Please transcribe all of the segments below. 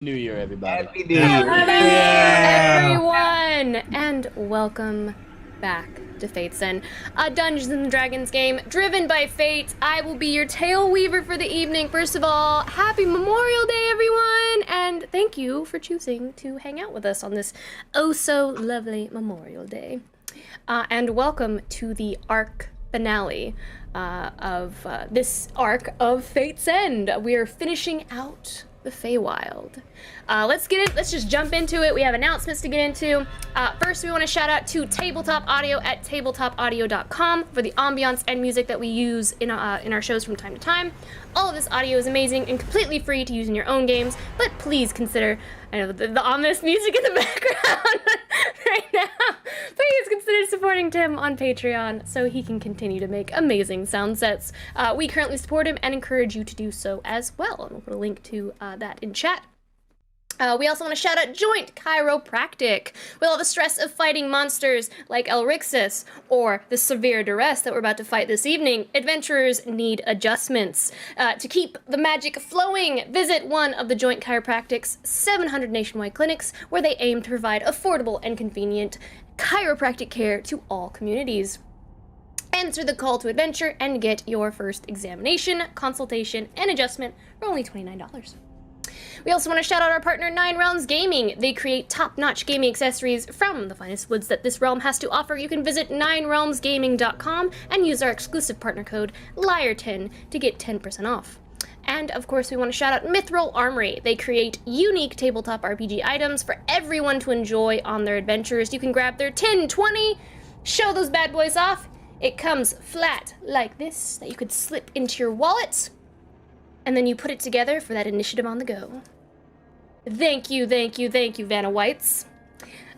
New Year, everybody. Happy New Year. Happy New Yeah. Year, everyone! And welcome back to Fate's End, a Dungeons and Dragons game driven by fate. I will be your tale weaver for the evening. First of all, happy Memorial Day, everyone! And thank you for choosing to hang out with us on this oh so lovely Memorial Day. And welcome to the arc finale of this arc of Fate's End. We are finishing out the Feywild. Let's just jump into it. We have announcements to get into. First, we want to shout out to Tabletop Audio at tabletopaudio.com for the ambiance and music that we use in our shows from time to time. All of this audio is amazing and completely free to use in your own games, but please consider, I know the ominous music in the background right now, please consider supporting Tim on Patreon so he can continue to make amazing sound sets. We currently support him and encourage you to do so as well, and we'll put a link to that in chat. We also want to shout out Joint Chiropractic. With all the stress of fighting monsters like Elrixis or the severe duress that we're about to fight this evening, adventurers need adjustments. To keep the magic flowing, visit one of the Joint Chiropractic's 700 nationwide clinics where they aim to provide affordable and convenient chiropractic care to all communities. Answer the call to adventure and get your first examination, consultation, and adjustment for only $29. We also want to shout out our partner, Nine Realms Gaming. They create top-notch gaming accessories from the finest woods that this realm has to offer. You can visit ninerealmsgaming.com and use our exclusive partner code LIAR10 to get 10% off. And, of course, we want to shout out Mithril Armory. They create unique tabletop RPG items for everyone to enjoy on their adventures. You can grab their 10, 20, show those bad boys off. It comes flat like this that you could slip into your wallet. And then you put it together for that initiative on the go. Thank you, Vanna Whites.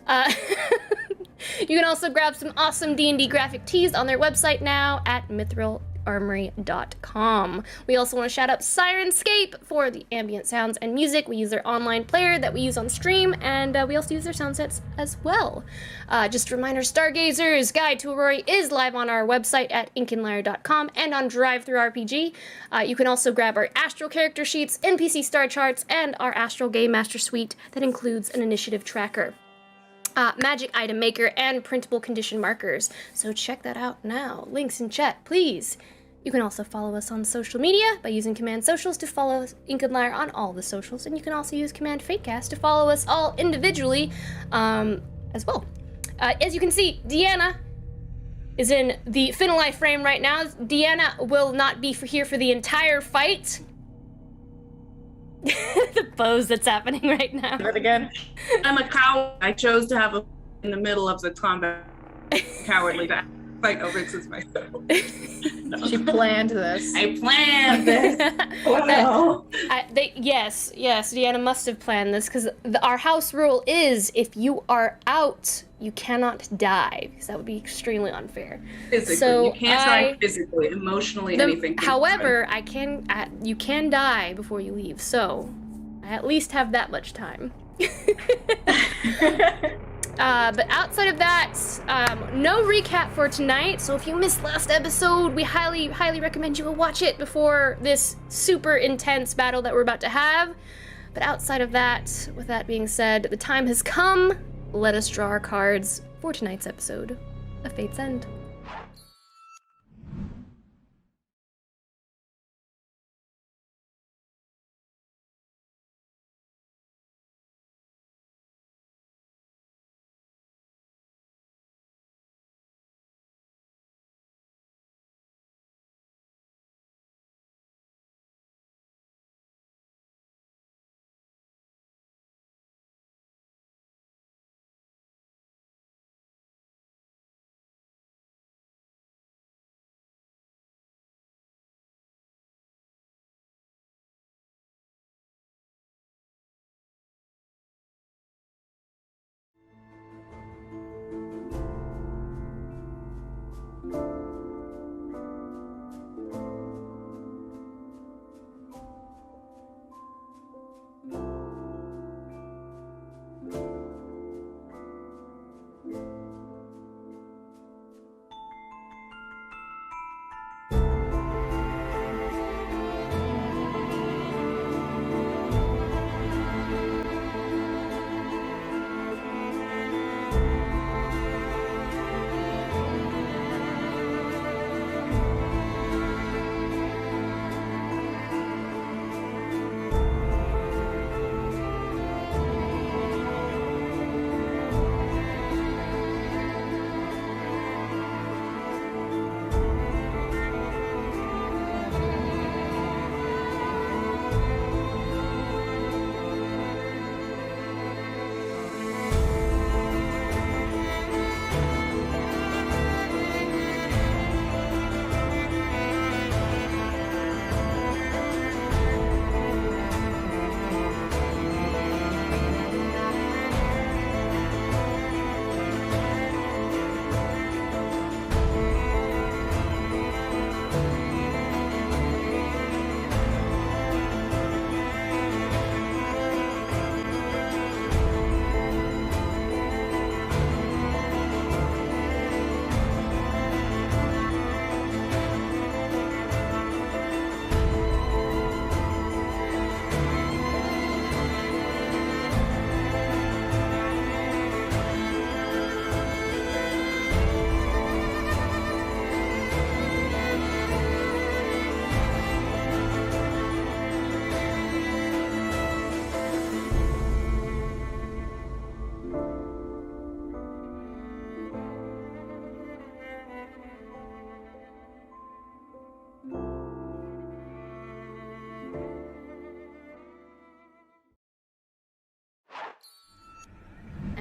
You can also grab some awesome D&D graphic tees on their website now at mithrilarmory.com. We also want to shout out Sirenscape for the ambient sounds and music. We use their online player that we use on stream, and we also use their sound sets as well. Just a reminder, Stargazer's Guide to Aurora is live on our website at inkinlyre.com and on DriveThruRPG. You can also grab our Astral character sheets, NPC star charts, and our Astral Game Master Suite that includes an initiative tracker. Magic item maker, and printable condition markers. So check that out now. Links in chat, please. You can also follow us on social media by using Command Socials to follow Ink and Lyre on all the socials, and you can also use Command Fakecast to follow us all individually as well. As you can see, Deanna is in the Finalife frame right now. Deanna will not be here for the entire fight. The pose that's happening right now. Do it again. I'm a coward. I chose to have a in the middle of the combat. Cowardly back. Like Elrixis myself. She planned this. I planned this. Wow. Yes, Deanna must have planned this because our house rule is if you are out, you cannot die because that would be extremely unfair. Physically, So you can't die physically, emotionally, anything. However, you can die before you leave, so I at least have that much time. But outside of that, no recap for tonight, so if you missed last episode, we highly recommend you watch it before this super intense battle that we're about to have. But outside of that, with that being said, the time has come. Let us draw our cards for tonight's episode of Fate's End.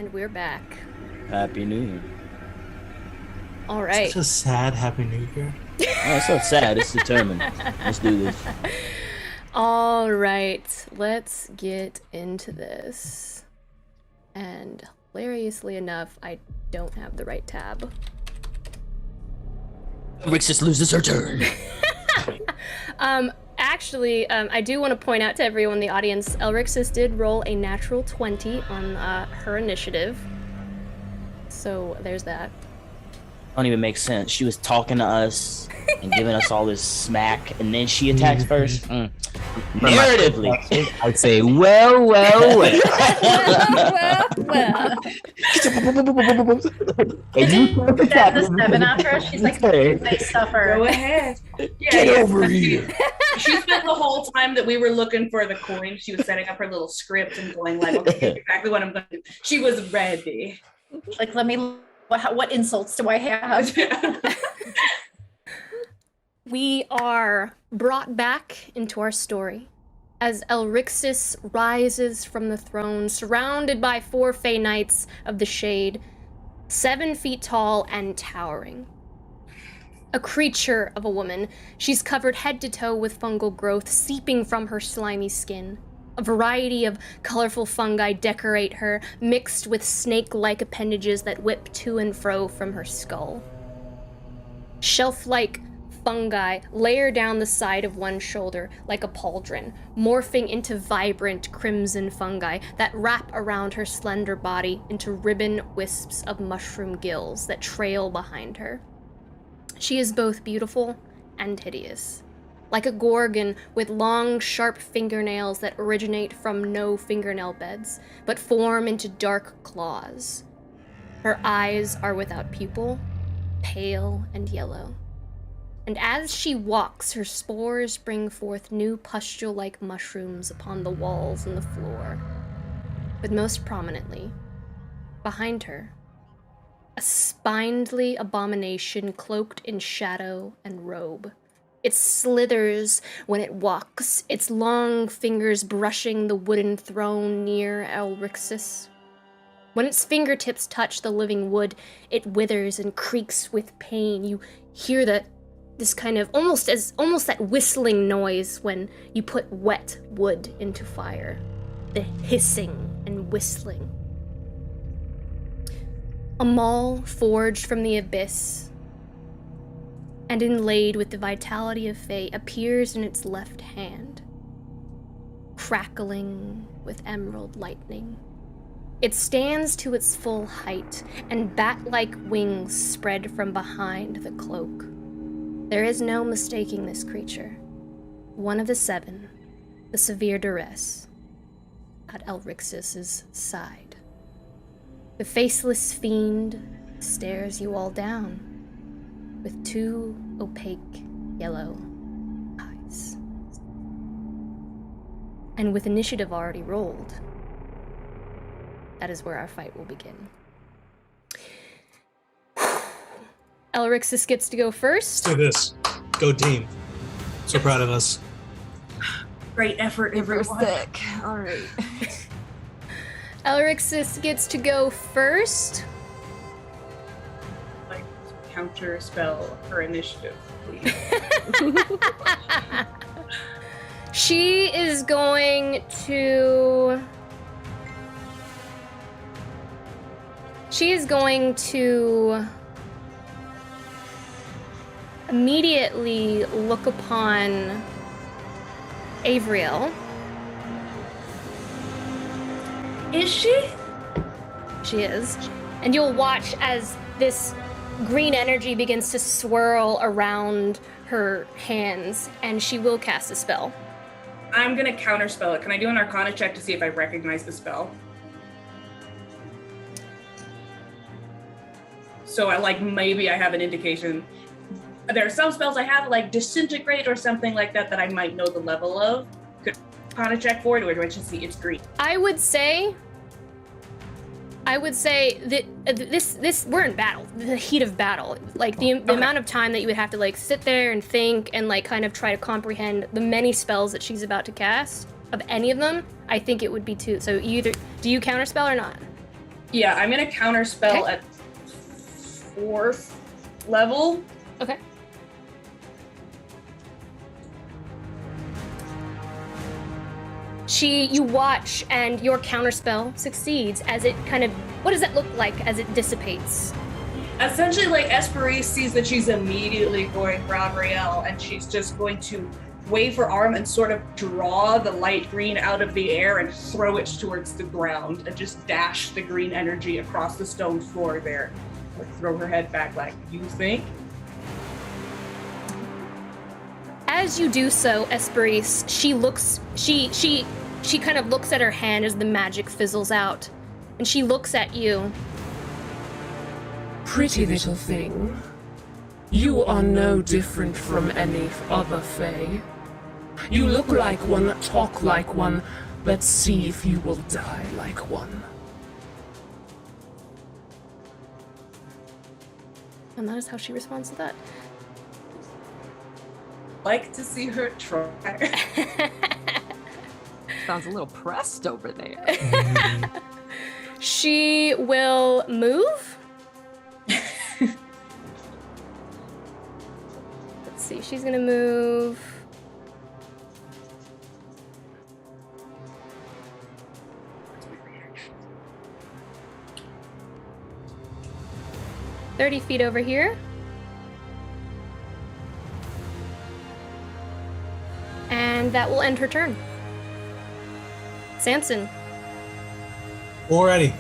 And we're back. Happy New Year. All right. Such a sad Happy New Year. Oh, it's not sad. It's determined. Let's do this. All right. Let's get into this. And hilariously enough, I don't have the right tab. Rixus loses her turn. Actually, I do want to point out to everyone in the audience, Elrixis did roll a natural 20 on her initiative. So there's that. Don't even make sense. She was talking to us and giving us all this smack, and then she attacks first. Narratively, I'd say, well. well. And you Stab the 7 after her. She's like, nice suffer. Go ahead. Get over here. She spent the whole time that we were looking for the coin. She was setting up her little script and going like, okay, here's exactly what I'm going to do. She was ready. Like, let me. What insults do I have? We are brought back into our story as Elrixis rises from the throne, surrounded by 4 Fey Knights of the Shade, 7 feet tall and towering. A creature of a woman, she's covered head to toe with fungal growth seeping from her slimy skin. A variety of colorful fungi decorate her, mixed with snake-like appendages that whip to and fro from her skull. Shelf-like fungi layer down the side of one shoulder like a pauldron, morphing into vibrant crimson fungi that wrap around her slender body into ribbon wisps of mushroom gills that trail behind her. She is both beautiful and hideous, like a gorgon with long, sharp fingernails that originate from no fingernail beds, but form into dark claws. Her eyes are without pupil, pale and yellow. And as she walks, her spores bring forth new pustule-like mushrooms upon the walls and the floor. But most prominently, behind her, a spindly abomination cloaked in shadow and robe. It slithers when it walks, its long fingers brushing the wooden throne near Elrixis. When its fingertips touch the living wood, it withers and creaks with pain. You hear this kind of almost that whistling noise when you put wet wood into fire. The hissing and whistling. A maul forged from the abyss and inlaid with the vitality of Fae appears in its left hand, crackling with emerald lightning. It stands to its full height, and bat-like wings spread from behind the cloak. There is no mistaking this creature. One of the 7, the severe duress, at Elrixis' side. The faceless fiend stares you all down with 2 opaque yellow eyes. And with initiative already rolled, that is where our fight will begin. Elrixis gets to go first. Let's do this. Go team. So proud of us. Great effort, everyone. Sick. All right. Elrixis gets to go first. Like, counter spell her initiative, please. She is going to... immediately look upon Avriel. Is she? She is. And you'll watch as this green energy begins to swirl around her hands, and she will cast a spell. I'm gonna counterspell it. Can I do an Arcana check to see if I recognize the spell? So maybe I have an indication. There are some spells I have, like Disintegrate or something like that I might know the level of. Could Arcana check for it, or do I just see it's green? I would say that this we're in battle, the heat of battle. Like the amount of time that you would have to like sit there and think and like kind of try to comprehend the many spells that she's about to cast. Of any of them, I think it would be 2. So do you counterspell or not? Yeah, I'm gonna counter spell Okay. at 4th level. Okay. You watch and your counterspell succeeds as it kind of, what does that look like as it dissipates? Essentially, like, Esperise sees that she's immediately going for Gabrielle, and she's just going to wave her arm and sort of draw the light green out of the air and throw it towards the ground and just dash the green energy across the stone floor there. Like, throw her head back like, you think? As you do so, Esperise, she kind of looks at her hand as the magic fizzles out, and she looks at you. Pretty little thing. You are no different from any other Fae. You look like one, talk like one. Let's see if you will die like one. And that is how she responds to that. Like to see her try. Sounds a little pressed over there. She will move. Let's see, she's gonna move. "30 feet over here. And that will end her turn. Samson. Alrighty.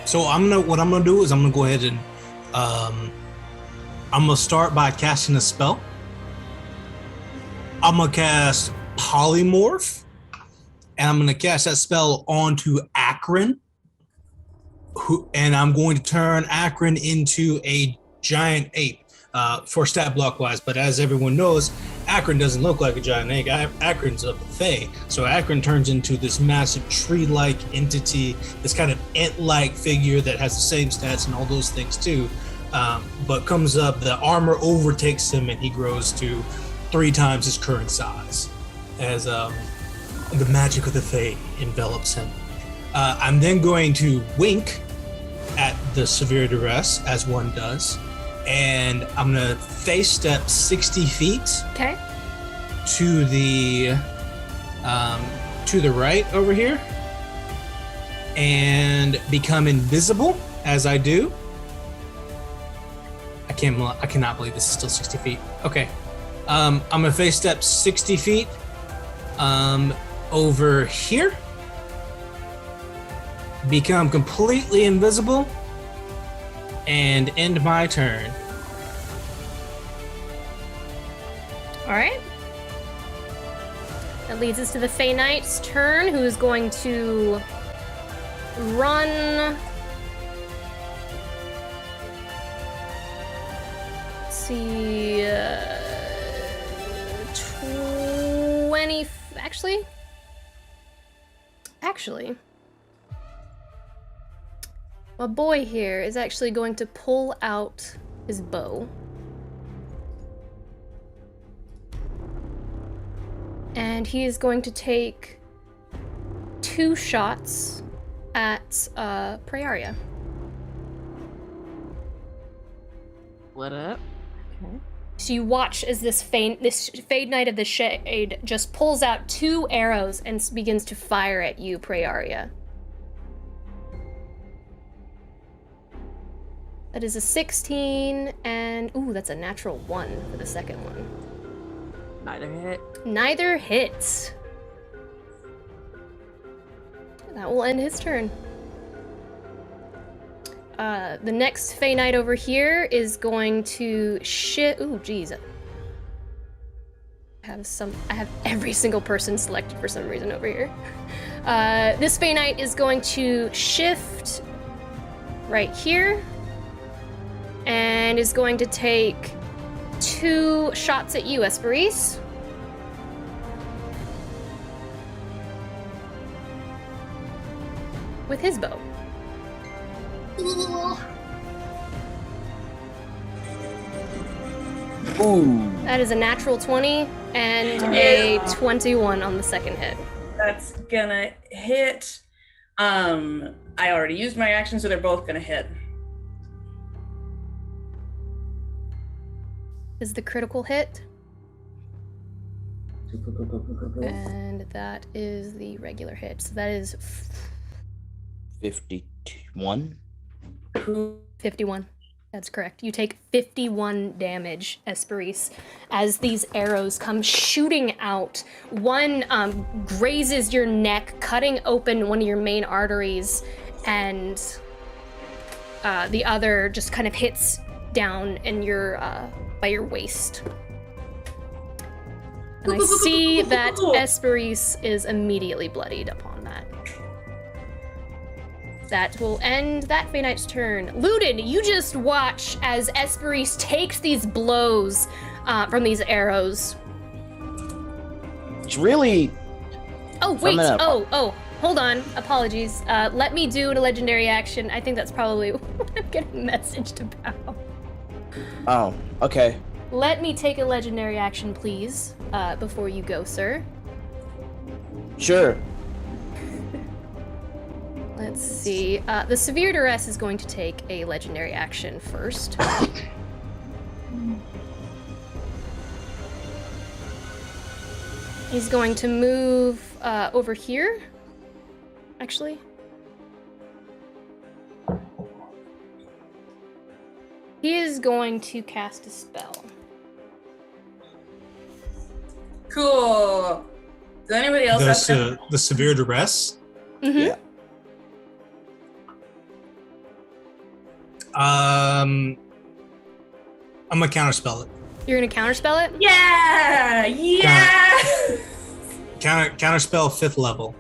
So what I'm gonna do is I'm gonna go ahead and I'm gonna start by casting a spell. I'm gonna cast Polymorph, and I'm gonna cast that spell onto Akron. And I'm going to turn Akron into a giant ape for stat block wise. But as everyone knows, Akron doesn't look like a giant ape. Akron's a Fae. So Akron turns into this massive tree-like entity, this kind of ant-like figure that has the same stats and all those things too. But comes up, the armor overtakes him, and he grows to 3 times his current size as the magic of the Fae envelops him. I'm then going to wink at the severe duress, as one does, and I'm gonna face step 60 feet Okay. to the right over here, and become invisible as I do. I cannot believe this is still 60 feet. Okay, I'm gonna face step 60 feet over here. Become completely invisible and end my turn. All right. That leads us to the Fey Knight's turn, who is going to run. Let's see, 20. Actually, my boy here is actually going to pull out his bow. And he is going to take 2 shots at Praeria. What up? Okay. So you watch as this Fade Knight of the Shade just pulls out 2 arrows and begins to fire at you, Praeria. That is a 16, and ooh, that's a natural 1 for the second one. Neither hit. Neither hits. That will end his turn. The next Fey Knight over here is going to ooh, geez. I have every single person selected for some reason over here. This Fey Knight is going to shift right here and is going to take 2 shots at you, Esperise. With his bow. Ooh. That is a natural 20 and a 21 on the second hit. That's gonna hit I already used my action, so they're both gonna hit. Is the critical hit? And that is the regular hit. So that is 51. 51. That's correct. You take 51 damage, Esperise, as these arrows come shooting out. One grazes your neck, cutting open one of your main arteries, and the other just kind of hits down in your by your waist. And I see that Esperise is immediately bloodied upon that. That will end that Fey Knight's turn. Ludin, you just watch as Esperise takes these blows from these arrows. It's really. Oh, wait. Hold on. Apologies. Let me do a legendary action. I think that's probably what I'm getting messaged about. Oh, okay. Let me take a legendary action, please, before you go, sir. Sure. Let's see. The Severe Duress is going to take a legendary action first. He's going to move over here, actually. He is going to cast a spell. Cool. Does anybody else have The severe duress? Mm-hmm. Yeah. I'm gonna counterspell it. You're gonna counterspell it? Yeah! Yeah! Counterspell 5th level.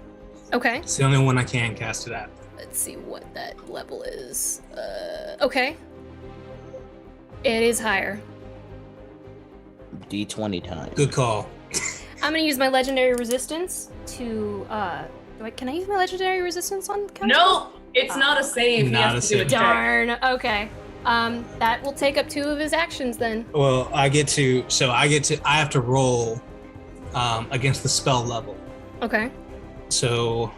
Okay. It's the only one I can cast it at. Let's see what that level is. Okay. It is higher. D20 time. Good call. I'm gonna use my legendary resistance to can I use my legendary resistance on counterspell? No! It's not a save. He Not has a to do a save. check. Darn. Okay. That will take up 2 of his actions then. Well, I have to roll against the spell level. Okay. So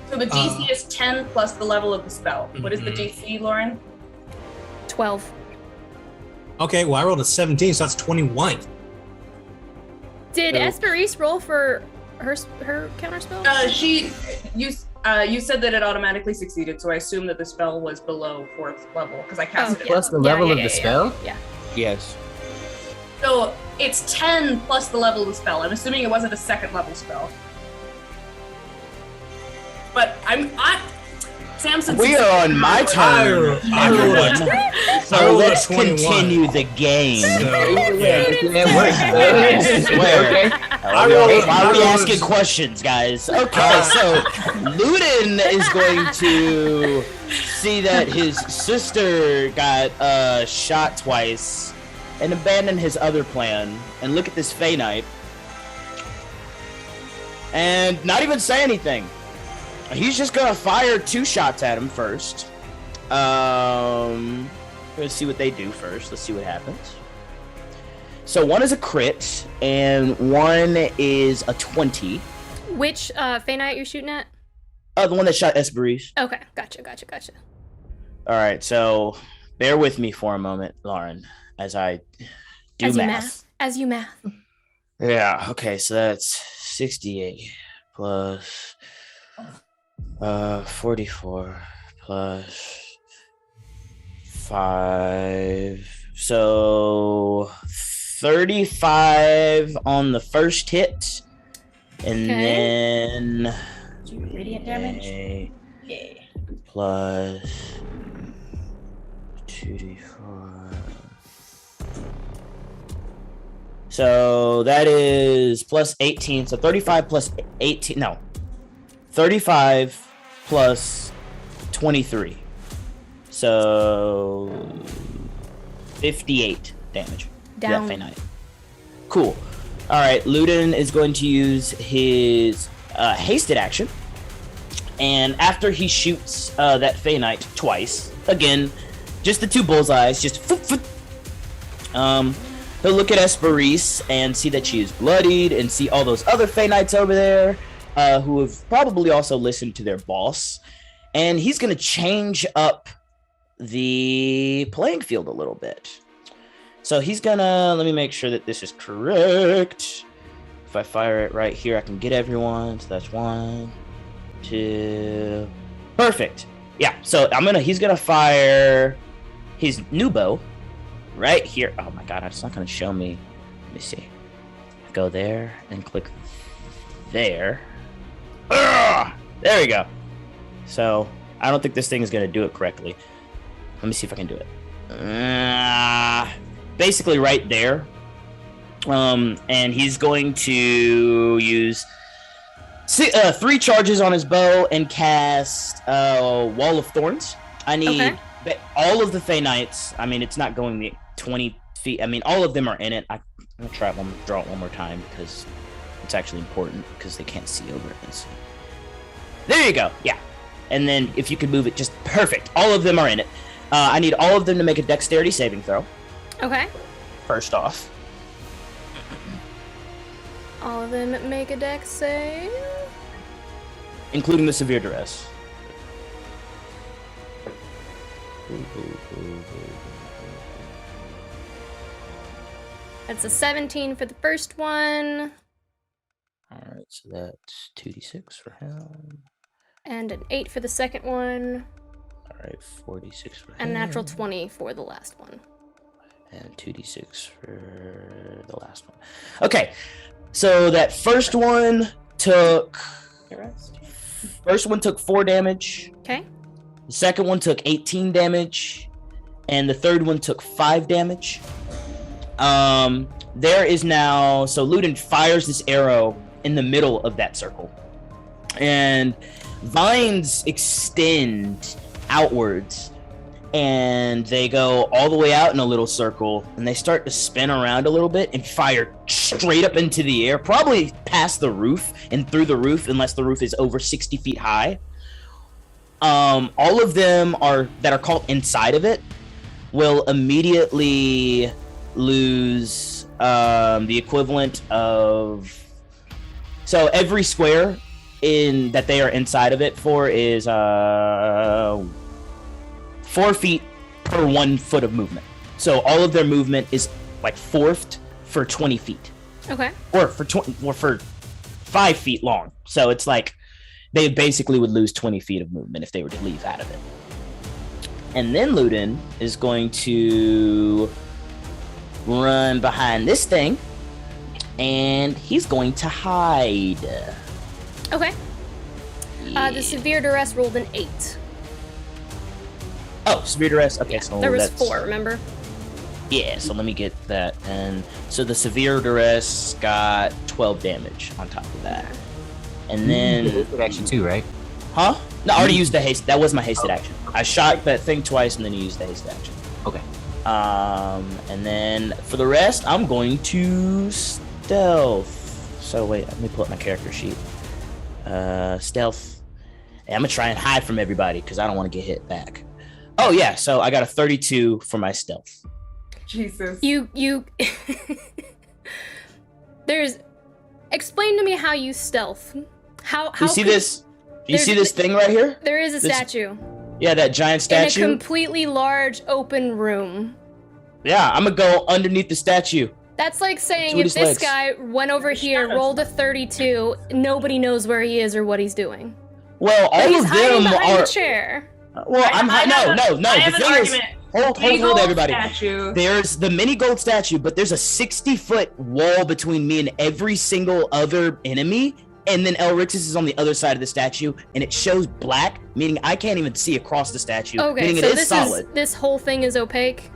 So the DC is 10 plus the level of the spell. What is the Mhm. DC, Lauren? 12. okay, well I rolled a 17, so that's 21. Did So- Esperise roll for her counterspell? You said that it automatically succeeded, so I assume that the spell was below 4th level because I casted it. Plus the level of the spell? Yeah. Yes. So it's 10 plus the level of the spell. I'm assuming it wasn't a 2nd level spell. But Samson. We are on my turn. I rolled a- everyone. I So rolled a let's 21. continue the game. So, It works. I swear. Okay. Why are we asking questions, guys? Okay, so Ludin is going to see that his sister got shot twice and abandon his other plan and look at this Fey Knight and not even say anything. He's just gonna fire 2 shots at him first. Let's see what they do first. Let's see what happens. So one is a crit and one is a 20. Which Fey Knight you're shooting at? The one that shot Esperise. Okay, gotcha. All right, so bear with me for a moment, Lauren, as I do math. As you math. Yeah, okay, so that's 68 plus 44 plus 5. So 35 on the first hit. And then Radiant damage? a Yeah. plus 2d4. So that is plus 18. So 35 plus 18. No. 35 plus 23. So 58 damage. Down. That Fey Knight. Cool. All right. Ludin is going to use his hasted action. And after he shoots that Fey Knight twice, again, just the 2 bullseyes, just he'll look at Esperise and see that she is bloodied and see all those other Fey Knights over there. who have probably also listened to their boss, and he's going to change up the playing field a little bit. So he's gonna, let me make sure that this is correct. If I fire it right here, I can get everyone. So that's 1, 2, perfect. Yeah, so he's gonna fire his new bow right here. Oh my god, it's not gonna show me. Let me see. Go there and click there. Ugh! There we go. So I don't think this thing is gonna do it correctly. Let me see if I can do it. Basically right there. And he's going to use 3 charges on his bow and cast Wall of Thorns. I need all of the Fey Knights. I mean, it's not going the 20 feet. I mean, all of them are in it. I'm going to draw it one more time because it's actually important because they can't see over it. Let's see. There you go. Yeah. And then if you could move it, just perfect. All of them are in it. I need all of them to make a dexterity saving throw. Okay. First off. All of them make a dex save. Including the severe duress. That's a 17 for the first one. Alright, so that's 2d6 for him. And an 8 for the second one. Alright, 46 for him. And a natural 20 for the last one. And 2d6 for the last one. Okay, so that first one took 4 damage. Okay. The second one took 18 damage. And the third one took 5 damage. There is now... So Ludin fires this arrow in the middle of that circle. And vines extend outwards. And they go all the way out in a little circle. And they start to spin around a little bit and fire straight up into the air. Probably past the roof and through the roof, unless the roof is over 60 feet high. All of them that are caught inside of it will immediately lose the equivalent of... So every square that they are inside of it for is 4 feet per 1 foot of movement. So all of their movement is like fourthed for 20 feet. Okay. Or for 5 feet long. So it's like they basically would lose 20 feet of movement if they were to leave out of it. And then Ludin is going to run behind this thing, and he's going to hide. Okay. Yeah. The severe duress rolled an 8. Oh, severe duress. Okay, Yeah, so there was that's 4, remember? Yeah, so let me get that. And so the severe duress got 12 damage on top of that. And then... Hasted action too, right? Huh? No, I already used the haste. That was my hasted action. I shot that thing twice and then used the hasted action. Okay. And then for the rest, I'm going to stealth. So wait, let me pull up my character sheet. Stealth. And I'm gonna try and hide from everybody because I don't want to get hit back. Oh yeah, so I got a 32 for my stealth. Jesus. You There's... Explain to me how you stealth. How you see this? Do you see this thing right here? There is a statue. Yeah, that giant statue. In a completely large open room. Yeah, I'm gonna go underneath the statue. That's like saying if this guy went over here, rolled a 32, nobody knows where he is or what he's doing. Well, all he's of hiding them behind are. the chair. Well, no. I have The an thing is, argument. hold everybody. Statue. There's the mini gold statue, but there's a 60-foot wall between me and every single other enemy. And then Elrixis is on the other side of the statue, and it shows black, meaning I can't even see across the statue. Okay, meaning so it is solid. this whole thing is opaque?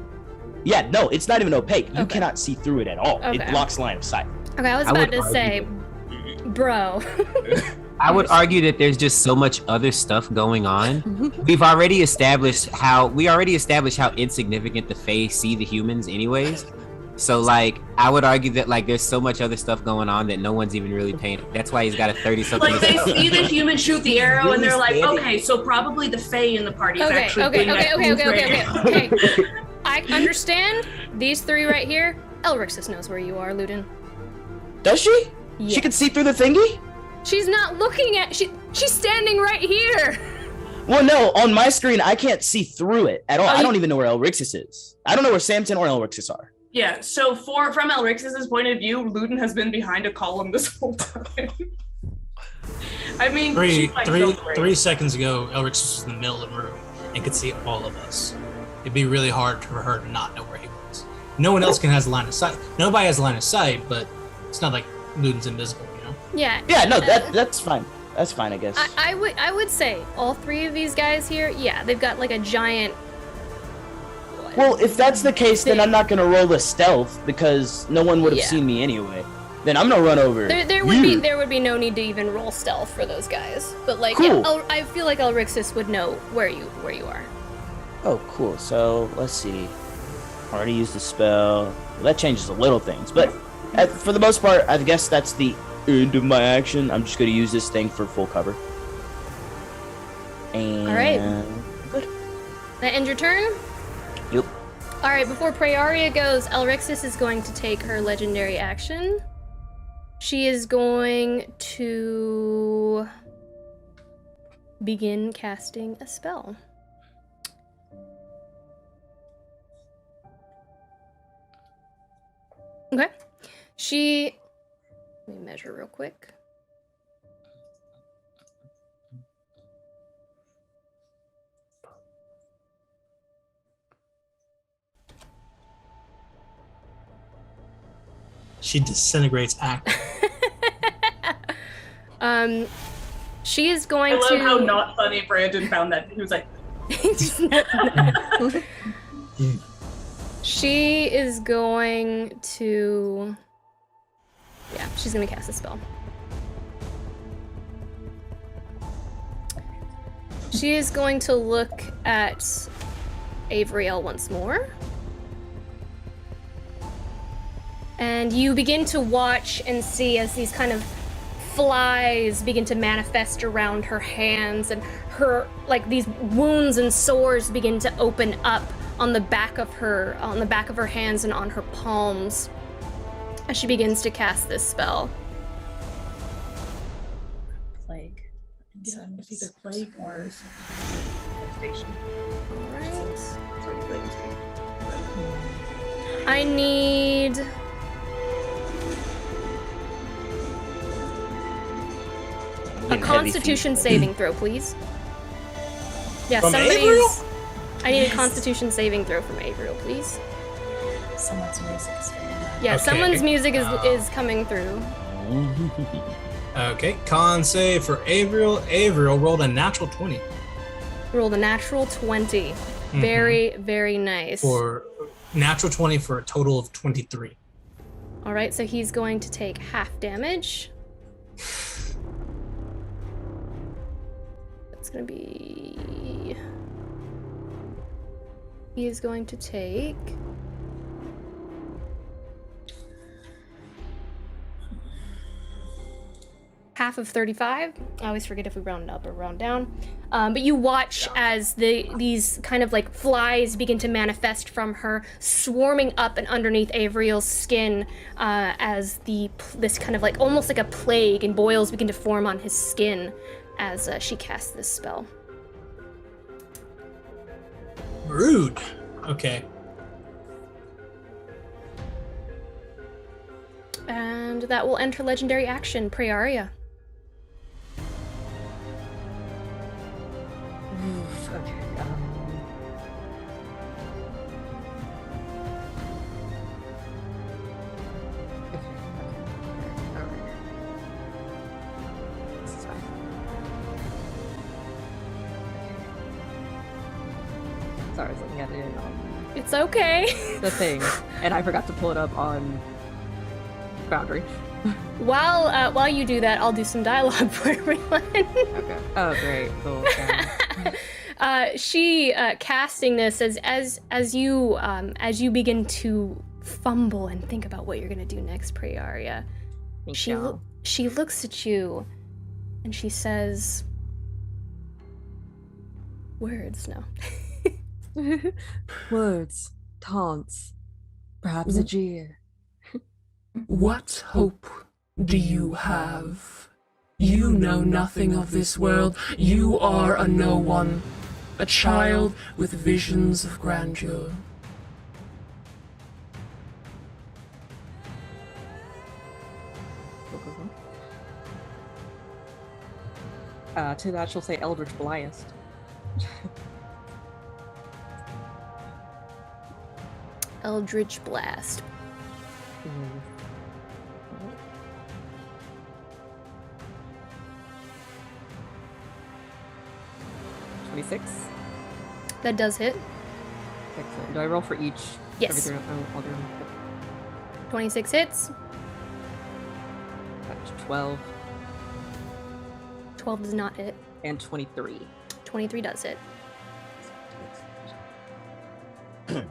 Yeah, no, it's not even opaque. You Okay. cannot see through it at all. Okay. It blocks line of sight. Okay, I was about to say, bro. I would argue that there's just so much other stuff going on. We already established how insignificant the Fae see the humans anyways. So like I would argue that like there's so much other stuff going on that no one's even really paying. That's why he's got a 30-something. Like they see the human shoot the arrow and they're like, okay, so probably the Fae in the party is actually doing that move right now. Okay. I understand these 3 right here. Elrixis knows where you are, Ludin. Does she? Yeah. She can see through the thingy? She's not looking at. She's standing right here. Well, no, on my screen I can't see through it at all. I you- don't even know where Elrixis is. I don't know where Samson or Elrixis are. Yeah, so from Elrix's point of view, Luden has been behind a column this whole time. I mean, Three seconds ago, Elrix was in the middle of the room and could see all of us. It'd be really hard for her to not know where he was. No one else has a line of sight. Nobody has a line of sight, but it's not like Luden's invisible, you know? Yeah. Yeah, no, that's fine. That's fine, I guess. I would say all three of these guys here, yeah, they've got like a giant. Well, if that's the case, then I'm not gonna roll a stealth because no one would have Yeah. seen me anyway. Then I'm gonna run over. There would be no need to even roll stealth for those guys. But like, Cool. yeah, I feel like Elrixis would know where you are. Oh, cool. So let's see. Already used the spell. Well, that changes a little things, but for the most part, I guess that's the end of my action. I'm just gonna use this thing for full cover. And All right. Good. That end your turn. Yep. All right. Before Praeria goes, Elrixis is going to take her legendary action. She is going to begin casting a spell. Okay. Let me measure real quick. She disintegrates act. She is going I love to. how not funny Brandon found that. He was like, She is going to. Yeah, she's gonna cast a spell. She is going to look at Avriel once more. And you begin to watch and see as these kind of flies begin to manifest around her hands, and her, like, these wounds and sores begin to open up on the back of her hands and on her palms as she begins to cast this spell. Plague. yeah, it's either plague or station. Alright. I need a Constitution saving throw, please. Yeah, From somebody's. Avriel? I need a Constitution saving throw from Avriel, please. Someone's music is very loud. Yeah, Okay. someone's music is coming through. Okay, con save for Avriel. Avriel rolled a natural 20 Rolled a natural 20. Very, very nice. for natural 20 for a total of 23. All right, so he's going to take half damage. That's going to be. He is going to take. Half of 35. I always forget if we round up or round down. But you watch as these kind of like flies begin to manifest from her, swarming up and underneath Avriel's skin, as this kind of like almost like a plague, and boils begin to form on his skin as she casts this spell. Rude. Okay. And that will end her legendary action, Praeria. Okay. Alright. This is fine. Okay. Sorry, I was looking at it on It's okay. the thing, and I forgot to pull it up on Boundary. While you do that, I'll do some dialogue for everyone. Okay. Oh, great. Cool. She casting this as you begin to fumble and think about what you're gonna do next, Praeria. She looks at you and she says, "Words, no." Words, taunts, perhaps a jeer. What hope do you have? You know nothing of this world. You are a no one. A child with visions of grandeur. To that, she'll say Eldritch Blast. Eldritch Blast. 26. That does hit. Excellent. Do I roll for each? Yes. I'll do them. 26 hits. That's 12 12 does not hit. and 23. 23 does hit. Okay,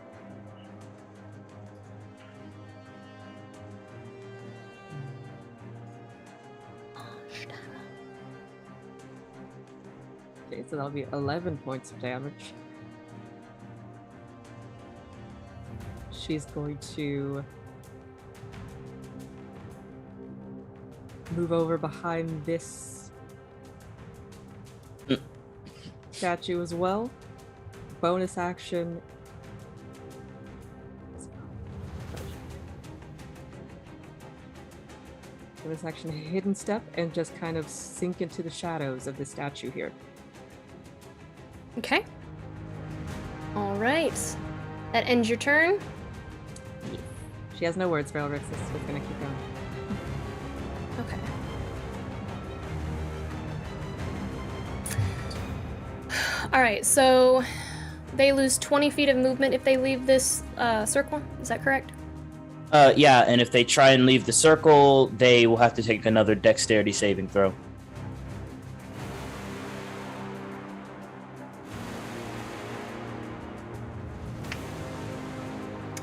so that'll be 11 points of damage. She's going to move over behind this statue as well. Bonus action. Bonus action hidden step and just kind of sink into the shadows of the statue here. Okay. All right. That ends your turn. She has no words for Elrix, so it's gonna keep going. Okay. All right, so they lose 20 feet of movement if they leave this circle. Is that correct? Yeah, and if they try and leave the circle, they will have to take another dexterity saving throw.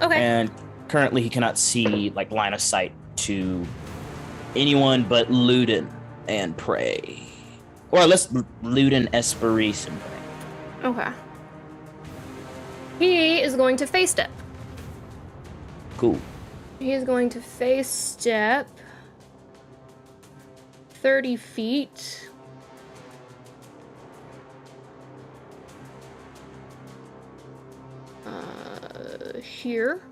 Okay. And currently he cannot see, like, line of sight to anyone but Luden and Prey. Or let's Luden, Esperise, and Prey. Okay. He is going to face step. Cool. He is going to face step 30 feet. Here.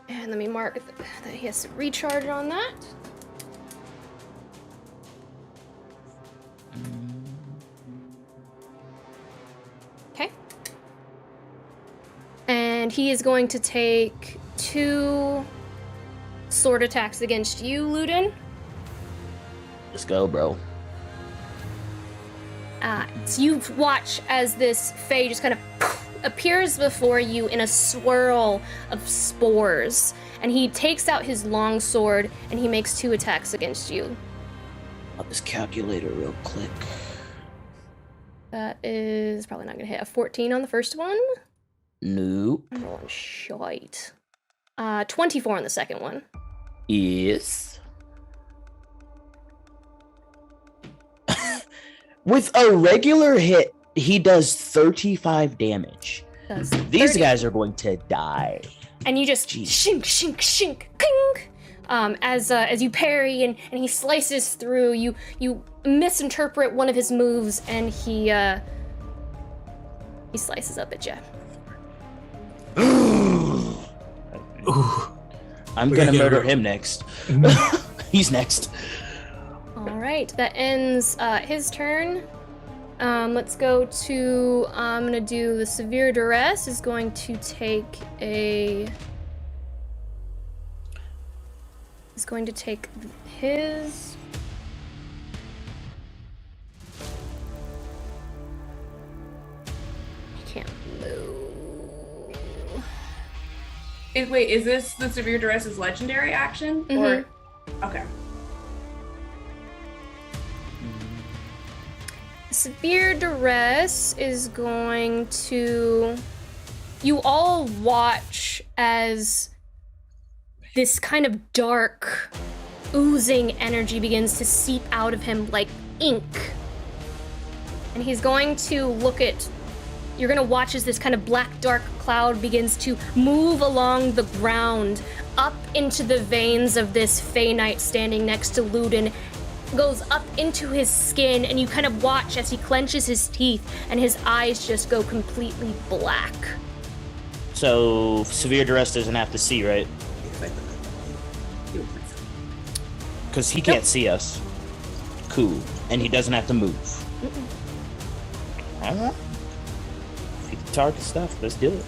And let me mark that he has to recharge on that. Okay. And he is going to take 2 sword attacks against you, Luden. Let's go, bro. So you watch as this Fae just kind of appears before you in a swirl of spores. And he takes out his long sword and he makes 2 attacks against you. Up this calculator real quick. That is probably not going to hit. A 14 on the first one. Nope. I'm rolling shite. 24 on the second one. Yes. With a regular hit, he does 35 damage. These 30. guys are going to die. And you just shink, shink, shink, king. As you parry and he slices through, you misinterpret one of his moves and he slices up at you. I'm gonna murder him next. He's next. All right, that ends his turn. Let's go to, I'm gonna do the severe duress is going to take his. He can't move. Wait, is this the severe duress's legendary action? Mhm. Or okay. Severe duress is going to. You all watch as this kind of dark, oozing energy begins to seep out of him like ink. And he's going to look at you're gonna watch as this kind of black dark cloud begins to move along the ground up into the veins of this Fey Knight standing next to Ludin, goes up into his skin, and you kind of watch as he clenches his teeth and his eyes just go completely black. So severe duress doesn't have to see, right? Because he can't see us. Cool. And he doesn't have to move. Alright. If you can target stuff, let's do it.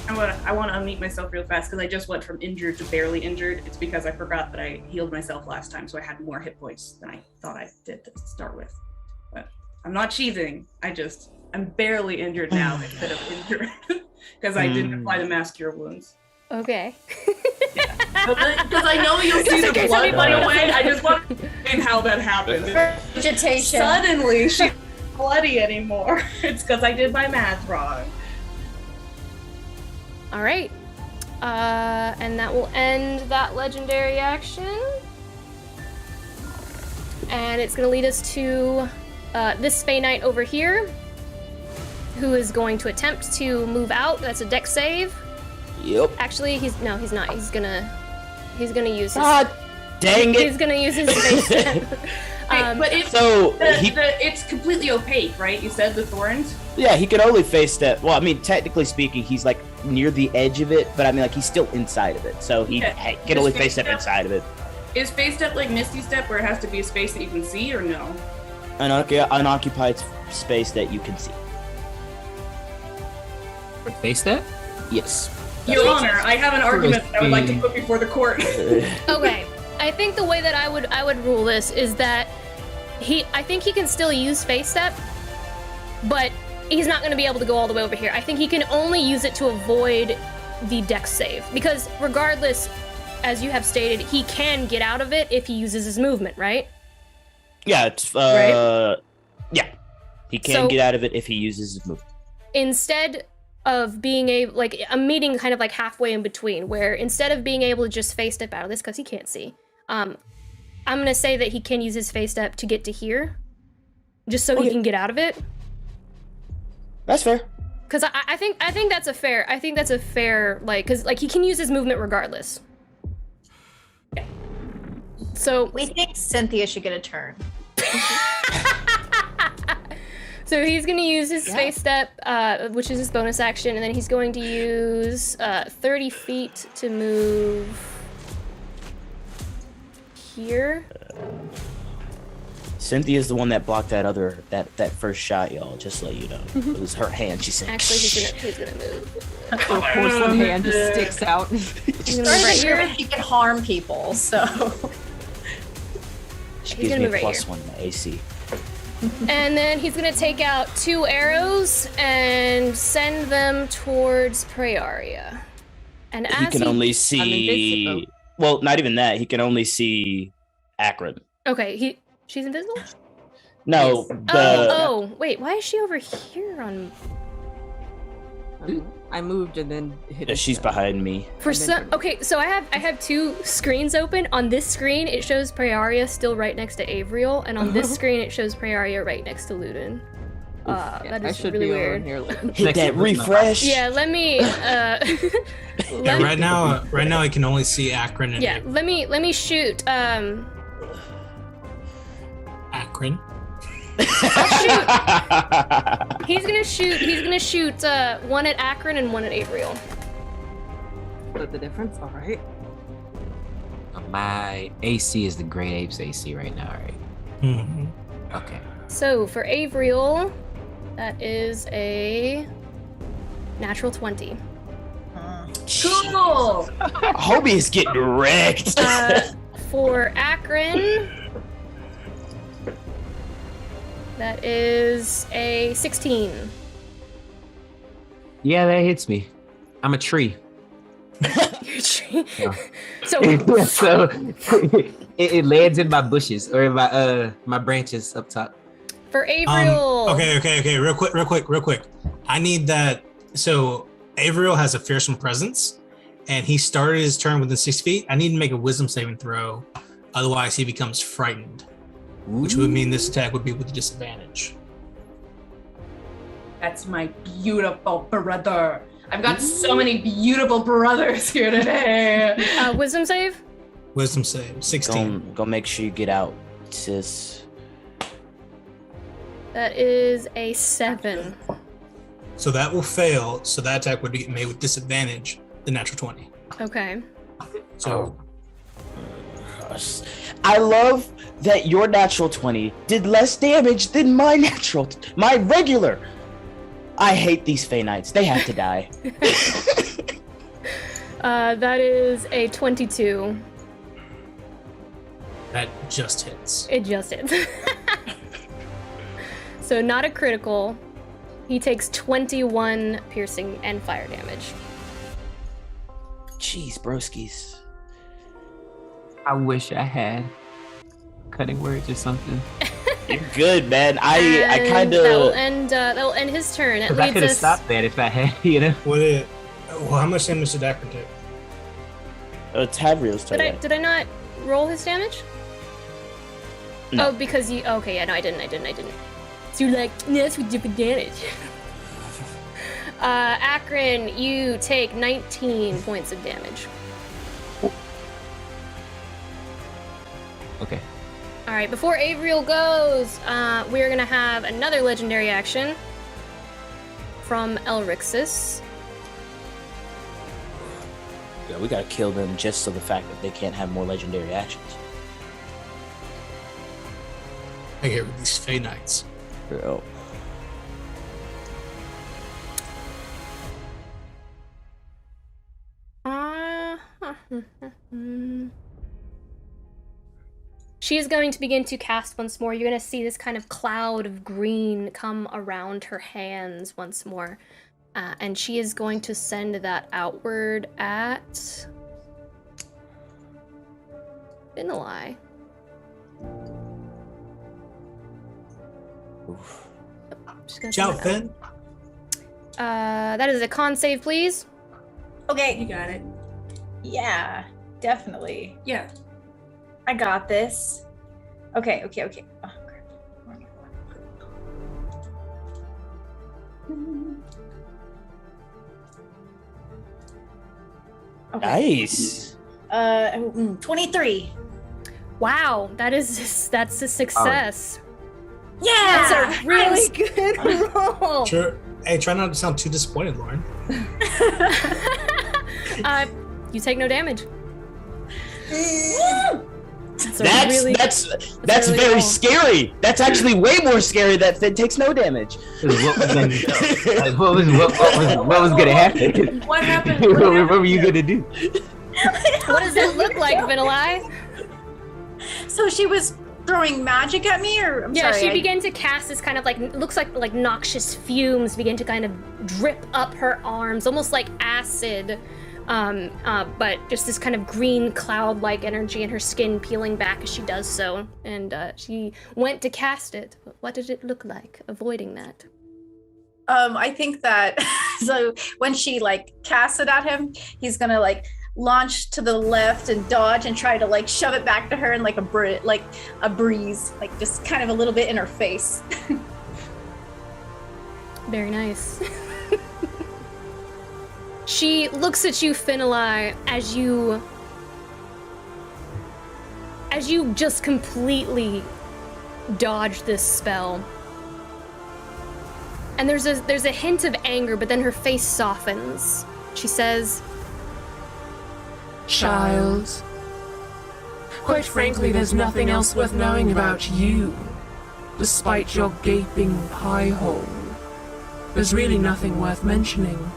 I want to unmute myself real fast because I just went from injured to barely injured. It's because I forgot that I healed myself last time, so I had more hit points than I thought I did to start with. But I'm not cheating. I'm barely injured now instead of injured because I didn't apply the mass cure wounds. Okay. Because I know you'll see the blood right away. I just want to explain how that happened. Vegetation. Suddenly, she's not bloody anymore. It's because I did my math wrong. All right. And that will end that legendary action. And it's going to lead us to this Fey Knight over here, who is going to attempt to move out. That's a dex save. Yep. Actually, he's not. He's gonna use his. God dang it! He's gonna use his face. But it's it's completely opaque, right? You said the thorns. Yeah, he can only face step. Well, I mean, technically speaking, he's like near the edge of it, but I mean, like he's still inside of it, so he can only face step inside of it. Is face step like Misty Step, where it has to be a space that you can see, or no? Unoccupied space that you can see. Face step? Yes. Your Honor, I have an argument that I would like to put before the court. Okay, I think the way that I would rule this is that I think he can still use face step, but he's not going to be able to go all the way over here. I think he can only use it to avoid the dex save, because regardless, as you have stated, he can get out of it if he uses his movement, right? Yeah, it's Right? Yeah, he can get out of it if he uses his movement. Instead of being able, like, I'm meeting kind of like halfway in between, where instead of being able to just face step out of this because he can't see, I'm gonna say that he can use his face step to get to here, just so he can get out of it. That's fair. Because I think that's a fair. I think that's a fair, like, because like he can use his movement regardless. So We think Cynthia should get a turn. So he's going to use his space step, which is his bonus action, and then he's going to use 30 feet to move here. Cynthia's the one that blocked that first shot, y'all. Just to let you know, it was her hand. She said, Actually, he's gonna move. Her porcelain hand just sticks out. He's gonna move right here. He can harm people, so. She He's gives gonna me move right plus here. 1 in the AC. And then he's gonna take out 2 arrows and send them towards Praeria. And He as can only see. Well, not even that. He can only see Akron. Okay, she's invisible? No, Oh, wait, why is she over here on... I moved and then hit it. she's behind me. For some, okay, so I have 2 screens open. On this screen, it shows Praeria still right next to Avriel, and on this screen, it shows Praeria right next to Ludin. That is really weird. Hit that refresh. Yeah, let me. Right now, I can only see Akron and let me shoot. Akron. He's gonna shoot 1 at Akron and 1 at Avriel. Split the difference. All right. My AC is the Great Apes AC right now, right? Mm-hmm. Okay. So for Avriel, that is a natural 20. Cool. Hobie is getting wrecked. For Akron, that is a 16. Yeah, that hits me. I'm a tree. You're a tree. Yeah. So So it lands in my bushes or in my branches up top. for Avriel. Okay. Real quick. I need that. So Avriel has a fearsome presence, and he started his turn within 6 feet. I need to make a wisdom saving throw, otherwise he becomes frightened, which would mean this attack would be with a disadvantage. That's my beautiful brother. I've got so many beautiful brothers here today. Wisdom save? Wisdom save, 16. Go make sure you get out, sis. That is a 7. So that will fail. So that attack would be made with disadvantage, the natural 20. Okay. So I love that your natural 20 did less damage than my regular. I hate these Fey Knights. They have to die. That is a 22. that just hits. It just hits. So not a critical. He takes 21 piercing and fire damage. Jeez, broskies. I wish I had cutting words or something. You're good, man. I kind that will end his turn. It Because I leads could have us. stopped that if I had, you know. Well, how much damage did Akron take? Tavriel's turn. Did I not roll his damage? No. Oh, because you. Okay, yeah, no, I didn't. So you're like, no, that's with different damage. Akron, you take 19 points of damage. Okay. All right, before Avriel goes, we're gonna have another legendary action from Elrixis. Yeah, we gotta kill them just so the fact that they can't have more legendary actions. I get with these Fey Knights. Oh. She is going to begin to cast once more. You're going to see this kind of cloud of green come around her hands once more. And she is going to send that outward at Finalai. Oof. Ciao, Finn. That is a con save, please. Okay. You got it. Yeah, definitely. Yeah. I got this. Okay. Oh, crap. Okay. Nice. 23. Wow, that's a success. Yeah, That's a really good roll. Sure. Hey, try not to sound too disappointed, Lauren. You take no damage. That's really very cool. scary. That's actually way more scary that Finn takes no damage. What was gonna happen? What happened? What were you gonna do? What does that look like, Vinalai? So she was throwing magic at me, or I'm Yeah, sorry, she I- began to cast this kind of looks like noxious fumes begin to kind of drip up her arms, almost like acid. But just this kind of green cloud-like energy in her skin peeling back as she does so. And she went to cast it. But what did it look like, avoiding that? I think that so when she casts it at him, he's gonna launch to the left and dodge and try to shove it back to her in a breeze, just kind of a little bit in her face. Very nice. She looks at you, Finalai, as you just completely dodge this spell. And there's a hint of anger, but then her face softens. She says, Child. Quite frankly, there's nothing else worth knowing about you. Despite your gaping pie hole, there's really nothing worth mentioning.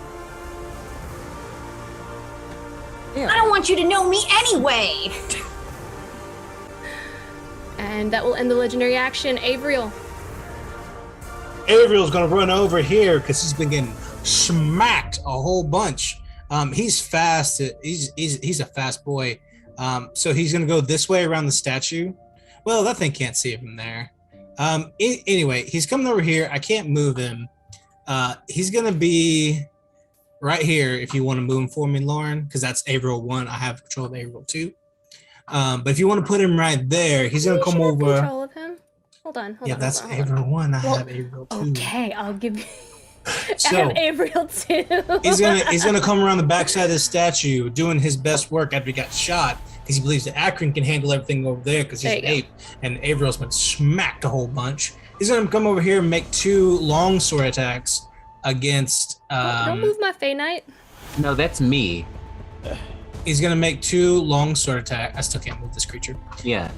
I don't want you to know me anyway. and that will end the legendary action. Avriel. Avriel's gonna run over here because he's been getting smacked a whole bunch. He's fast. He's a fast boy. So he's gonna go this way around the statue. Well, that thing can't see him there. Anyway, he's coming over here. I can't move him. He's gonna be right here if you want to move him for me, Lauren, because that's Avriel 1. I have control of Avriel 2. But if you want to put him right there, he's gonna come over. Control of him? Hold on. Yeah, that's Avriel 1. I have Avriel 2. Okay, I'll give you. I So have Avriel too. he's gonna come around the backside of the statue, doing his best work after he got shot, because he believes that Akron can handle everything over there because he's There an you go. ape, and Avriel's been smacked a whole bunch. He's gonna come over here and make 2 longsword attacks against. Don't move my Fey Knight. No, that's me. He's gonna make 2 longsword attacks. I still can't move this creature. Yeah.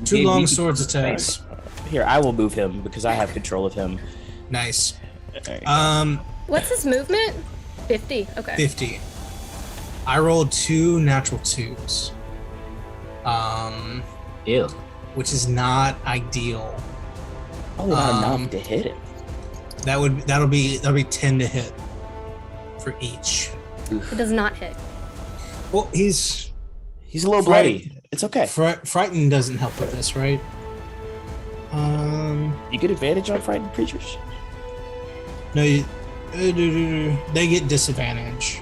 2 Maybe longswords you can- attacks. Here, I will move him because I have control of him. Nice. There you go. What's his movement? 50. Okay. 50. I rolled 2 natural 2s. Ew. Which is not ideal. Oh, not enough to hit it. That'll be 10 to hit for each. It does not hit. Well, he's a little bloody. It's okay. Frightened doesn't help with this, right? You get advantage on frightened creatures? No, they get disadvantage.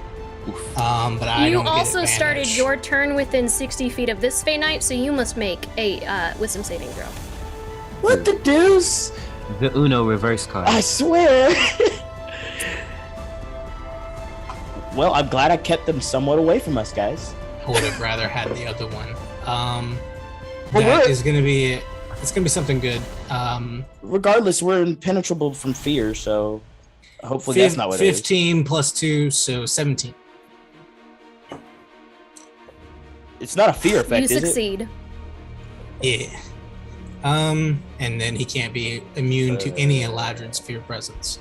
But I You don't get also advantage. started your turn within 60 feet of this Fey Knight, so you must make a wisdom saving throw. What the deuce? The Uno reverse card. I swear. Well, I'm glad I kept them somewhat away from us, guys. I would have rather had the other one. Well, That we're- is gonna be. It's gonna be something good. Regardless, we're impenetrable from fear, so hopefully that's not what it is. 15 plus 2, so 17. It's not a fear effect, You is it? succeed. Yeah. And then he can't be immune to any Eladrin's fear presence.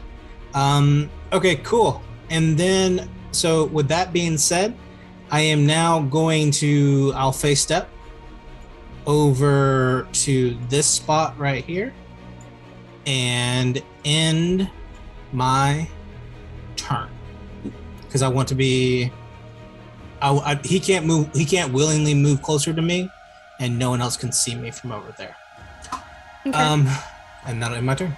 Okay, cool. And then, so with that being said, I am now going to, I'll face step over to this spot right here and end my turn. Because I want to be, he can't move, he can't willingly move closer to me, and no one else can see me from over there. Okay. And that'll end my turn.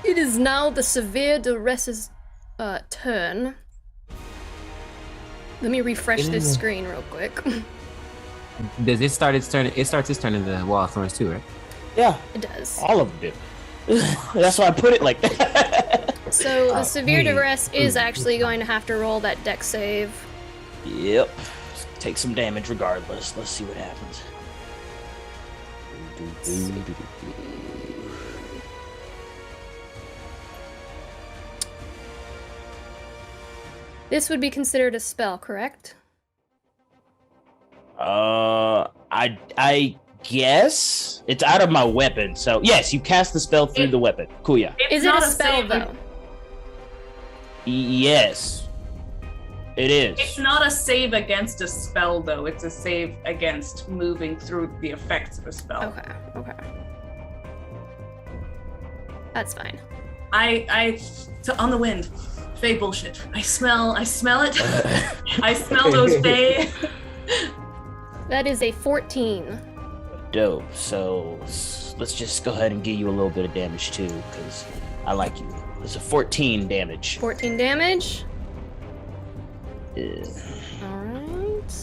It is now the Severe Duress's turn. Let me refresh this screen real quick. Does it start its turn? It starts its turn in the Wall of Thorns too, right? Yeah, It does. all of them do. That's why I put it like that. So the Severe wait. Duress is actually going to have to roll that dex save. Yep. Take some damage regardless. Let's see what happens. This would be considered a spell, correct? I guess it's out of my weapon. So yes, you cast the spell through the weapon. Cool, yeah. Is it not a spell save- though? Yes, it is. It's not a save against a spell, though. It's a save against moving through the effects of a spell. Okay. That's fine. On the wind. Fey bullshit. I smell it. I smell those Fey. That is a 14. Dope. So let's just go ahead and give you a little bit of damage too, because I like you. It's a 14 damage. 14 damage. Yeah. Alright.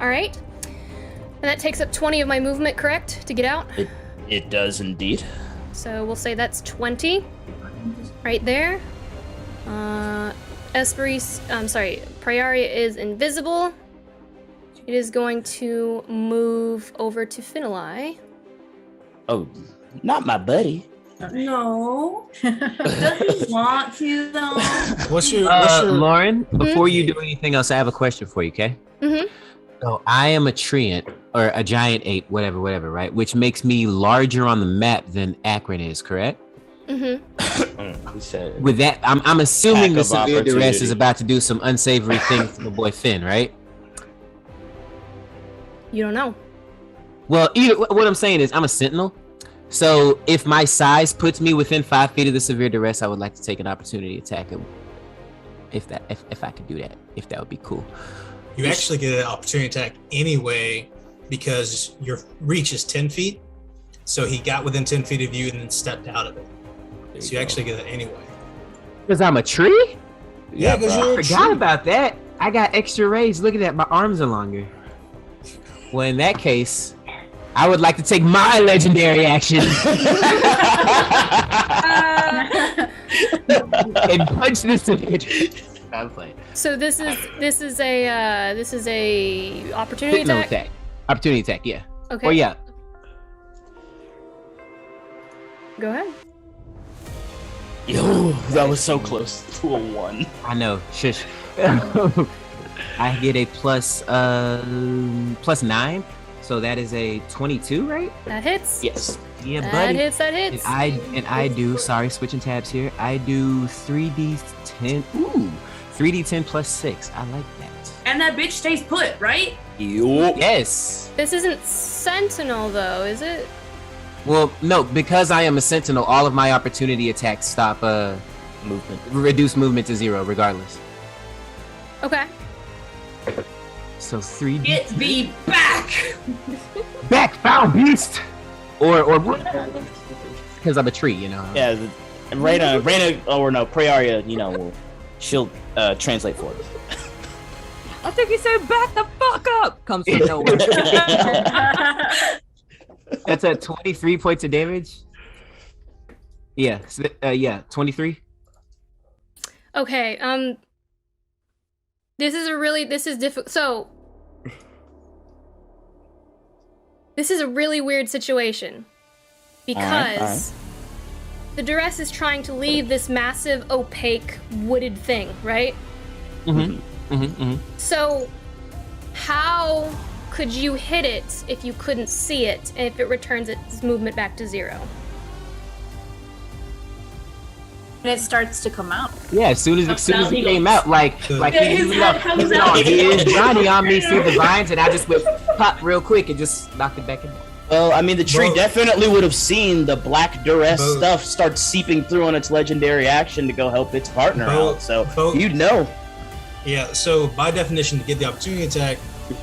Alright. And that takes up 20 of my movement, correct? To get out? It does indeed. So we'll say that's 20. Right there. Priaria is invisible. It is going to move over to Finali. Oh, not my buddy. No. Does he want to, though? What's your Lauren, before you do anything else, I have a question for you, okay? Mm-hmm. So I am a treant, or a giant ape, whatever, right? Which makes me larger on the map than Akron is, correct? Mm-hmm. He said, With that, I'm assuming Lack the of severe duress opportunity. is about to do some unsavory thing for the boy Finn, right? You don't know. Well, what I'm saying is I'm a sentinel. So if my size puts me within 5 feet of the severe duress, I would like to take an opportunity attack him. If I could do that, if that would be cool. You actually get an opportunity attack anyway because your reach is 10 feet. So he got within 10 feet of you and then stepped out of it. So you actually get it anyway. Because I'm a tree? Yeah, because bro. you're I a forgot tree. about that. I got extra rays. Look at that. My arms are longer. Well, in that case, I would like to take my legendary action and punch this individual. I'm playing. So this is a opportunity No attack. attack. Opportunity attack, yeah. Okay. Or yeah. Go ahead. Yo, that was so close to a 1. I know. Shush. I get a plus 9, so that is a 22, right? That hits. Yes. Yeah, That buddy. hits. That hits. And I do. Sorry, switching tabs here. I do 3d10. Ooh, 3d10 plus 6. I like that. And that bitch stays put, right? Yo. Yes. This isn't Sentinel though, is it? Well, no, because I am a sentinel, all of my opportunity attacks stop. Movement. Reduce movement to 0, regardless. Okay. So 3d. Get thee back! Back, foul beast. Or because I'm a tree, you know. Yeah, Reyna, or no, Praeria, you know, she'll translate for us. I think he said back the fuck up. Comes from nowhere. That's at 23 points of damage. Yeah, yeah, 23. Okay. This is difficult. So this is a really weird situation because all right. the duress is trying to leave this massive, opaque, wooded thing, right? Mm-hmm. Mm-hmm. Mm-hmm. So how could you hit it if you couldn't see it, and if it returns its movement back to 0? And it starts to come out. Yeah, as soon as it came out, like Yeah, he his was head up, comes he out. is Johnny on me through the vines, and I just went pop real quick and just knocked it back in. Well, I mean, the tree Bro. definitely would have seen the black duress Bro. stuff start seeping through on its legendary action to go help its partner Bro. out. So Bro. you'd know. Yeah, so by definition, to get the opportunity attack,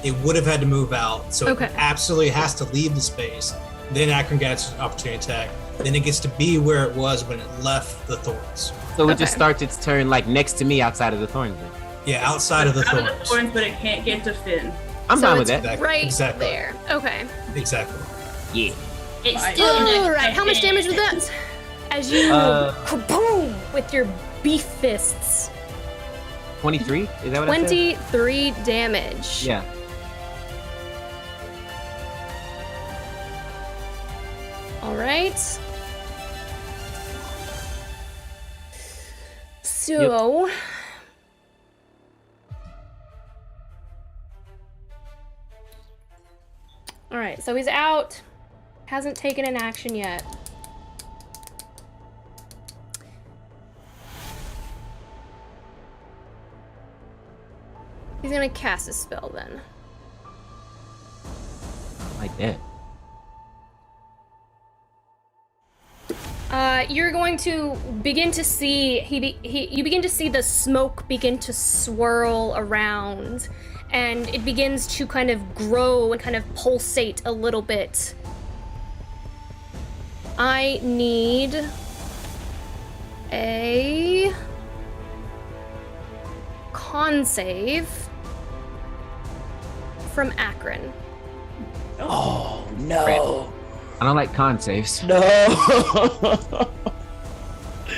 it would have had to move out. So Okay. it absolutely has to leave the space. Then Akron gets an opportunity attack. Then it gets to be where it was when it left the thorns. So it Okay. just starts its turn like next to me outside of the thorns. Then. Yeah, outside of the Out of thorns. the thorns, but it can't get to Finn. I'm So fine with it's that. right Exactly. there. Okay. Exactly. Yeah. It's Right. still All right. How much damage was that? As you kaboom with your beef fists. 23? Is that what I said? 23 damage. Yeah. All right. So. All right. So he's out. Hasn't taken an action yet. He's gonna cast a spell then. Like that. You're going to begin to see you begin to see the smoke begin to swirl around, and it begins to kind of grow and kind of pulsate a little bit. I need a con save from Akron. Oh no. I don't like con saves. No.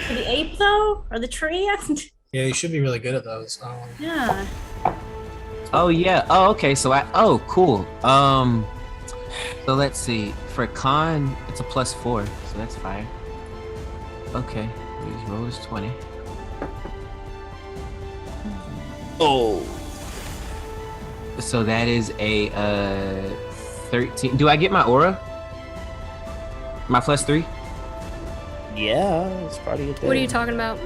The ape though, or the tree? Yeah, you should be really good at those. Yeah. Oh yeah. Oh okay. So cool. So let's see. For con, it's a +4, so that's fire. Okay. These rolls 20. Oh. So that is a 13. Do I get my aura? My +3? Yeah, it's probably a thing. What are you talking about?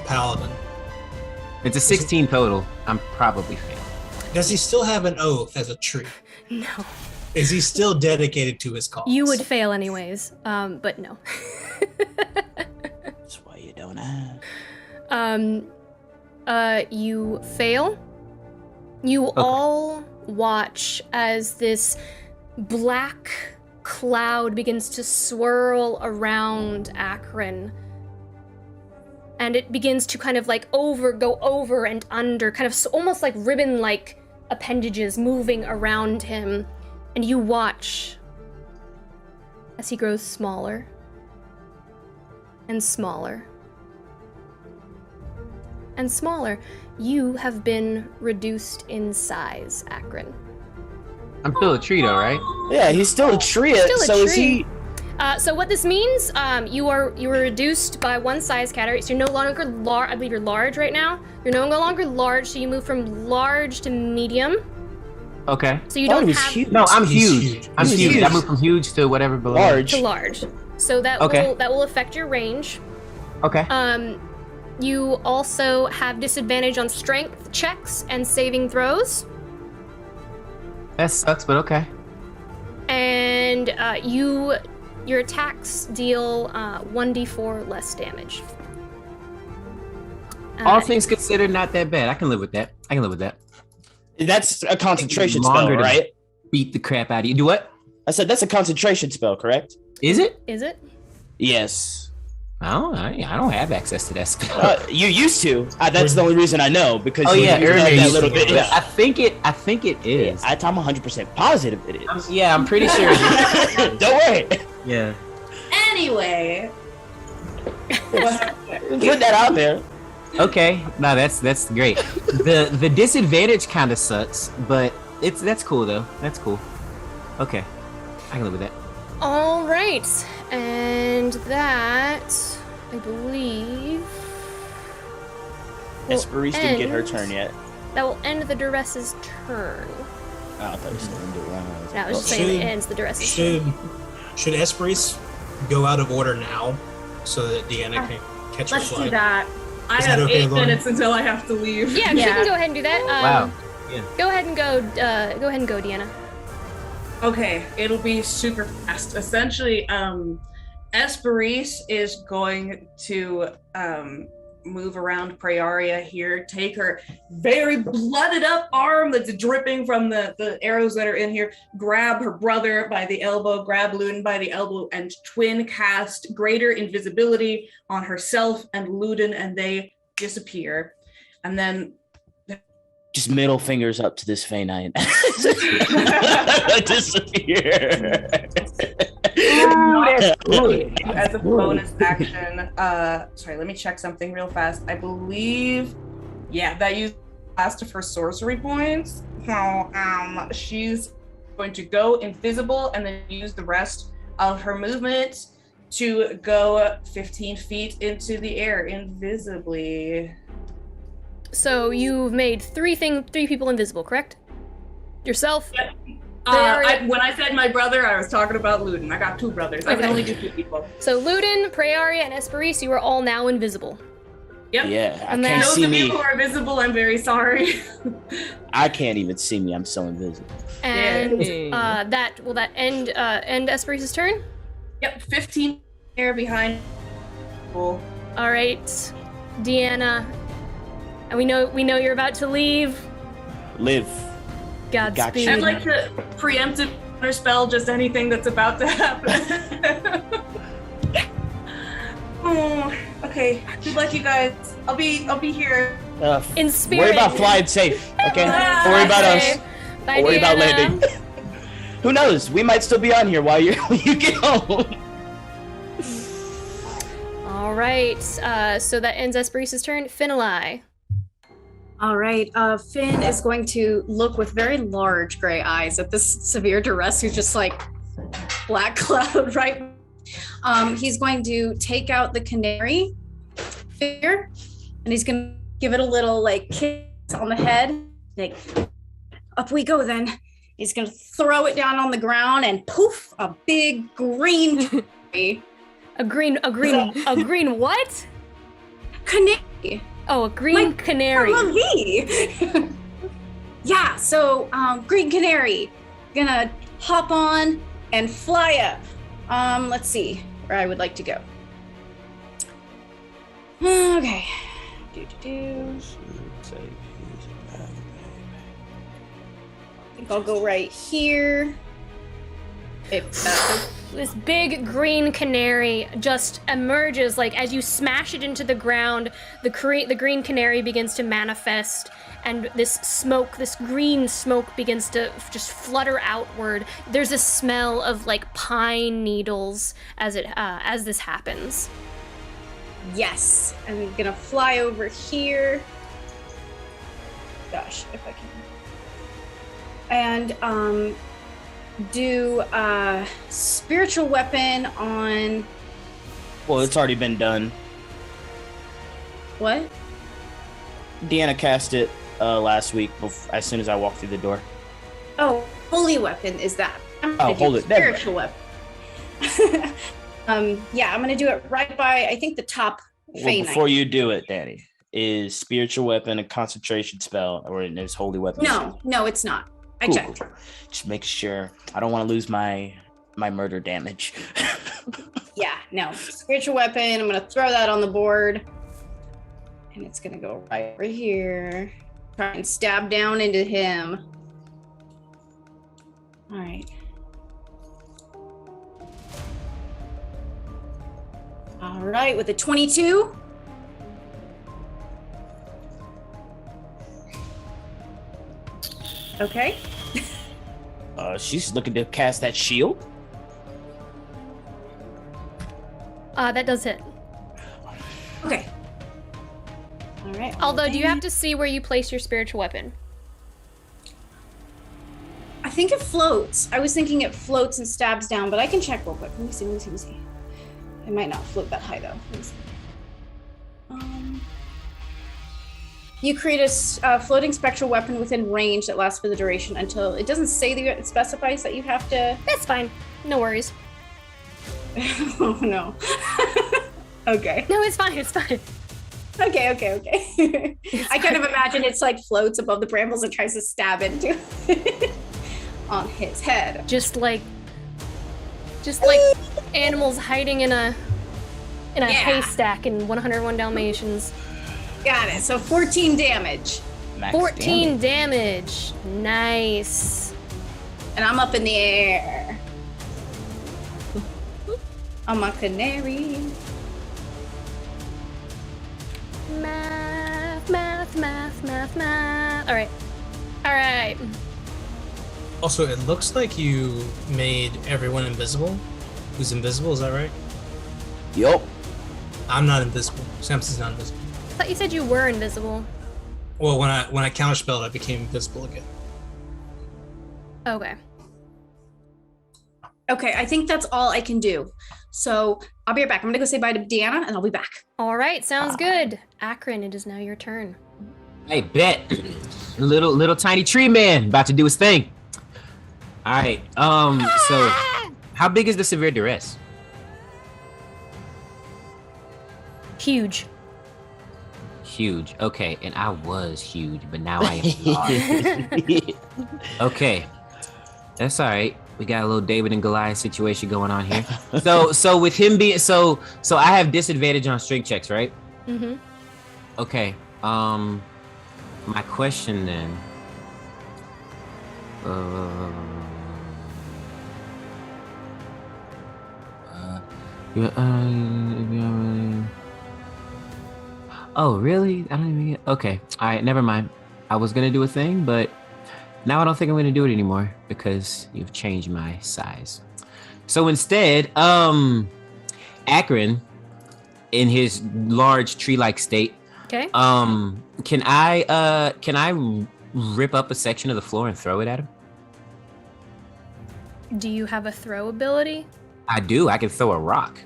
Paladin. It's a 16 total. I'm probably failing. Does he still have an oath as a tree? No. Is he still dedicated to his cause? You would fail anyways, but no. That's why you don't have. You fail. You all watch as this black cloud begins to swirl around Akron. And it begins to kind of like go over and under, kind of almost like ribbon-like appendages moving around him, and you watch as he grows smaller and smaller and smaller. You have been reduced in size, Akron. I'm still a tree though, right? Yeah, he's still a tree. Still a so is tree. he? So what this means, you were reduced by 1 size category. So you're no longer large. I believe you're large right now. You're no longer large. So you move from large to medium. Okay. So you don't have No, I'm He's huge. huge. I'm He's huge. huge. I moved from huge to whatever below. Large. to large. So that Okay. will affect your range. Okay. You also have disadvantage on strength checks and saving throws. That sucks, but okay. And your attacks deal 1d4 less damage. All things considered, not that bad. I can live with that. That's a concentration spell, Longer to right? Beat the crap out of you. Do what? I said that's a concentration spell, correct? Is it? Is it? Yes. I don't have access to that spell. You used to. That's the only reason I know because Oh you yeah, you had Erma's that little bit. Yeah, I think it is. I'm 100% positive it is. I'm pretty sure it is. Don't worry. Yeah. Anyway. Put that out there. Okay. No, that's great. The disadvantage kind of sucks, but that's cool though. That's cool. Okay. I can live with that. All right, and that I believe will Esperise didn't get her end- turn yet. That will end the Duress's turn. Oh, I thought you still didn't do it. No, I was just saying it Should- ends the Duress's turn. Should Esperise go out of order now so that Deanna can catch her Let's do flight? that. I Is that have okay, 8 Lauren? minutes until I have to leave. Yeah, you Yeah. can go ahead and do that. Wow. Go ahead and go. Go ahead and go, Deanna. Okay, it'll be super fast. Essentially, Esperise is going to move around Praeria here, take her very blooded up arm that's dripping from the arrows that are in here, grab her brother by the elbow, grab Ludin by the elbow, and twin cast greater invisibility on herself and Ludin, and they disappear. And then Just middle fingers up to this Fey Knight. Disappear. as a bonus action, sorry, let me check something real fast. I believe, that used last of her sorcery points. So, she's going to go invisible and then use the rest of her movement to go 15 feet into the air invisibly. So you've made three people invisible, correct? Yourself. When I said my brother, I was talking about Ludin. I got 2 brothers. I can Okay. only do 2 people. So Ludin, Praeria, and Esperise, you are all now invisible. Yep. Yeah, I And then- can't Those see of you me. who are visible, I'm very sorry. I can't even see me. I'm so invisible. And Yeah. will that end Esperise's turn? Yep, 15 air behind. Cool. All right, Deanna. And we know you're about to leave. Live. Godspeed. I'd like to preemptive counterspell just anything that's about to happen. Oh, okay. Good luck, you guys. I'll be here. In spirit. Worry about flying safe, okay? Bye. Don't worry about us. Bye, Don't worry about Deanna. landing. Who knows? We might still be on here while you get home. All right. So that ends Esperise's turn. Finali. All right. Finn is going to look with very large gray eyes at this severe duress who's just like black cloud, right? He's going to take out the canary figure and he's going to give it a little like kiss on the head. Like, up we go then. He's going to throw it down on the ground and poof, a big green canary. A green what? Canary. Oh, a green canary. Yeah, so green canary gonna hop on and fly up. Let's see where I would like to go. Okay. I think I'll go right here. This big green canary just emerges, like as you smash it into the ground, the green canary begins to manifest, and this green smoke begins to just flutter outward. There's a smell of like pine needles as this happens. Yes, I'm gonna fly over here. Gosh, if I can. And do spiritual weapon on. Well, it's already been done. What? Deanna cast it last week as soon as I walked through the door. Oh, holy weapon is that? Oh, hold it. Spiritual weapon. Yeah, I'm gonna do it right by, I think, the top. Well, before you do it, Danny, is spiritual weapon a concentration spell, or is holy weapon? No, it's not. I Cool. checked. Just make sure. I don't want to lose my murder damage. Yeah, no. Spiritual weapon. I'm gonna throw that on the board, and it's gonna go right over here. Try and stab down into him. All right. All right, with a 22. Okay. She's looking to cast that shield. That does hit. Okay. All right. Although, do you have to see where you place your spiritual weapon? I think it floats. I was thinking it floats and stabs down, but I can check real quick. Let me see. It might not float that high, though. Let me see. You create a floating spectral weapon within range that lasts for the duration until it doesn't say that it specifies that you have to. That's fine. No worries. Oh no. Okay. No, it's fine. It's fine. Okay. I kind of imagine it's like floats above the brambles and tries to stab into on his head. Just like animals hiding in a haystack in 101 Dalmatians. Got it. So 14 damage. Max 14 damage. Nice. And I'm up in the air. I'm a canary. Math. All right. Also, it looks like you made everyone invisible. Who's invisible? Is that right? Yup. I'm not invisible. Samson's not invisible. I thought you said you were invisible. Well, when I counterspelled, I became invisible again. Okay. Okay, I think that's all I can do. So I'll be right back. I'm gonna go say bye to Deanna, and I'll be back. All right, sounds good. Akron, it is now your turn. Hey, bet. little tiny tree man about to do his thing. All right. So how big is the severe duress? Huge. Okay, and I was huge, but now I am large. Okay, that's all right. We got a little David and Goliath situation going on here. So with him being so I have disadvantage on strength checks, right? Mm-hmm. Okay. My question then. Oh, really? I don't even get... Okay. All right, never mind. I was going to do a thing, but now I don't think I'm going to do it anymore because you've changed my size. So instead, Akron, in his large tree-like state, Okay. can I rip up a section of the floor and throw it at him? Do you have a throw ability? I do. I can throw a rock.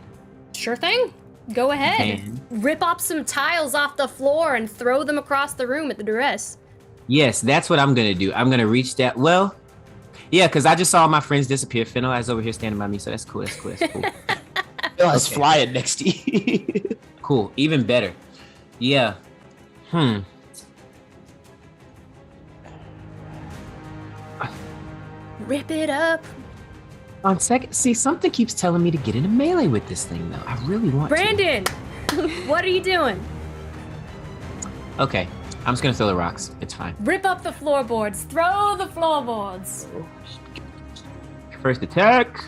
Sure thing. Go ahead. Man. Rip up some tiles off the floor and throw them across the room at the duress. Yes, that's what I'm gonna do. I'm gonna reach that. Well, yeah, because I just saw my friends disappear. Finalize over here standing by me, so that's cool. That's cool. I was flying next to you. Cool. Even better. Yeah. Rip it up. On second, see, something keeps telling me to get into melee with this thing, though. I really want Brandon, what are you doing? to. Okay, I'm just gonna throw the rocks. It's fine. Rip up the floorboards. Throw the floorboards. first attack.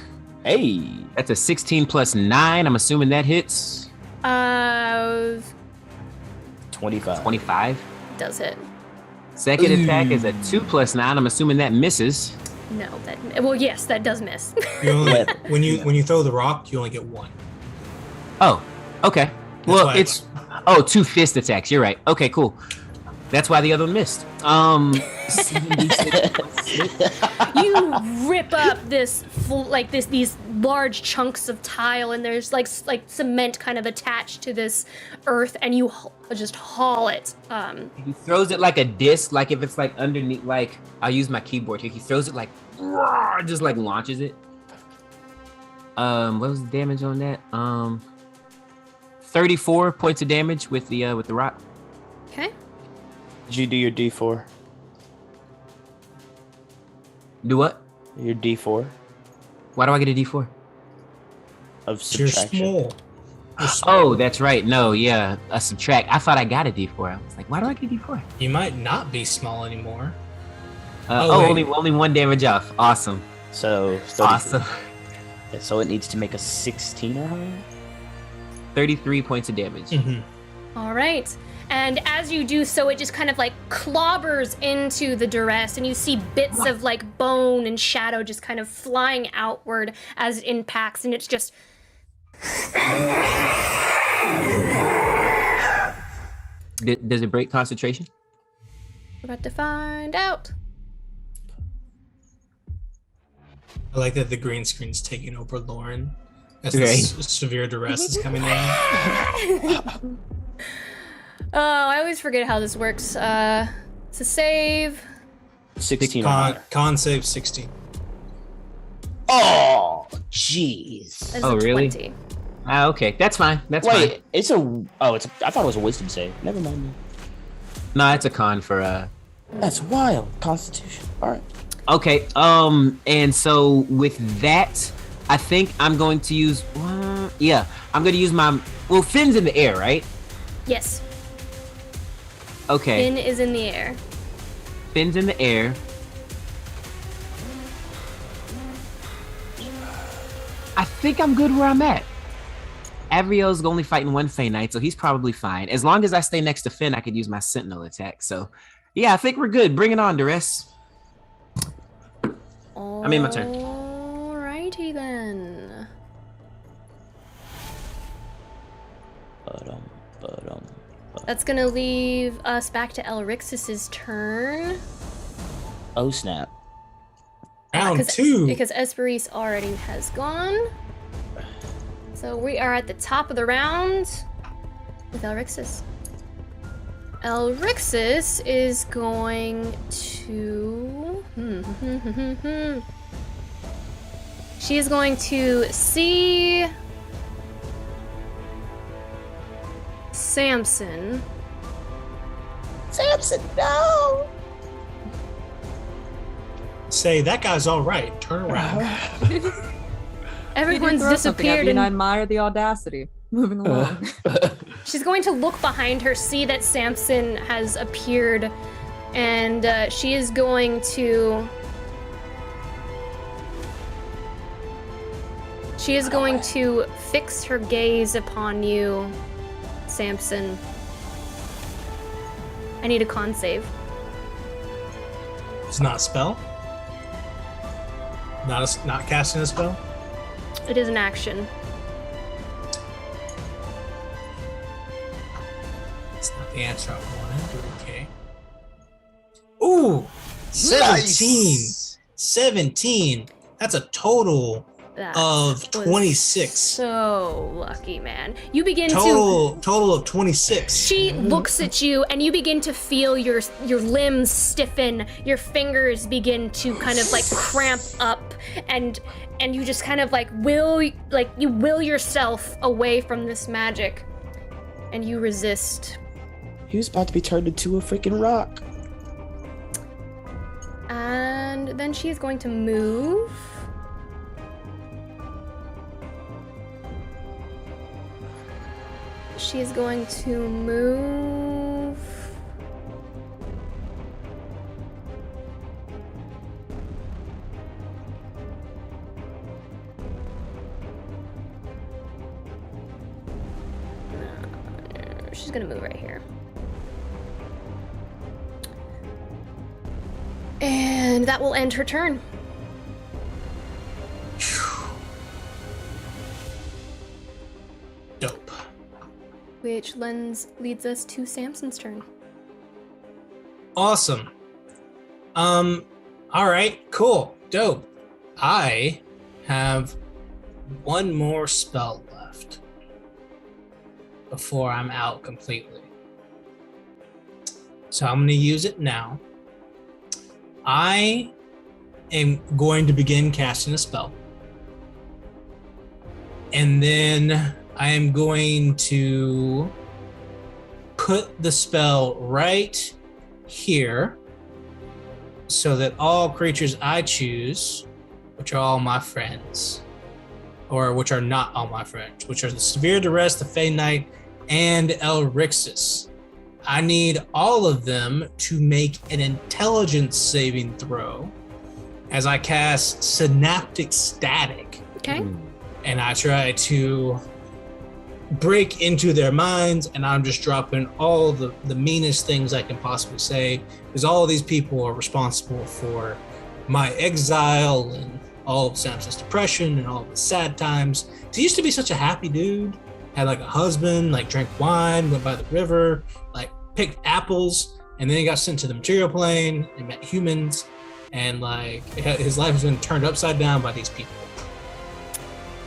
Hey. That's a 16 plus 9. I'm assuming that hits. 25. 25. Does hit. Second attack is a 2 plus 9. I'm assuming that misses. No, yes, that does miss. You only, when you throw the rock, you only get one. Oh, okay. That's Well, it's 2 fist attacks. You're right. Okay, cool. That's why the other one missed. 7d6 plus 6. You rip up these large chunks of tile, and there's like cement kind of attached to this earth, and you just haul it. He throws it like a disc, like if it's like underneath. Like I'll use my keyboard here. He throws it like, just like launches it. What was the damage on that? 34 points of damage with the rock. Okay. Did you do your D4? Do what? Your D4 Why do I get a D4? of You're subtraction. small. Oh, that's right. No, yeah, a subtract. I thought I got a D4. I was like, why do I get a D4? You might not be small anymore. Only 1 damage off. Awesome. So 33. Awesome. So it needs to make a 16 or higher. 33 points of damage. Mm-hmm. All right. And as you do so, it just kind of like clobbers into the duress, and you see bits of like bone and shadow just kind of flying outward as it impacts, and it's just. Does it break concentration? We're about to find out. I like that the green screen's taking over Lauren as Right. this severe duress is coming down. Oh, I always forget how this works. It's a save. 16 or higher. Con save 16. Oh, jeez. That's Oh, a really? 20. Okay, that's fine. That's Wait, fine. I thought it was a wisdom save. Never mind. No, it's a con for That's wild. Constitution. All right. Okay, and so with that, I think I'm going to use I'm going to use my Finn's in the air, right? Yes. Okay. Finn is in the air. Finn's in the air. I think I'm good where I'm at. Avriel's only fighting one Fey Knight, so he's probably fine. As long as I stay next to Finn, I could use my Sentinel attack. So, yeah, I think we're good. Bring it on, Duress. I made my turn. Alrighty then. That's gonna leave us back to Elrixis's turn. Oh, snap. Round 2. Because Esperise already has gone. So we are at the top of the round with Elrixis. Elrixis is going to... She is going to see Samson. Samson, no! Say, that guy's all right. Turn around. Everyone's disappeared and I and admire the audacity. Moving along. she's going to look behind her, see that Samson has appeared, and she is going to... She is going to fix her gaze upon you, Samson. I need a con save. It's not a spell? Not casting a spell? It is an action. It's not the answer I wanted, but okay. Ooh! 17! Nice. 17! That's a total That of was 26. So lucky, man. You begin Total of 26. She looks at you, and you begin to feel your limbs stiffen. Your fingers begin to kind of like cramp up, and you just kind of you will yourself away from this magic, and you resist. He was about to be turned into a freaking rock. And then she is going to move. She is going to move. She's gonna move right here. And that will end her turn. Dope. Which leads us to Samson's turn. Awesome. All right, cool, dope. I have one more spell left before I'm out completely. So I'm going to use it now. I am going to begin casting a spell. And then I am going to put the spell right here so that all creatures I choose, which are all my friends, or which are not all my friends, which are the Severe Duress, the Fey Knight, and Elrixis. I need all of them to make an intelligence saving throw as I cast Synaptic Static. Okay. And I try to break into their minds, and I'm just dropping all the meanest things I can possibly say, because all of these people are responsible for my exile and all of Samson's depression and all of the sad times. He used to be such a happy dude, had like a husband, like drank wine, went by the river, like picked apples, and then he got sent to the material plane and met humans, and like his life has been turned upside down by these people.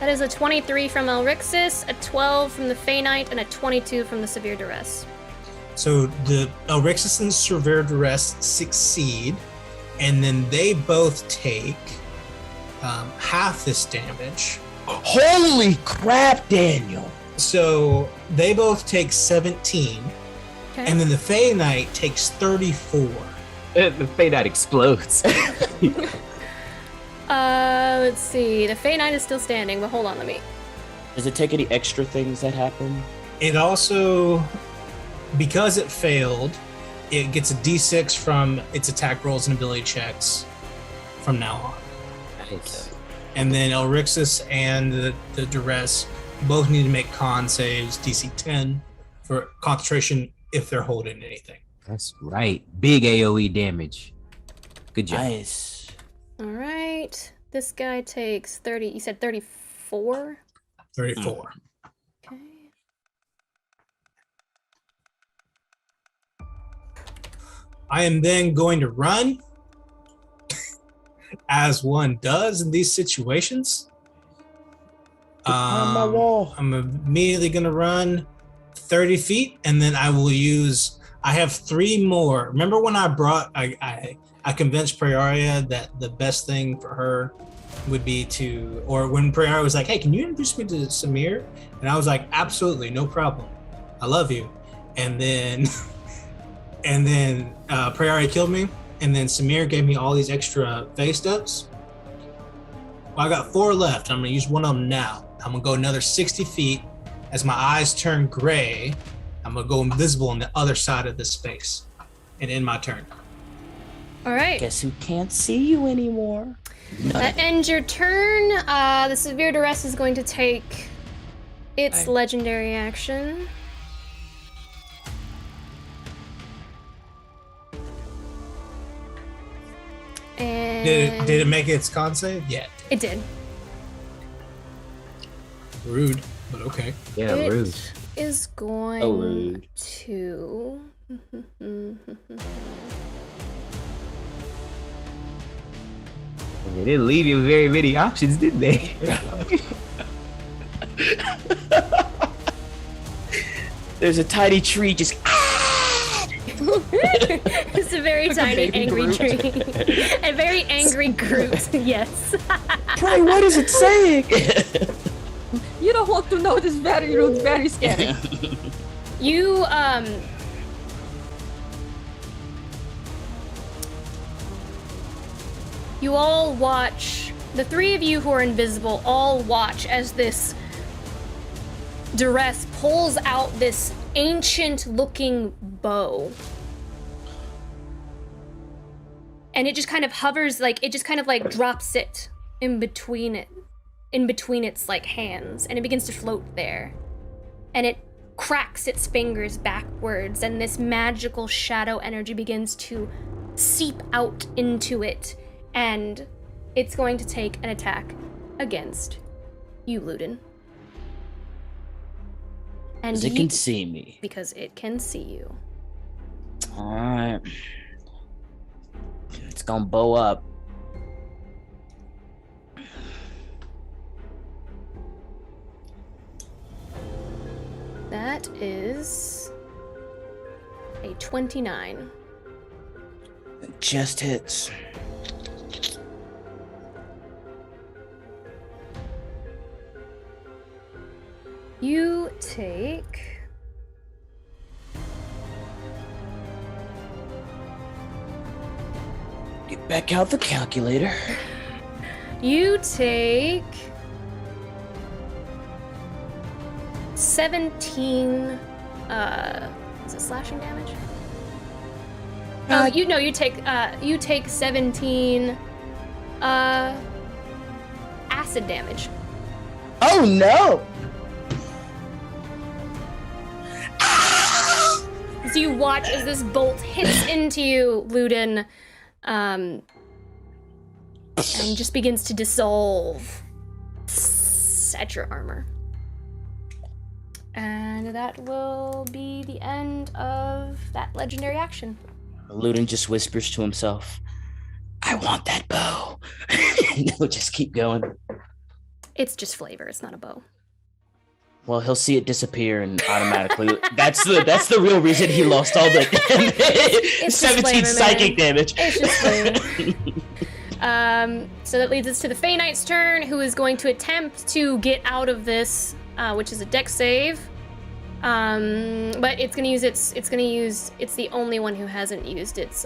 That is a 23 from Elrixis, a 12 from the Fey Knight, and a 22 from the Severe Duress. So the Elrixis and Severe Duress succeed, and then they both take half this damage. Holy crap, Daniel! So they both take 17, Okay. and then the Fey Knight takes 34. The Fey Knight explodes. Let's see. The Fey Knight is still standing, but hold on, let me. Does it take any extra things that happen? It also, because it failed, it gets a d6 from its attack rolls and ability checks from now on. Nice. And then Elrixis and the Duress both need to make con saves, DC 10, for concentration if they're holding anything. That's right. Big AoE damage. Good job. Nice. All right. This guy takes 30. You said 34? 34. Okay. I am then going to run, as one does in these situations. On my wall. I'm immediately going to run 30 feet, and then I will use. I have 3 more. Remember when I brought? I convinced Praeria that the best thing for her would be to, or when Praeria was like, "Hey, can you introduce me to Samir?" And I was like, "Absolutely, no problem. I love you." And then, Praeria killed me, and then Samir gave me all these extra face steps. Well, I got 4 left. I'm gonna use one of them now. I'm gonna go another 60 feet. As my eyes turn gray, I'm gonna go invisible on the other side of this space, and end my turn. All right. Guess who can't see you anymore? That ends your turn. The Severe Duress is going to take its legendary action. And Did it make its con save yet? it did. Rude, but okay. Yeah, It rude. is going rude. to. They didn't leave you very many options, did they? There's a tiny tree just. It's a very tiny, baby angry Groot. tree. A very angry Groot, yes. Pray, what is it saying? You don't want to know this very rude, very scary. You all watch, the 3 of you who are invisible all watch as this Duress pulls out this ancient looking bow. And it just kind of hovers, like, it just kind of like drops it in between its like hands, and it begins to float there. And it cracks its fingers backwards, and this magical shadow energy begins to seep out into it, and it's going to take an attack against you, Ludin. And Because it can see me. Because it can see you. Alright. It's gonna bow up. That is a 29. It just hits. You take... Get back out the calculator. You take 17 is it slashing damage? You take 17 acid damage. Oh no! So you watch as this bolt hits into you, Ludin, and just begins to dissolve at your armor. And that will be the end of that legendary action. Ludin just whispers to himself, I want that bow. He'll just keep going. It's just flavor, it's not a bow. Well, he'll see it disappear and automatically that's the real reason he lost all the 17 flavor, psychic damage. It's just flavor. So that leads us to the Fey Knight's turn, who is going to attempt to get out of this, which is a dex save. But it's the only one who hasn't used its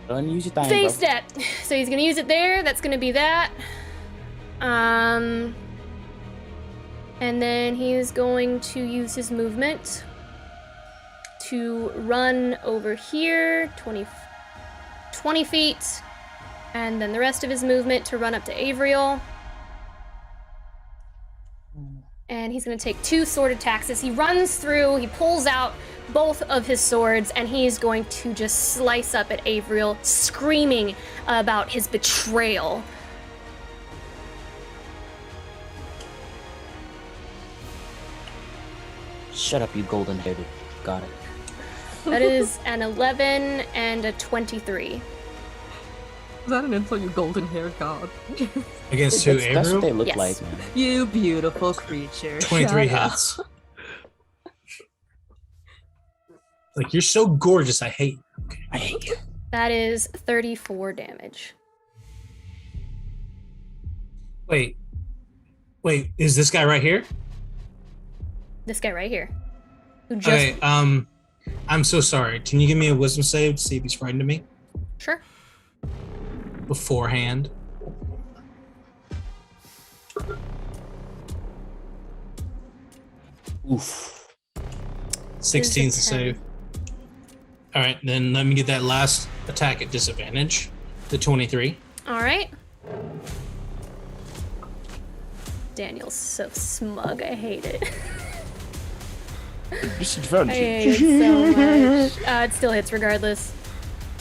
Use your thing, Fey bro. step. So he's gonna use it there. That's gonna be that. And then he is going to use his movement to run over here 20 feet, and then the rest of his movement to run up to Avriel. And he's going to take 2 sword attacks as he runs through. He pulls out both of his swords, and he's going to just slice up at Avriel, screaming about his betrayal. Shut up, you golden-headed. Got it. That is an 11 and a 23. Is that an insult, you golden haired god? Against who, That's what they Avriel? look Yes. like, man. You beautiful creature. 23 Shut up. hits. Like, you're so gorgeous, I hate you. Okay. I hate you. That is 34 damage. Wait, is this guy right here? This guy right here. Who just... Okay, I'm so sorry. Can you give me a wisdom save to see if he's frightened of me Sure. beforehand? Oof. 16 to Is a save. All right, then let me get that last attack at disadvantage. The 23. All right. Daniel's so smug. I hate it. I hate it so much. It still hits regardless.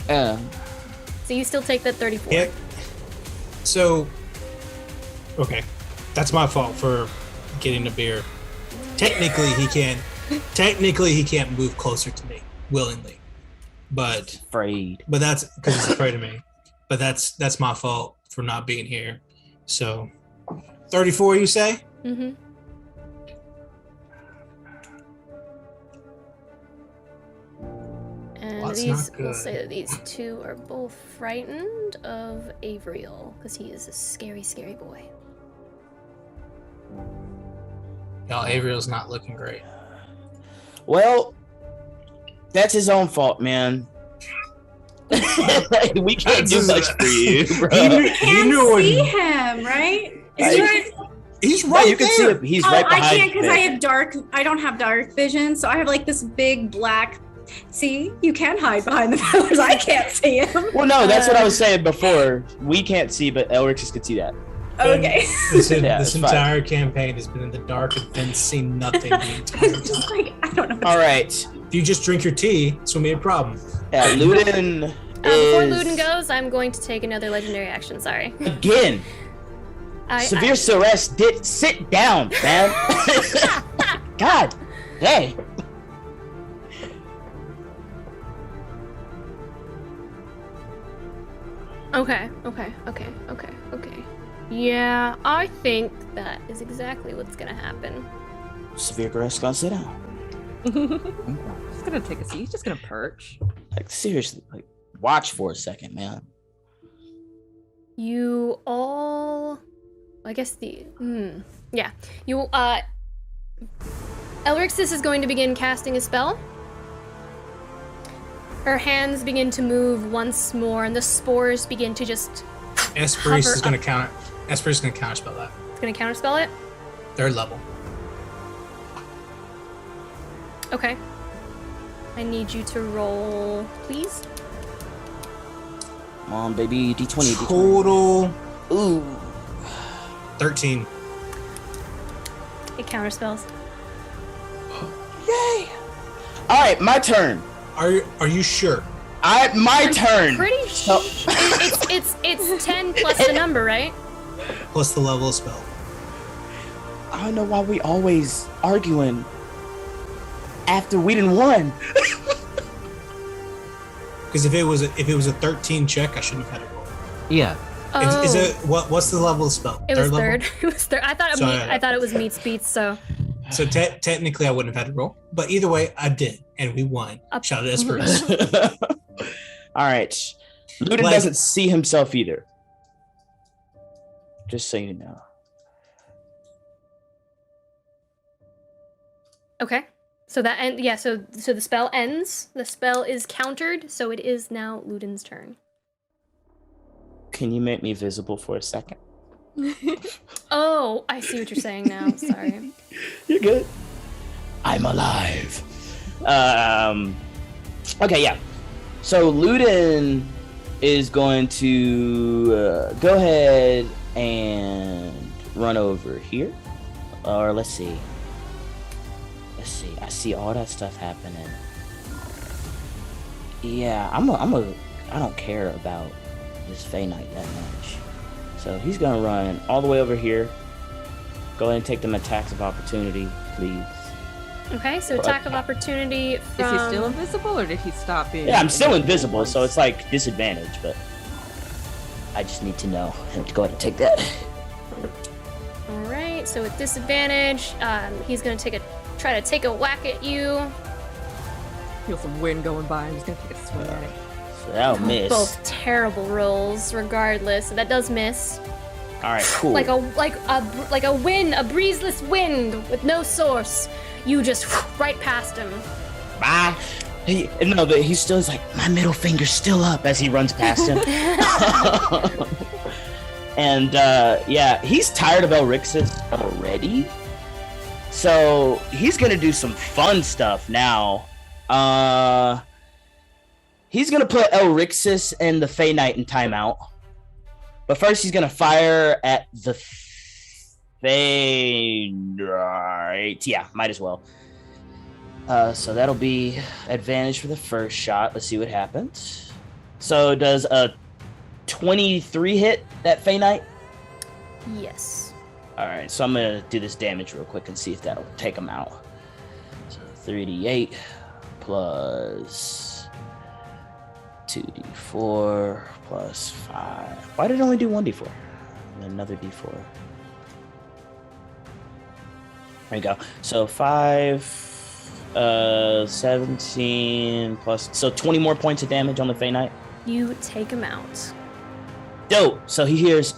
So you still take that 34. Yep. So, okay, that's my fault for getting the beer. Technically, he can't move closer to me willingly, but Afraid. that's because he's afraid of me. But that's my fault for not being here. So, 34, you say? Mm-hmm. And Well, that's these, not we'll good. say that these two are both frightened of Avriel, because he is a scary, scary boy. Y'all, Avriel's not looking great. Well, that's his own fault, man. We can't do much for you, bro. He knew what see he, him, right? Right. he's Yeah, right you can see there. him. He's Oh, right I behind can't because I you. have dark. I don't have dark vision, so I have like this big black. See, you can hide behind the pillars. I can't see him. Well, no, that's what I was saying before. We can't see, but Elricus can see that. Okay. This it's fine. entire campaign has been in the dark and been seen nothing the entire It's just time. like, I don't know. All right. If you just drink your tea, this won't be a problem. Yeah, Ludin Before is Ludin goes, I'm going to take another legendary action. Sorry. again. Severe Celeste did sit down, man. God, hey. Okay. Yeah, I think that is exactly what's gonna happen. Severe Celeste gonna sit down. He's gonna take a seat. He's just gonna perch. Like seriously, like watch for a second, man. You all, I guess yeah. You Elrixis is going to begin casting a spell. Her hands begin to move once more, and the spores begin to just. Esperis is gonna counter. Esperis is gonna counterspell that. It's gonna counterspell it. 3rd level. Okay. I need you to roll, please. Come on, baby, D20. Total. Ooh. 13. It counterspells. Yay! All right, my turn. Are you sure? My turn. Pretty sure. It's 10 plus the number, right? Plus the level of spell. I don't know why we always arguing after we done won. Because if it was a 13 check, I shouldn't have had it roll. Yeah. Oh. Is it what's the level of spell? It was level? third. It was third. I thought it was meets beats. So. So technically, I wouldn't have had to roll, but either way, I did, and we won. Shout out to Esperis. All right, Ludin doesn't see himself either. Just so you know. Okay. So that so the spell ends. The spell is countered, so it is now Ludin's turn. Can you make me visible for a second? Oh, I see what you're saying now. Sorry. You're good. I'm alive. Okay, yeah. So Ludin is going to go ahead and run over here. Or let's see. I see all that stuff happening. Yeah, I don't care about this Fey Knight that much. So he's gonna run all the way over here. Go ahead and take them attacks of opportunity, please. Okay, so attack of opportunity from... Is he still invisible, or did he stop being? Yeah, I'm still invisible, so it's like disadvantage, but I just need to know. Go ahead and take that. Alright, so with disadvantage, he's gonna try to take a whack at you. Feel some wind going by. I'm just gonna take a swing at it. So that'll miss. Both terrible rolls, regardless. So that does miss. All right, cool. Like a wind, a breezeless wind with no source. You just right past him. Bye. But he still is like, my middle finger's still up as he runs past him. And yeah, he's tired of Elrixis already. So he's gonna do some fun stuff now. He's gonna put Elrixis and the Fey Knight in timeout. But first he's gonna fire at the Fey Knight. Yeah, might as well. So that'll be advantage for the first shot. Let's see what happens. So does a 23 hit that Fey Knight? Yes. Alright, so I'm gonna do this damage real quick and see if that'll take him out. So 3d8 plus 2d4 plus 5. Why did it only do 1d4? And another d4. There you go. So 5, 17 plus, so 20 more points of damage on the Fey Knight. You take him out. Dope. So he hears,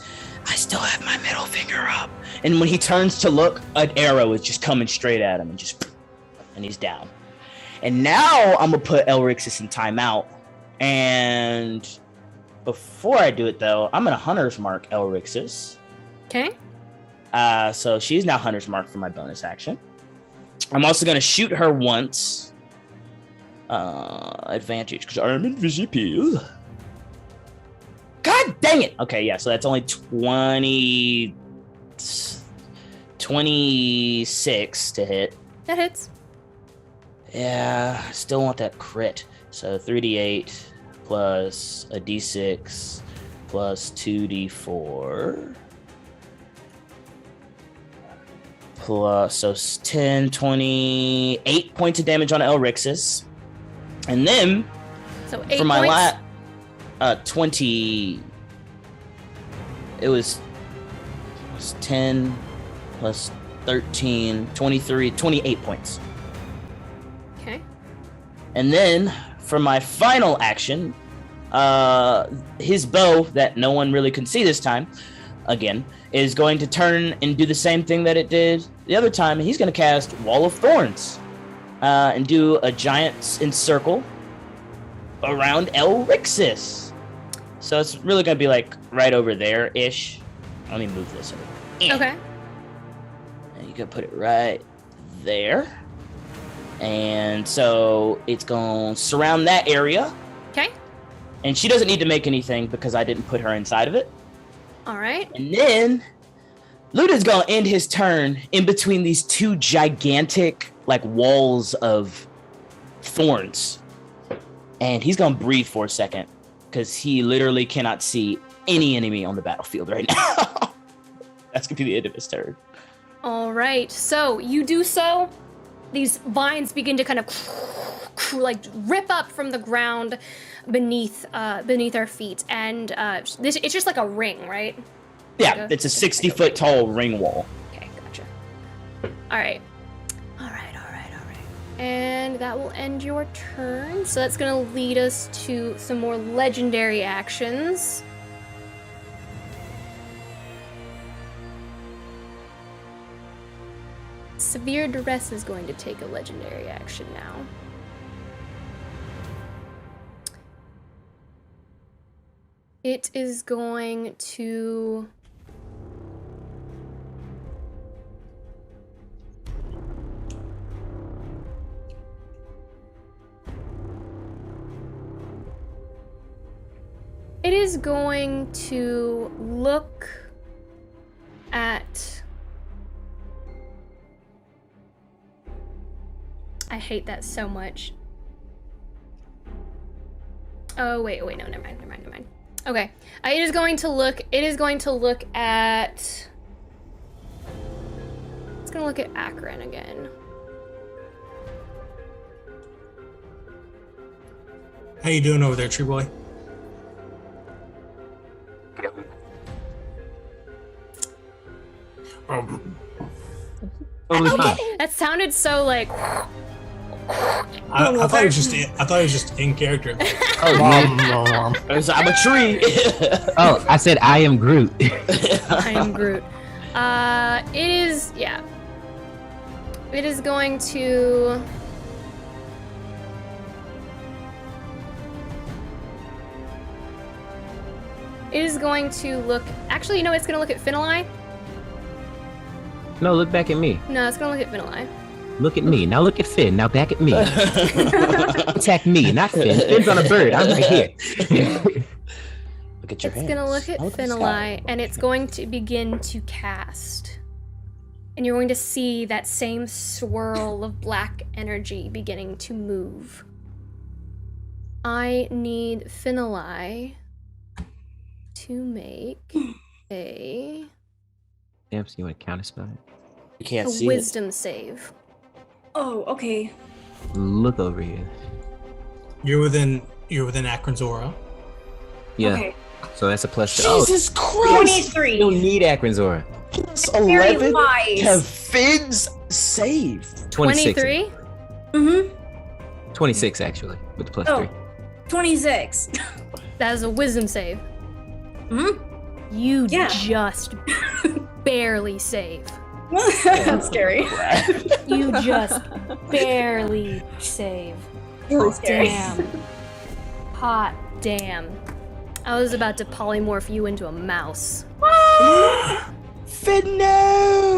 I still have my middle finger up. And when he turns to look, an arrow is just coming straight at him and he's down. And now I'm gonna put Elrixis in timeout. And before I do it though, I'm gonna Hunter's Mark Elrixis. Okay. So she's now Hunter's Mark for my bonus action. I'm also gonna shoot her once. Advantage, because I'm invisible. God God dang it! Okay, yeah, so that's only 26 to hit. That hits. Yeah, I still want that crit. So 3d8 plus a d6 plus 2d4. Plus, so 10, 28 points of damage on Elrixis. And then, So 8 for my points. 20, it was 10 plus 13, 23, 28 points. Okay. And then, for my final action, his bow, that no one really can see this time, again, is going to turn and do the same thing that it did the other time. And he's going to cast Wall of Thorns and do a giant encircle around Elrixis. So it's really going to be like right over there-ish. Let me move this over. Okay. And you can put it right there. And so it's going to surround that area. Okay. And she doesn't need to make anything because I didn't put her inside of it. All right. And then Luda's gonna end his turn in between these two gigantic like walls of thorns. And he's gonna breathe for a second because he literally cannot see any enemy on the battlefield right now. That's gonna be the end of his turn. All right. So you do so. These vines begin to kind of like rip up from the ground beneath our feet, and it's just like a ring, right? Yeah, it's a 60-foot tall ring wall. Okay, gotcha. All right. And that will end your turn. So that's gonna lead us to some more legendary actions. Severe Duress is going to take a legendary action now. It is going to... It is going to look at... I hate that so much. Oh, wait, no, never mind. Okay, it is going to look at... It's gonna look at Akron again. How you doing over there, Tree Boy? Totally fine. That sounded so like... I thought it was just in character. Oh, I'm a tree. oh, I said I am Groot. I am Groot. It is, yeah. It is going to... It is going to look... Actually, you know, it's going to look at Finali. No, look back at me. No, it's going to look at Finali. Look at me. Now look at Finn. Now back at me. Attack me, not Finn. Finn's on a bird. I'm right here. Look at your It's hands. going to look at Look at the Finali, sky. and it's going to begin to cast. And you're going to see that same swirl of black energy beginning to move. I need Finali to make a Samson, you want to counterspell it? You can't a see wisdom save. Oh, okay. Look over here. You're within Akron's aura. Yeah. Okay. So that's a plus. it. Jesus Christ! You don't need Akron's aura. Plus Very 11 wise. have Finn's save. 26. 23? Mm-hmm. 26 actually, with the plus Oh. 3. 26. That is a wisdom save. Mm-hmm. You Yeah. just barely save. That's scary. You just barely save. Really scary. Damn. Hot damn. I was about to polymorph you into a mouse. Finn, no!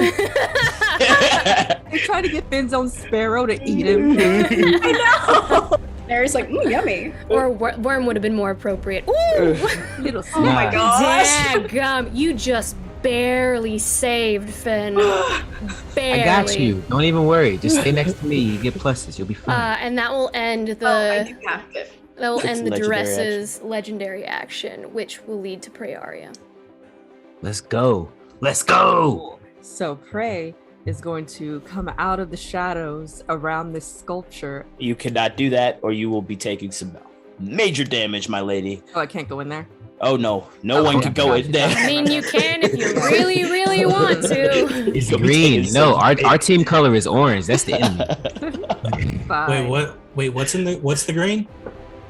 They try to get Finn's own sparrow to eat him. I know. Mary's like, yummy. Or worm would have been more appropriate. Ooh! Little Oh my gosh. Daggum, you just barely saved, Finn. Barely. I got you. Don't even worry. Just stay next to me. You get pluses. You'll be fine. And that will end I the do have to. that will It's end the legendary Duress's legendary action, which will lead to Praeria. Let's go. Let's go. So Prey is going to come out of the shadows around this sculpture. You cannot do that, or you will be taking some major damage, my lady. Oh, I can't go in there. Oh no, no one can go in I there. mean, you can if you really, really want to. It's green. No, our team color is orange. That's the enemy. Fine. What's the green?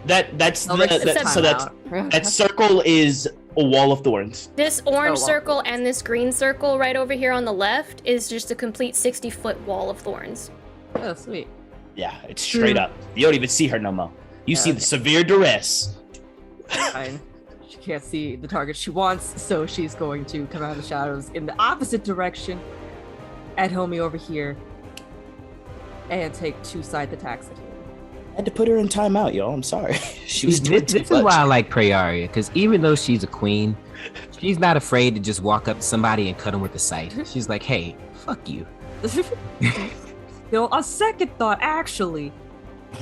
That's I'll let you That's so time that's out. that circle is a wall of thorns. This orange Oh, wow. circle and this green circle right over here on the left is just a complete 60-foot wall of thorns. Oh, sweet. Yeah, it's straight up. You don't even see her no more. You see the severe duress. Fine. She can't see the target she wants, so she's going to come out of the shadows in the opposite direction at homie over here and take 2 side attacks at him. I had to put her in timeout, y'all. I'm sorry. She was doing too This is much. why I like Praeria, because even though she's a queen, she's not afraid to just walk up to somebody and cut them with a scythe. She's like, hey, fuck you. A second thought, actually.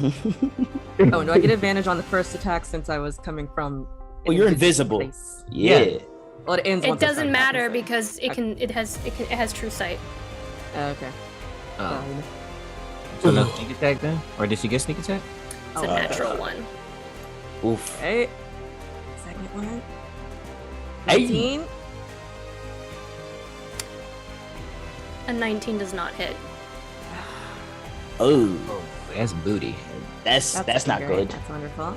Oh, do I get advantage on the first attack since I was coming from? Well, you're an invisible. place? Yeah. Well, it ends. It once I doesn't start matter attacking, because it has true sight. so- Okay. Oh. Fine. So no sneak attack then? Or did she get sneak attack? It's a natural one. Oof. Okay. Second one. Hey. 19. A 19 does not hit. Oh, Oh, that's booty. that's not great. good. That's wonderful.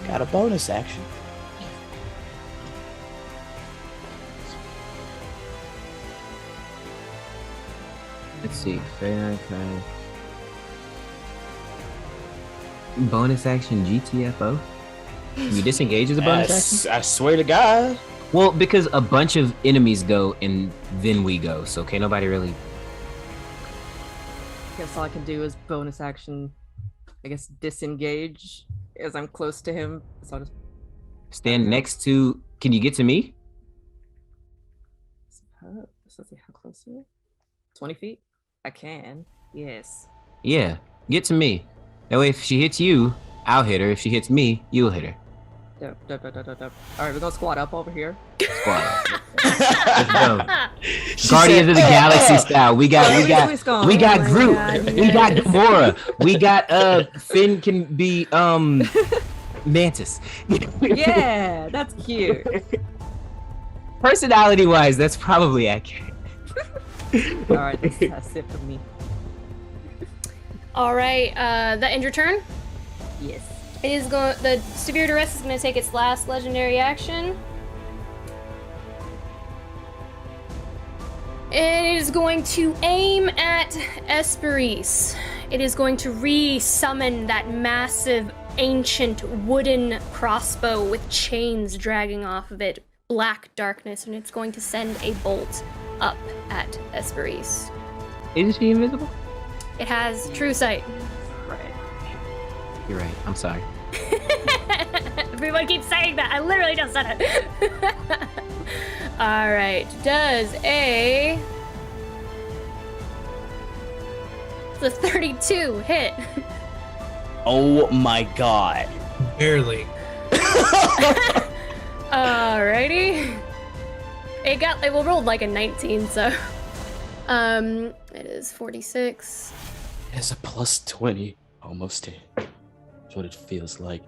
Got a bonus action. Let's see. Fair, okay. Bonus action GTFO? You disengage as a bonus action? I swear to God. Well, because a bunch of enemies go and then we go, so can't nobody really. Guess all I can do is bonus action. I guess disengage as I'm close to him. So I'll just Stand next to. Can you get to me? let's see how close are you? 20 feet? I can. Yes. Yeah, get to me. That way, if she hits you, I'll hit her. If she hits me, you'll hit her. Dope. All right, we're gonna squat up over here. Squad. Let's go. Guardians of the Galaxy style. We got Oh my Groot. God, We got Gamora. We got Finn can be Mantis. Yeah, that's cute. Personality wise, that's probably accurate. All right, that's it for me. All right, that ends your turn. Yes. It is going. The severe duress is going to take its last legendary action. It is going to aim at Esperis. It is going to re-summon that massive, ancient wooden crossbow with chains dragging off of it, black darkness, and it's going to send a bolt up at Esperis. Isn't she invisible? It has true sight. Right. You're right. I'm sorry. Everyone keeps saying that. I literally just said it. All right. Does a... It's a 32 hit. Oh my God. Barely. Alrighty. It rolled like a 19, so it is 46. It's a plus 20. Almost 10. That's what it feels like.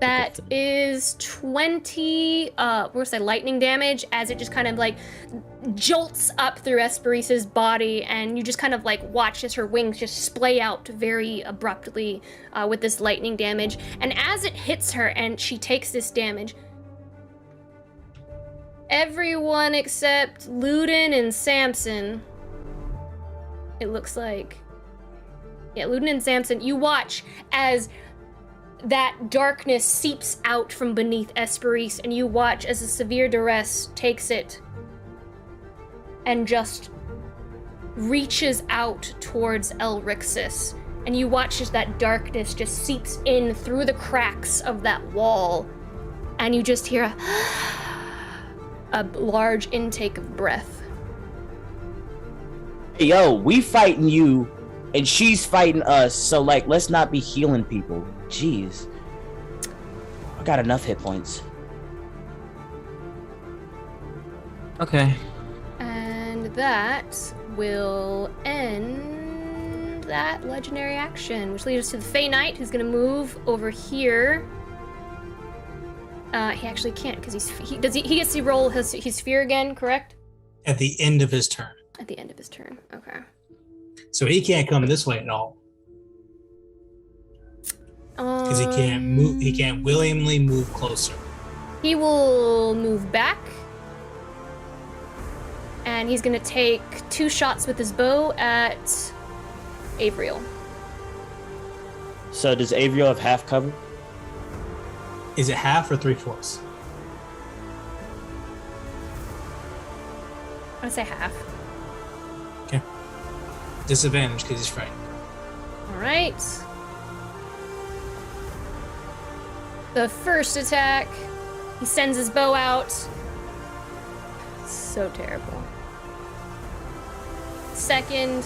That is 20, we'll say lightning damage as it just kind of like jolts up through Esperis's body, and you just kind of like watch as her wings just splay out very abruptly with this lightning damage. And as it hits her and she takes this damage, everyone except Ludin and Samson, it looks like, yeah, Ludin and Samson, you watch as that darkness seeps out from beneath Esperis, and you watch as a severe duress takes it and just reaches out towards Elrixis, and you watch as that darkness just seeps in through the cracks of that wall, and you just hear a large intake of breath. Hey, yo, we fighting you, and she's fighting us, so, like, let's not be healing people. Jeez. I got enough hit points. Okay. And that will end that legendary action, which leads us to the Fey Knight, who's gonna move over here. He actually can't, because he gets to roll his sphere again, correct? At the end of his turn. At the end of his turn, okay. So he can't come this way at all. Because he can't move. He can't willingly move closer. He will move back, and he's gonna take 2 shots with his bow at Avriel. So does Avriel have half cover? Is it half or 3/4? I'd say half. Okay. Disadvantage because he's frightened. All right. The first attack, he sends his bow out. So terrible. Second,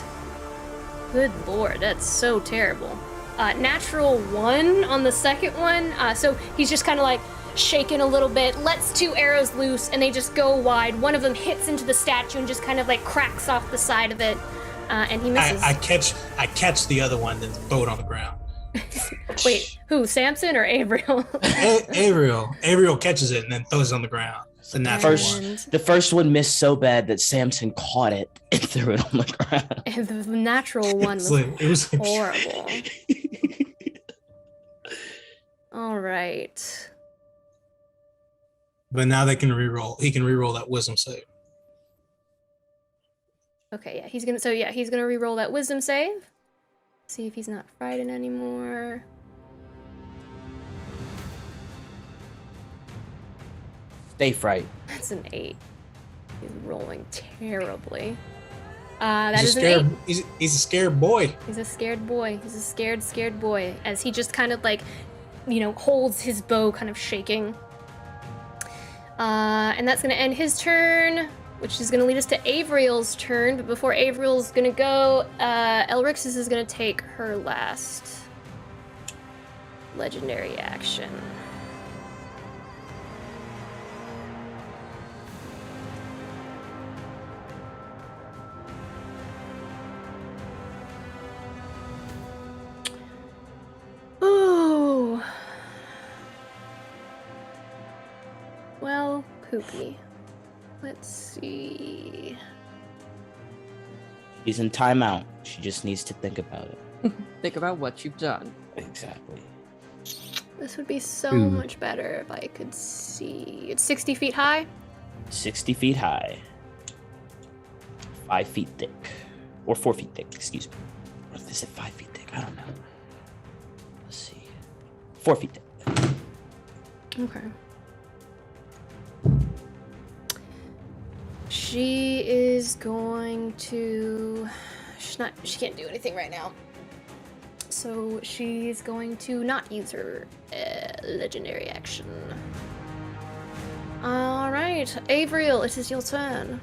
good lord, that's so terrible. Natural 1 on the second one. So he's just kind of like shaking a little bit, lets 2 arrows loose, and they just go wide. One of them hits into the statue and just kind of like cracks off the side of it, and he misses. I catch the other one, then throw it on the ground. Wait, who? Samson or Avriel? Avriel catches it and then throws it on the ground. The natural one. The first one missed so bad that Samson caught it and threw it on the ground. And the natural one was, It was like horrible. All right. But now they can reroll. He can reroll that wisdom save. Okay, yeah, he's gonna re-roll that wisdom save. See if he's not frightened anymore. Stay fright. That's an 8. He's rolling terribly. He's a scared boy. He's a scared boy. He's a scared boy. As he just kind of like, holds his bow kind of shaking. And that's gonna end his turn, which is gonna lead us to Avriel's turn. But before Avriel's gonna go, Elrixis is gonna take her last legendary action. Ooh. Well, poopy. Let's see. She's in timeout. She just needs to think about it. Think about what you've done. Exactly. This would be so much better if I could see. It's 60 feet high? 60 feet high. 5 feet thick. Or 4 feet thick, excuse me. Or is it 5 feet thick? I don't know. Let's see. 4 feet thick. Okay. She is going to... She can't do anything right now. So she's going to not use her legendary action. Alright, Avriel, it is your turn.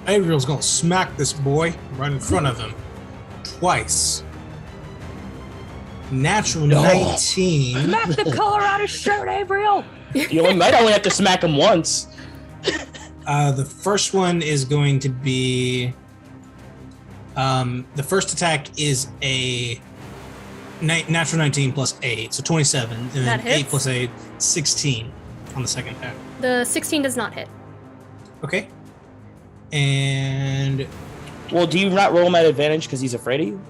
Avriel's gonna smack this boy right in front of him. Twice. Natural 19. Smack the color out of shirt, Avriel! You might only have to smack him once. The first one is going to be... the first attack is a natural 19 plus 8, so 27. And then That hits. 8 plus 8, 16 on the second attack. The 16 does not hit. Okay. And... Well, do you not roll him at advantage because he's afraid of you?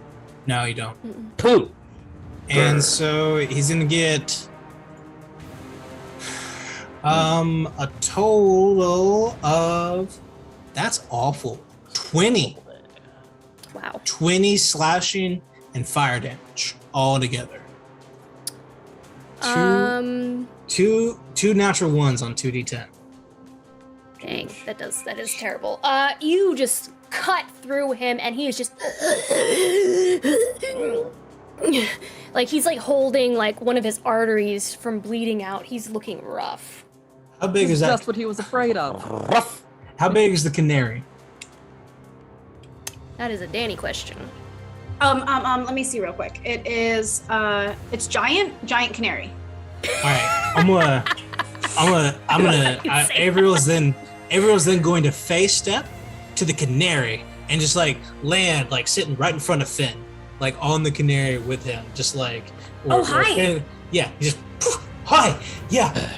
No, you don't. Pooh! And so he's gonna get... a total of... That's awful. 20. Wow. 20 slashing and fire damage all together. Two natural ones on 2d10. Dang, that is terrible. You just cut through him, and he is just like he's like holding like one of his arteries from bleeding out. He's looking rough. How big is that? Just what he was afraid of. Rough. How big is the canary? That is a Danny question. Let me see real quick. It is it's giant canary. All right, Avriel's then going to face step to the canary and just like land, like sitting right in front of Finn, like on the canary with him, just like. Hi. Finn, yeah, he just hi, yeah.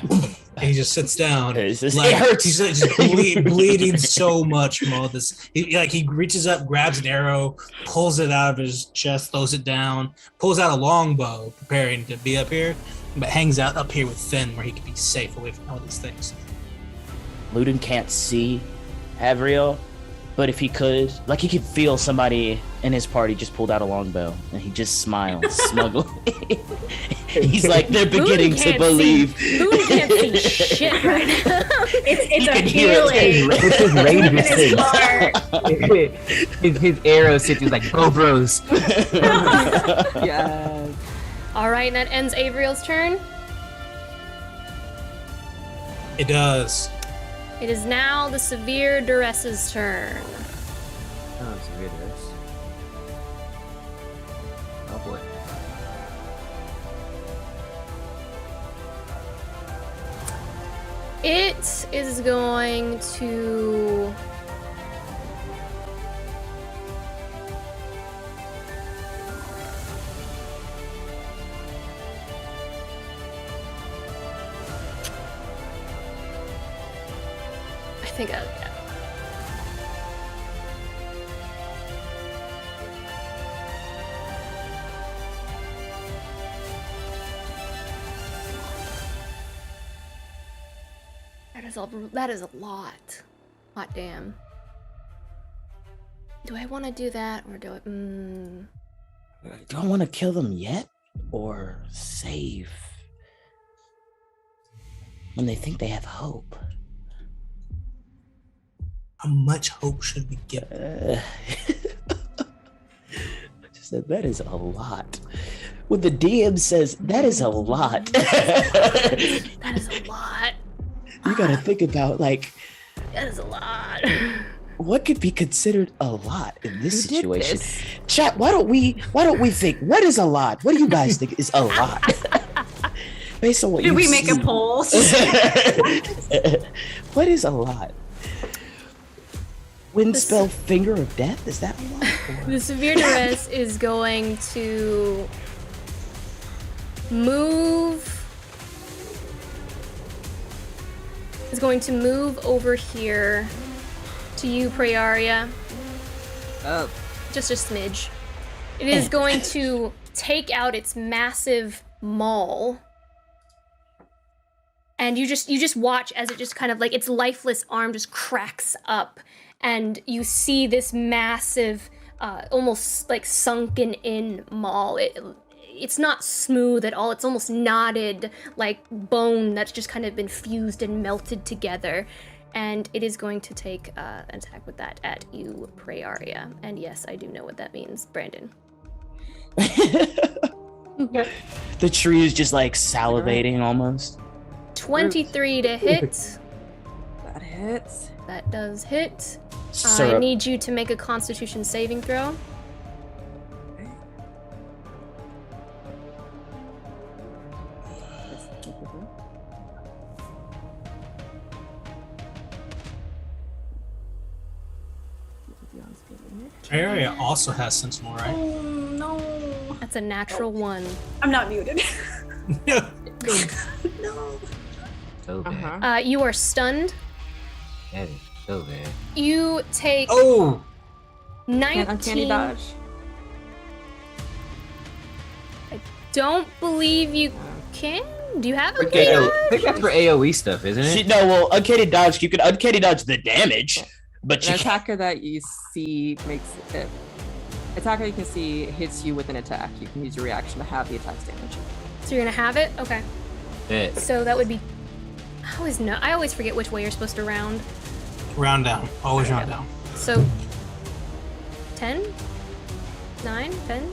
And he just sits down. It Like, hurts. He's just bleeding so much from all this. He reaches up, grabs an arrow, pulls it out of his chest, throws it down, pulls out a longbow, preparing to be up here, but hangs out up here with Finn where he can be safe away from all these things. Ludin can't see Avriel, but if he could, like he could feel somebody in his party just pulled out a longbow, and he just smiles smugly. He's like, they're beginning to believe. Ludin can't see shit right now. It's a can hear feeling. It's his ranger In his thing. heart. his arrow sits like, go bros. Yes. All right, and that ends Avriel's turn. It does. It is now the Severe Duress's turn. Oh, it's a weird verse. Oh boy. It is going to... I think yeah. That is a lot. Hot damn. Do I want to do that or do I? Do I want to kill them yet, or save when they think they have hope? How much hope should we give? I just said that is a lot. When the DM says that is a lot, That is a lot. you gotta think about like That is a lot. what could be considered a lot in this Who did situation. this? Chat, why don't we think what is a lot? What do you guys think is a lot? Based on what Did you we make a see. poll? What is a lot? Wind spell Finger of Death? Is that a lot? Or- The Severe Duress is going to move. Is going to move over here to you, Praeria. Oh. Just a smidge. It is going to take out its massive maul. And you just watch as it just kind of like its lifeless arm just cracks up, and you see this massive, almost like sunken in maul. It's not smooth at all. It's almost knotted like bone that's just kind of been fused and melted together. And it is going to take an attack with that at you, Praeria. And yes, I do know what that means, Brandon. The tree is just like salivating almost. 23 to hit. That hits. That does hit. I Syrup. need you to make a Constitution saving throw. Area also has Sentinel, right? Oh no. That's a natural 1. I'm not muted. Yeah. No. So bad. You are stunned. That is so bad. You take Oh, 19. Uncanny dodge. Don't believe you can. Do you have a Okay, I dodge? think that's for AoE stuff, isn't it? No, well, uncanny dodge. You can uncanny dodge the damage, but An you can't. attacker that you see makes it. Attacker you can see hits you with an attack. You can use your reaction to have the attack's damage. So you're gonna have it? Okay. That- So that would be. I always forget which way you're supposed to round. round down. Always round down. So 10? 9? 10?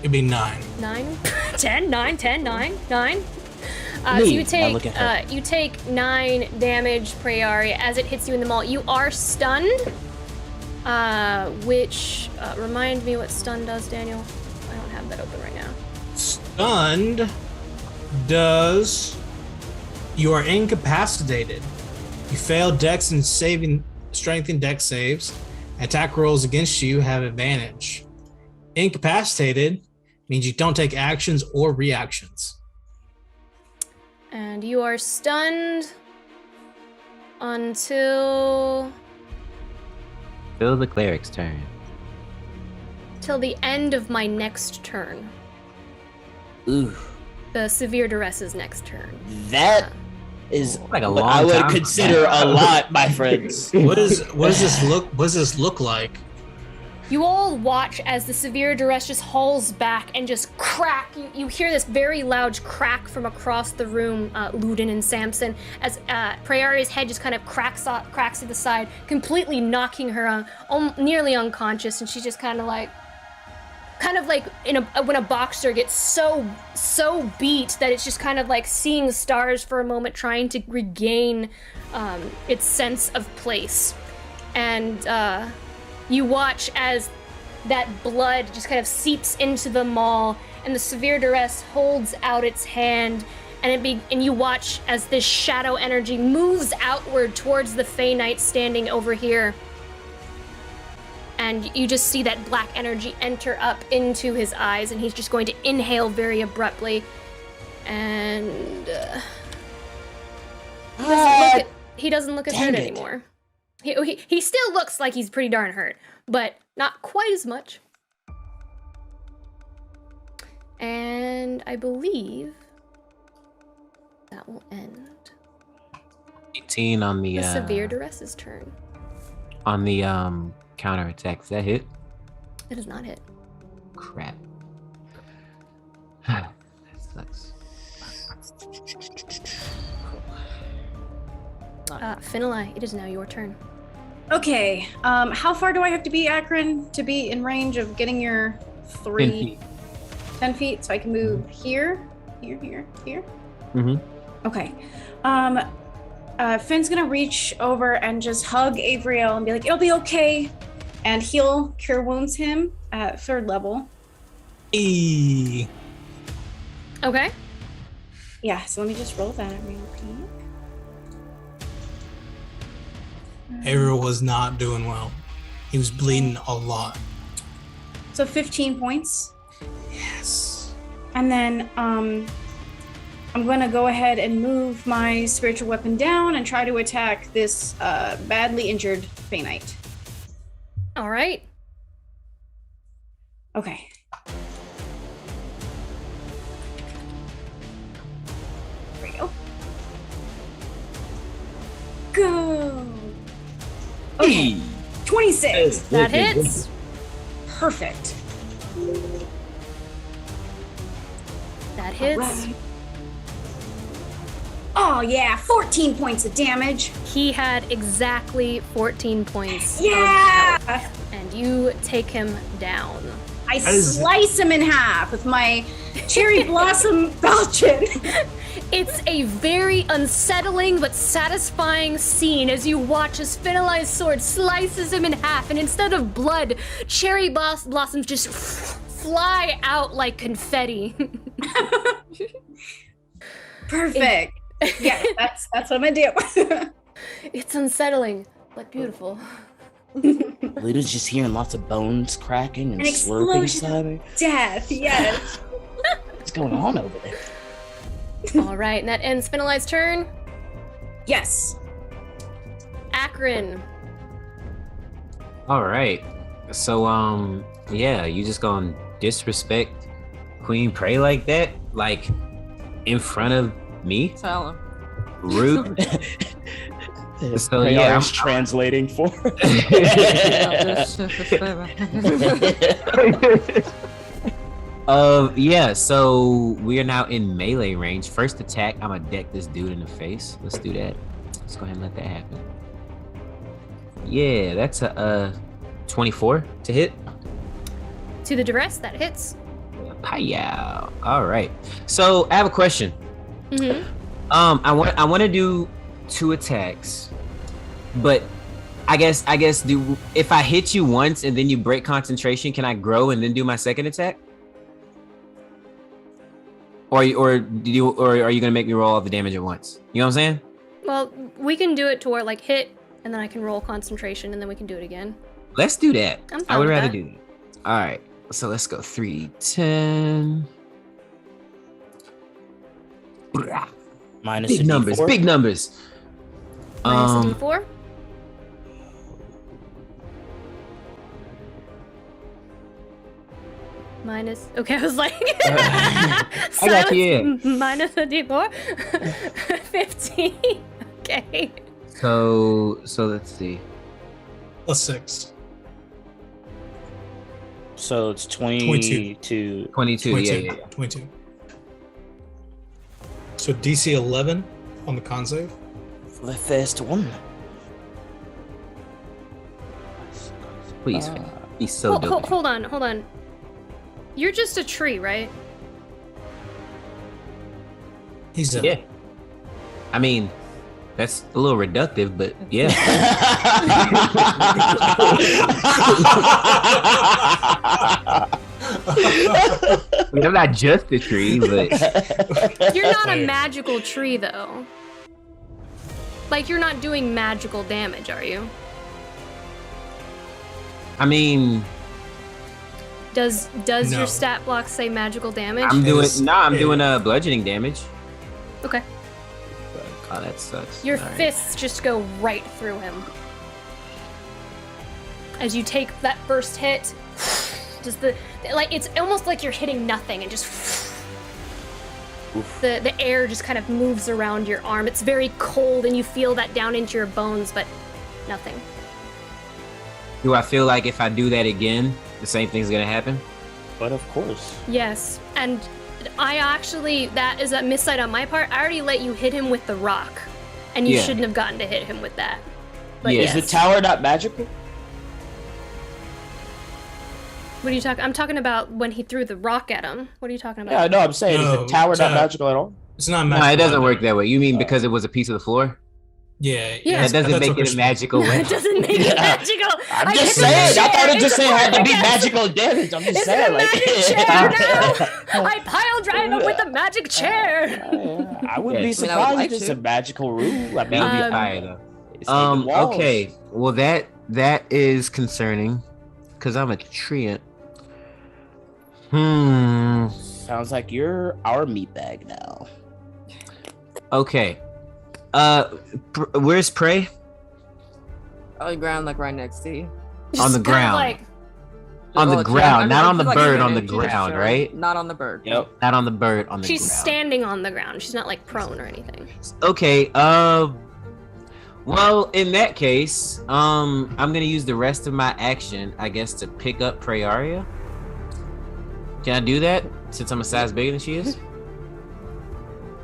It'd be 9. 9? 10? 9? 10? 9? 9? So Me. you I look at her. take 9 damage, Prayari, as it hits you in the maul. You are stunned, which remind me what stun does, Daniel. I don't have that open right now. Stunned does. You are incapacitated. You fail dex and strength and dex saves. Attack rolls against you have advantage. Incapacitated means you don't take actions or reactions. And you are stunned until Till the cleric's turn. till the end of my next turn. Ooh, The severe duress's next turn. that is Like a what long I would time. consider a lot, my friends. What does this look like? You all watch as the severe duress just hauls back and just crack. You hear this very loud crack from across the room, Ludin and Samson, as Prayari's head just kind of cracks to the side, completely knocking her nearly unconscious, and she's just kind of like when a boxer gets so beat that it's just kind of like seeing stars for a moment, trying to regain its sense of place. And you watch as that blood just kind of seeps into the maul, and the severe duress holds out its hand, and you watch as this shadow energy moves outward towards the Fey Knight standing over here. And you just see that black energy enter up into his eyes, and he's just going to inhale very abruptly. And he doesn't look as hurt anymore. He still looks like he's pretty darn hurt, but not quite as much. And I believe that will end 18 on the the severe duress's turn. on the counterattack. Does that hit? It does not hit. Crap. That sucks. Finlay, it is now your turn. Okay. How far do I have to be, Akron, to be in range of getting your 3? 10 feet. 10 feet, so I can move here. Mm-hmm. Okay. Finn's gonna reach over and just hug Avriel and be like, "It'll be okay," and heal Cure Wounds him at 3rd level. E. Okay. Yeah. So let me just roll that real quick. Ariel was not doing well. He was bleeding a lot. So 15 points. Yes. And then I'm going to go ahead and move my spiritual weapon down and try to attack this badly injured Fey Knight. All right. Okay. There we go. Go! Okay. 26. That hits. Perfect. That hits. Right. Oh yeah, 14 points of damage. He had exactly 14 points. Yeah! Of health, and you take him down. I slice him in half with my cherry blossom falchion. It's a very unsettling but satisfying scene as you watch as Finlay's sword slices him in half, and instead of blood, cherry blossoms just fly out like confetti. Perfect. Yeah, that's what I'm gonna do. It's unsettling but beautiful. Luda's just hearing lots of bones cracking and An slurping explosion inside of her. death, yes. What's going on over there? All right, and that ends Finlay's turn. Yes. Akron. All right. So yeah, you just gonna disrespect Queen Prey like that, like in front of me? Tell him. Rude. So Prayari's yeah, I'm translating for. Yeah, so we are now in melee range. First attack, I'm gonna deck this dude in the face. Let's do that. Let's go ahead and let that happen. Yeah, that's a 24 to hit. To the duress, that hits. Hi-yow. All right. So I have a question. Mm-hmm. I want to do 2 attacks, but I guess if I hit you once and then you break concentration, can I grow and then do my second attack? Or are you gonna make me roll all the damage at once? You know what I'm saying? Well, we can do it to where like hit, and then I can roll concentration, and then we can do it again. Let's do that. I'm fine I would with rather that. do that. All right. So let's go 3, 10. Minus Big a numbers. D4. Big numbers. Minus a D4. Minus. Okay, I was like. I got you. Minus a D4. 15. Okay. So let's see. +6. So it's 22. 22. Yeah. 22. So DC 11 on the con save. For the first one. Please, be so dope. Hold on. You're just a tree, right? He's a Yeah. I mean, that's a little reductive, but yeah. I mean, I'm not just a tree, but You're not a magical tree, though. Like, you're not doing magical damage, are you? I mean, Does No. your stat block say magical damage? I'm doing Yes. bludgeoning damage. Okay. Oh, that sucks. Your All right. fists just go right through him. As you take that first hit, just it's almost like you're hitting nothing and just the air just kind of moves around your arm. It's very cold and you feel that down into your bones, but nothing. Do I feel like if I do that again, the same thing's gonna happen? But of course. Yes, and I actually, that is a missight on my part. I already let you hit him with the rock, and you Yeah. shouldn't have gotten to hit him with that. But Yeah. yes. Is the tower not magical? What are you talking? I'm talking about when he threw the rock at him. What are you talking about? Yeah, no, I'm saying, is No, the tower not tower- magical at all? It's not No, magical. it doesn't work that way. You mean because it was a piece of the floor? Yeah. Yeah. That doesn't that's make what it a we're- magical It weapon. doesn't make it magical. I'm I just hit him with saying. the I thought chair. it just said had to be Yes. magical damage. I'm just It's saying, a like. magic chair now. I pile drive him with the magic chair. I wouldn't Yeah. be I mean, I would surprised like if it's to. a magical rule. I mean, That would be fire though. it's saving walls. Okay. Well, that is concerning, because I'm a treant. Sounds like you're our meatbag now. Okay. Where's Prey? On the ground, like right next to you. On the Just kinda ground. Like, On the Well, ground, I mean, not on the she's like bird, in on the it. She's just ground, chilling. right? Not on the bird. Yep. Not on the bird, on the she's ground. standing on the ground. She's not like prone or anything. Okay. Well, in that case, I'm gonna use the rest of my action, I guess, to pick up Praeria. Can I do that since I'm a size bigger than she is?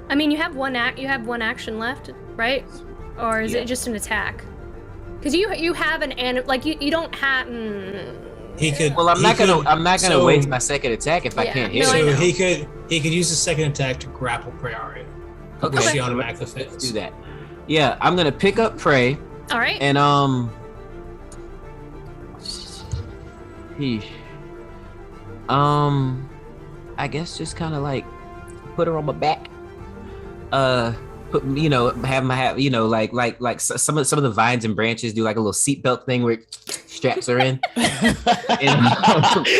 I mean, you have one action left, right? Or is Yeah. it just an attack? Because you have you don't have. He could. Well, I'm he not could- gonna so- waste my second attack if I Yeah. can't hit No, I her. So know. he could use his second attack to grapple Praeria. Okay. She automatically Let's fits. do that. Yeah, I'm gonna pick up Prey All right. and sheesh. I guess just kind of like put her on my back. Have my like some of the vines and branches do like a little seatbelt thing where it straps her in.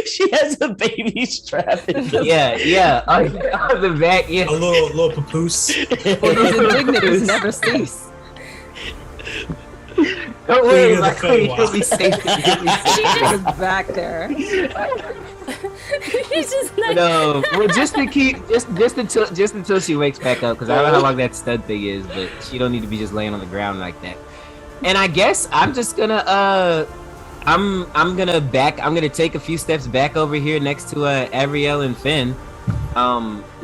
She has a baby strap. In the yeah, on the back. Yeah. A little papoose. Those indignities never cease. Don't worry, Queen of the my queen. Feywild. You'll be safe. You'll be safe. She just Is back there. he's just like No, well, just until she wakes back up, because I don't know how long that stud thing is, but she don't need to be just laying on the ground like that. And I guess I'm just gonna I'm gonna take a few steps back over here next to Avriel and Finn.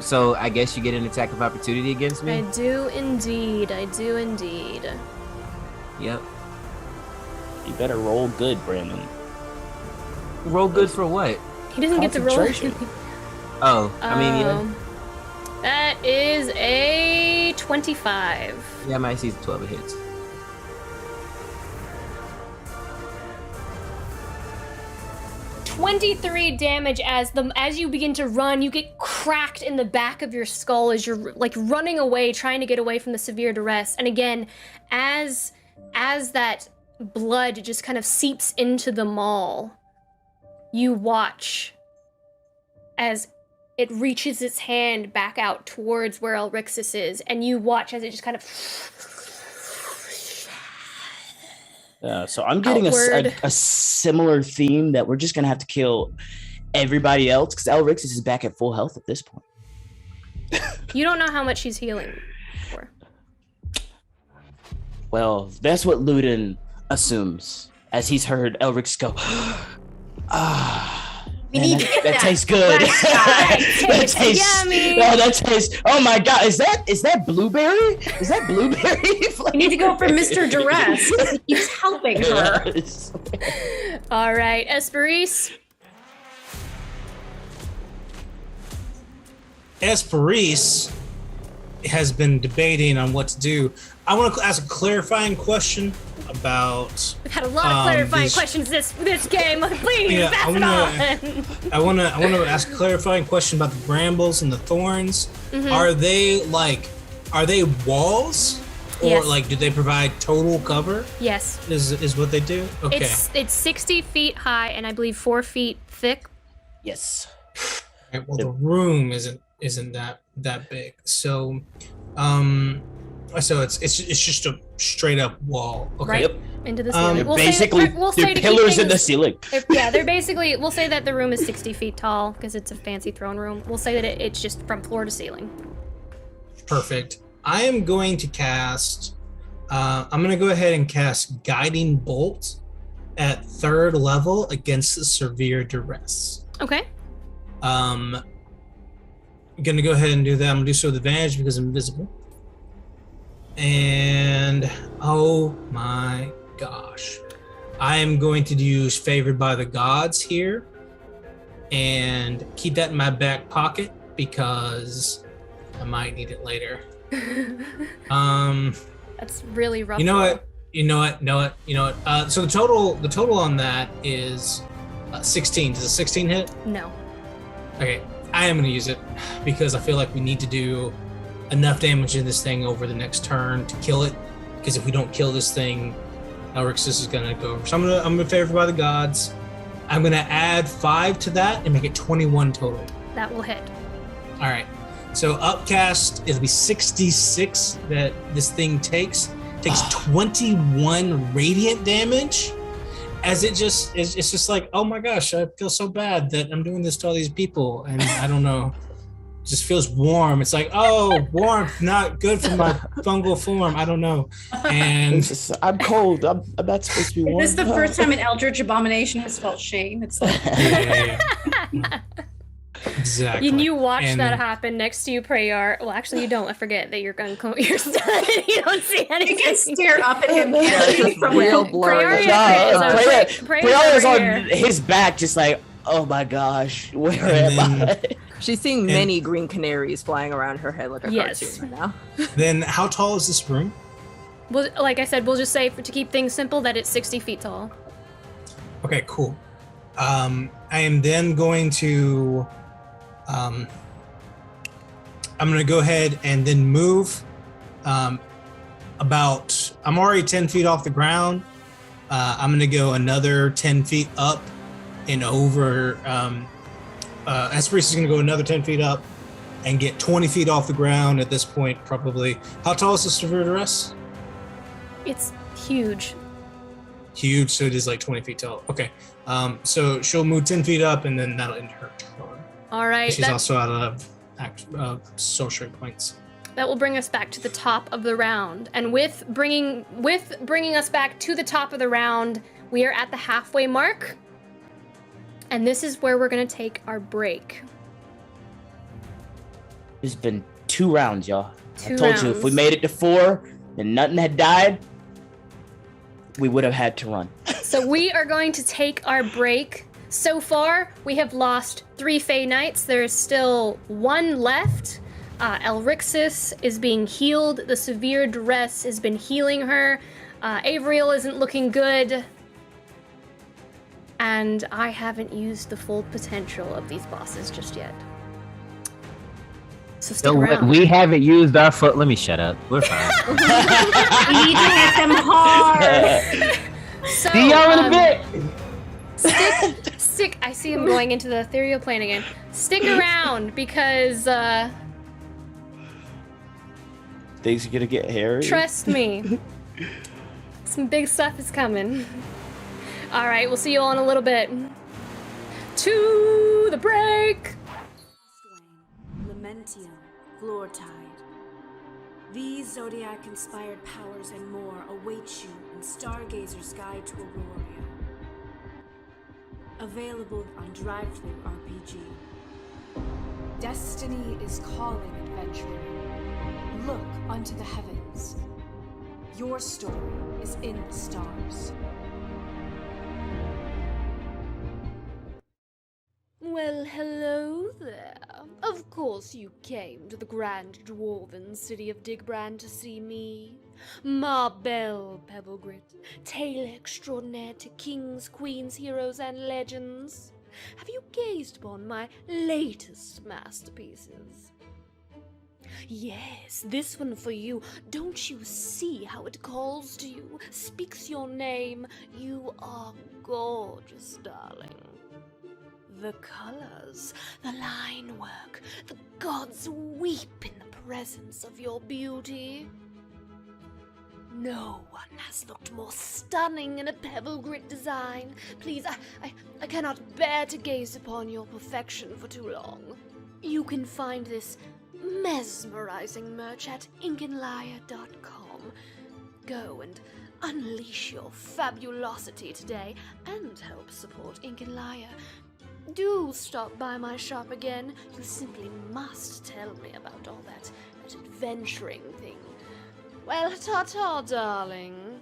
So I guess you get an attack of opportunity against I me. do indeed. Yep. You better roll good, Brandon. Roll good for what? He doesn't get to roll. Concentration. Oh, I mean, yeah. That is a 25. Yeah, my IC is 12. It hits. $23 damage as you begin to run. You get cracked in the back of your skull as you're like running away, trying to get away from the severe duress. And again, as that blood just kind of seeps into the maul, you watch as it reaches its hand back out towards where Elrixis is, and you watch as it just kind of so I'm getting a similar theme that we're just gonna have to kill everybody else because Elrixis is back at full health at this point. You don't know how much she's healing for. Well, that's what Ludin assumes as he's heard Elrixis go. We need to get that tastes good. That tastes yummy. Oh, that tastes. Oh my god, is that blueberry? Is that blueberry? We need to go for Mr. Duress. He keeps helping her. All right, Esperise. Esperise has been debating on what to do. I want to ask a clarifying question about. We've had a lot of clarifying questions this game. Please, pass it on. I want to ask a clarifying question about the brambles and the thorns. Mm-hmm. Are they walls, or Yes. like do they provide total cover? Yes. Is what they do? Okay. It's 60 feet high and I believe 4 feet thick. Yes. Okay, well, the room isn't that big, so it's just a straight up wall. Okay. Right into the ceiling. They're basically they're pillars in the ceiling. They're basically. We'll say that the room is 60 feet tall because it's a fancy throne room. We'll say that it's just from floor to ceiling. Perfect. I am going to cast. I'm going to go ahead and cast Guiding Bolt at 3rd level against the severe duress. Okay. I'm going to go ahead and do that. I'm going to do so with advantage because I'm invisible. And oh my gosh, I am going to use Favored by the Gods here and keep that in my back pocket because I might need it later. That's really rough. You know what? So the total on that is 16. Does a 16 hit? No. Okay, I am going to use it because I feel like we need to do enough damage in this thing over the next turn to kill it. Because if we don't kill this thing, Elrixis is going to go over. So I'm gonna favor by the gods. I'm going to add 5 to that and make it 21 total. That will hit. All right. So upcast, it'll be 66 that this thing takes 21 radiant damage. As it's just like, oh my gosh, I feel so bad that I'm doing this to all these people, and I don't know, it just feels warm. It's like, oh, warmth, not good for my fungal form. I don't know. And I'm cold. I'm not supposed to be warm. This is the first time an Eldritch Abomination has felt shame. It's like, yeah. Exactly. And you watch that happen next to you, Prayar. Well, actually, you don't. I forget that you're stunned. You don't see anything. you can stare up at him. Just real blurry. Prayar is on his back, just like, oh my gosh, where am I? She's seeing many green canaries flying around her head like a cartoon right now. Then how tall is this room? Well, like I said, we'll just say, to keep things simple, that it's 60 feet tall. Okay, cool. I am then going to I'm going to go ahead and then move I'm already 10 feet off the ground. I'm going to go another 10 feet up and over. Esperis is going to go another 10 feet up and get 20 feet off the ground at this point, probably. How tall is the severe duress? It's huge. Huge, so it is like 20 feet tall. Okay. So she'll move 10 feet up and then that'll end her turn. All right. She's also out of social points. That will bring us back to the top of the round. And with bringing us back to the top of the round, we are at the halfway mark. And this is where we're going to take our break. It's been 2 rounds, y'all. Two I told rounds. you, if we made it to 4 and nothing had died, we would have had to run. So we are going to take our break. So far, we have lost 3 Fey Knights. There is still 1 left. Elrixis is being healed. The severe duress has been healing her. Avriel isn't looking good. And I haven't used the full potential of these bosses just yet. So stick around. We haven't used our foot. Let me shut up. We're fine. We need to hit them hard. So, See y'all in a bit. Stick. I see him going into the ethereal plane again. Stick around because Things are gonna get hairy. trust me, some big stuff is coming. All right, we'll see you all in a little bit. To the break. Lamentium, Floortide. These Zodiac-inspired powers and more await you in Stargazer's Guide to Auroria. Available on Drive-Thru RPG. Destiny is calling, adventurer. Look unto the heavens. Your story is in the stars. Well, hello there. Of course you came to the grand dwarven city of Digbrand to see me. Ma belle Pebblegrit, tale extraordinaire to kings, queens, heroes, and legends. Have you gazed upon my latest masterpieces? Yes, this one for you. Don't you see how it calls to you, speaks your name? You are gorgeous, darling. The colors, the line work, the gods weep in the presence of your beauty. No one has looked more stunning in a pebble grit design. Please, I cannot bear to gaze upon your perfection for too long. You can find this mesmerizing merch at inkinliar.com. Go and unleash your fabulosity today and help support Inkinliar. Do stop by my shop again. You simply must tell me about all that adventuring thing. Well, ta-ta, darling.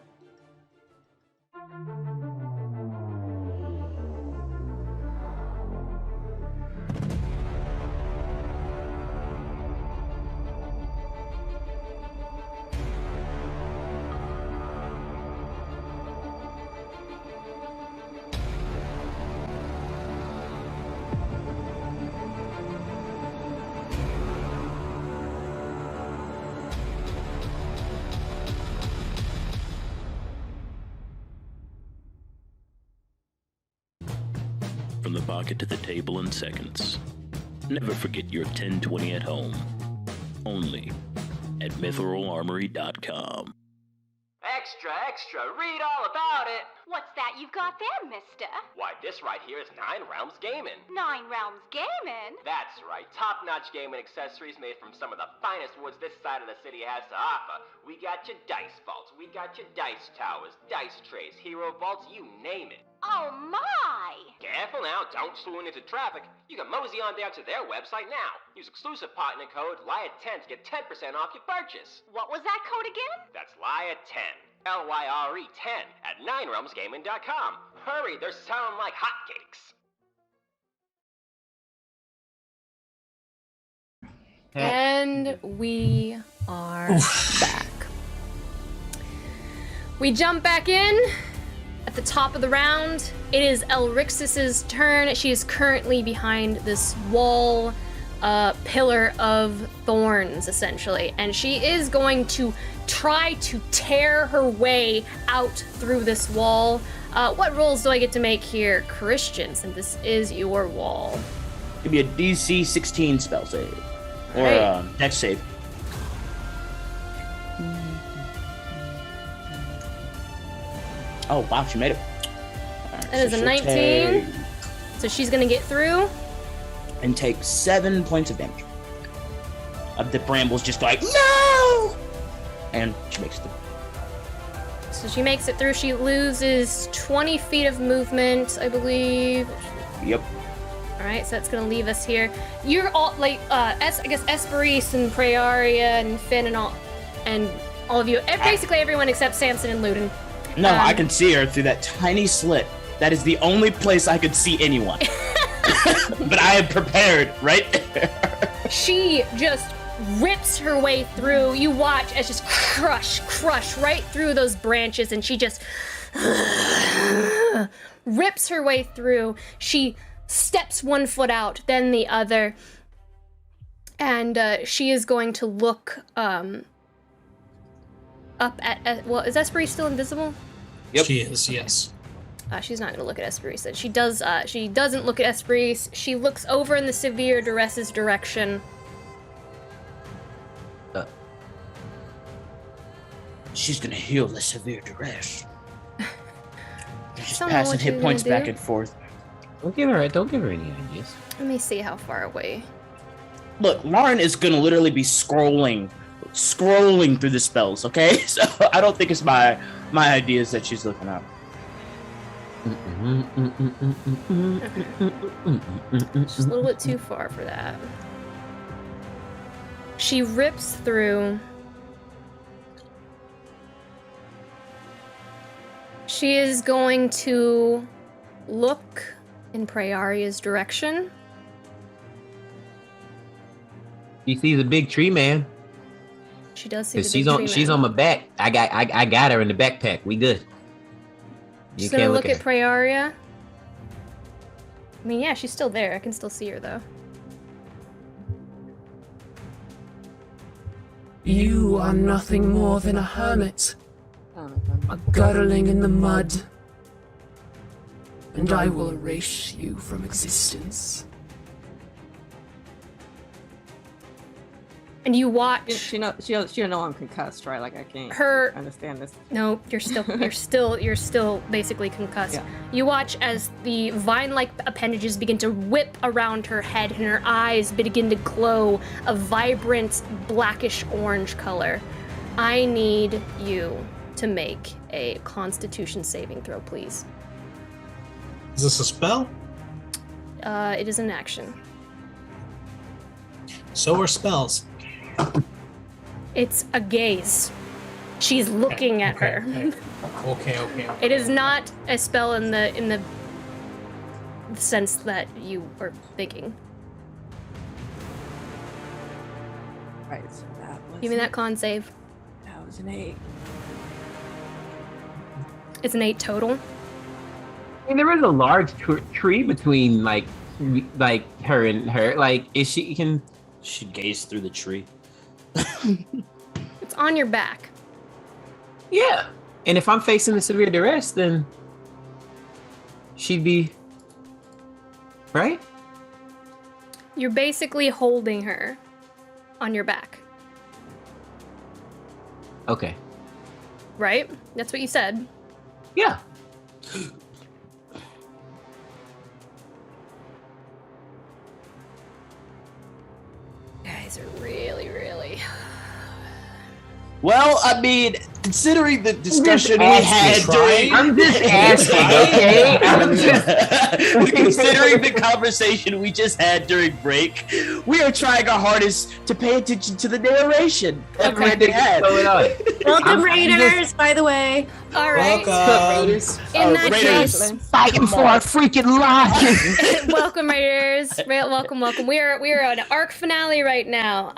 From the pocket to the table in seconds. Never forget your 1020 at home. Only at mitheраlarmory.com. Extra, read all about it! What's that you've got there, mister? Why, this right here is 9 Realms Gaming. 9 Realms Gaming? That's right, top-notch gaming accessories made from some of the finest woods this side of the city has to offer. We got your dice vaults, we got your dice towers, dice trays, hero vaults, you name it. Oh my! Careful now, don't swoon into traffic. You can mosey on down to their website now. Use exclusive partner code LYRE10 to get 10% off your purchase. What was that code again? That's LYRE10. LYRE10 at 9realmsgaming.com. Hurry, they're selling like hotcakes. And we are back. We jump back in at the top of the round. It is Elrixis's turn. She is currently behind this wall, pillar of thorns, essentially. And she is going to try to tear her way out through this wall. What rolls do I get to make here, Christian, since this is your wall? Give me a DC 16 spell save. Or Right. dex save. Oh, wow, she made it. Right, That is a she'll 19. take So she's gonna get through. and take 7 points of damage. The brambles just go like, no! And she makes it through. So she makes it through. She loses 20 feet of movement, I believe. Yep. All right, so that's gonna leave us here. You're all like, I guess Esperise and Praeria and Finn and all of you, basically everyone except Samson and Ludin. No, I can see her through that tiny slit. That is the only place I could see anyone. But I am prepared right there. She just rips her way through. You watch as just crush right through those branches, and she just rips her way through. She steps one foot out, then the other, and she is going to look up at well, is Esprit still invisible? Yep. She is, yes. She's not gonna look at Esprit. So she doesn't look at Esprit. She looks over in the Severe Duress's direction. She's gonna heal the Severe Duress. She's don't know passing what hit she's points gonna back do. and forth. Don't give her any ideas. Let me see how far away. Look, Lauren is gonna literally be scrolling through the spells, okay? So I don't think it's my ideas that she's looking up. Just a little bit too far for that. She rips through. She is going to look in Prayaria's direction. She sees a big tree man. She does see the big She's tree on. She's man. on my back. I got her in the backpack. We good. You She's gonna can't look at her. Prayaria. I mean, yeah, she's still there. I can still see her though. You are nothing more than a hermit, a gurgling in the mud, and I will erase you from existence. And you watch. She don't know I'm concussed, right? Like I can't Her- understand this. No, you're still basically concussed. Yeah. You watch as the vine-like appendages begin to whip around her head, and her eyes begin to glow a vibrant blackish orange color. I need you to make a Constitution saving throw, please. Is this a spell? It is an action. So are spells. It's a gaze. She's looking at her. Okay. It is not a spell in the sense that you were thinking. Right, so that was. Give me that con save. That was an 8. It's an 8 total. I mean, there is a large tree between like her and her. Like, is she can? She gazed through the tree. It's on your back. Yeah. And if I'm facing the Severe Duress, then she'd be right. You're basically holding her on your back, Okay. right? That's what you said. Yeah. Guys are really. Well, I mean, considering the discussion we had during... I'm just asking, okay? Considering the conversation we just had during break, we are trying our hardest to pay attention to the narration. Everything going on. Welcome, Raiders, by the way. All right. Welcome. In that Raiders. case, Fighting for our freaking lives. welcome, Raiders. Welcome. We are on an arc finale right now.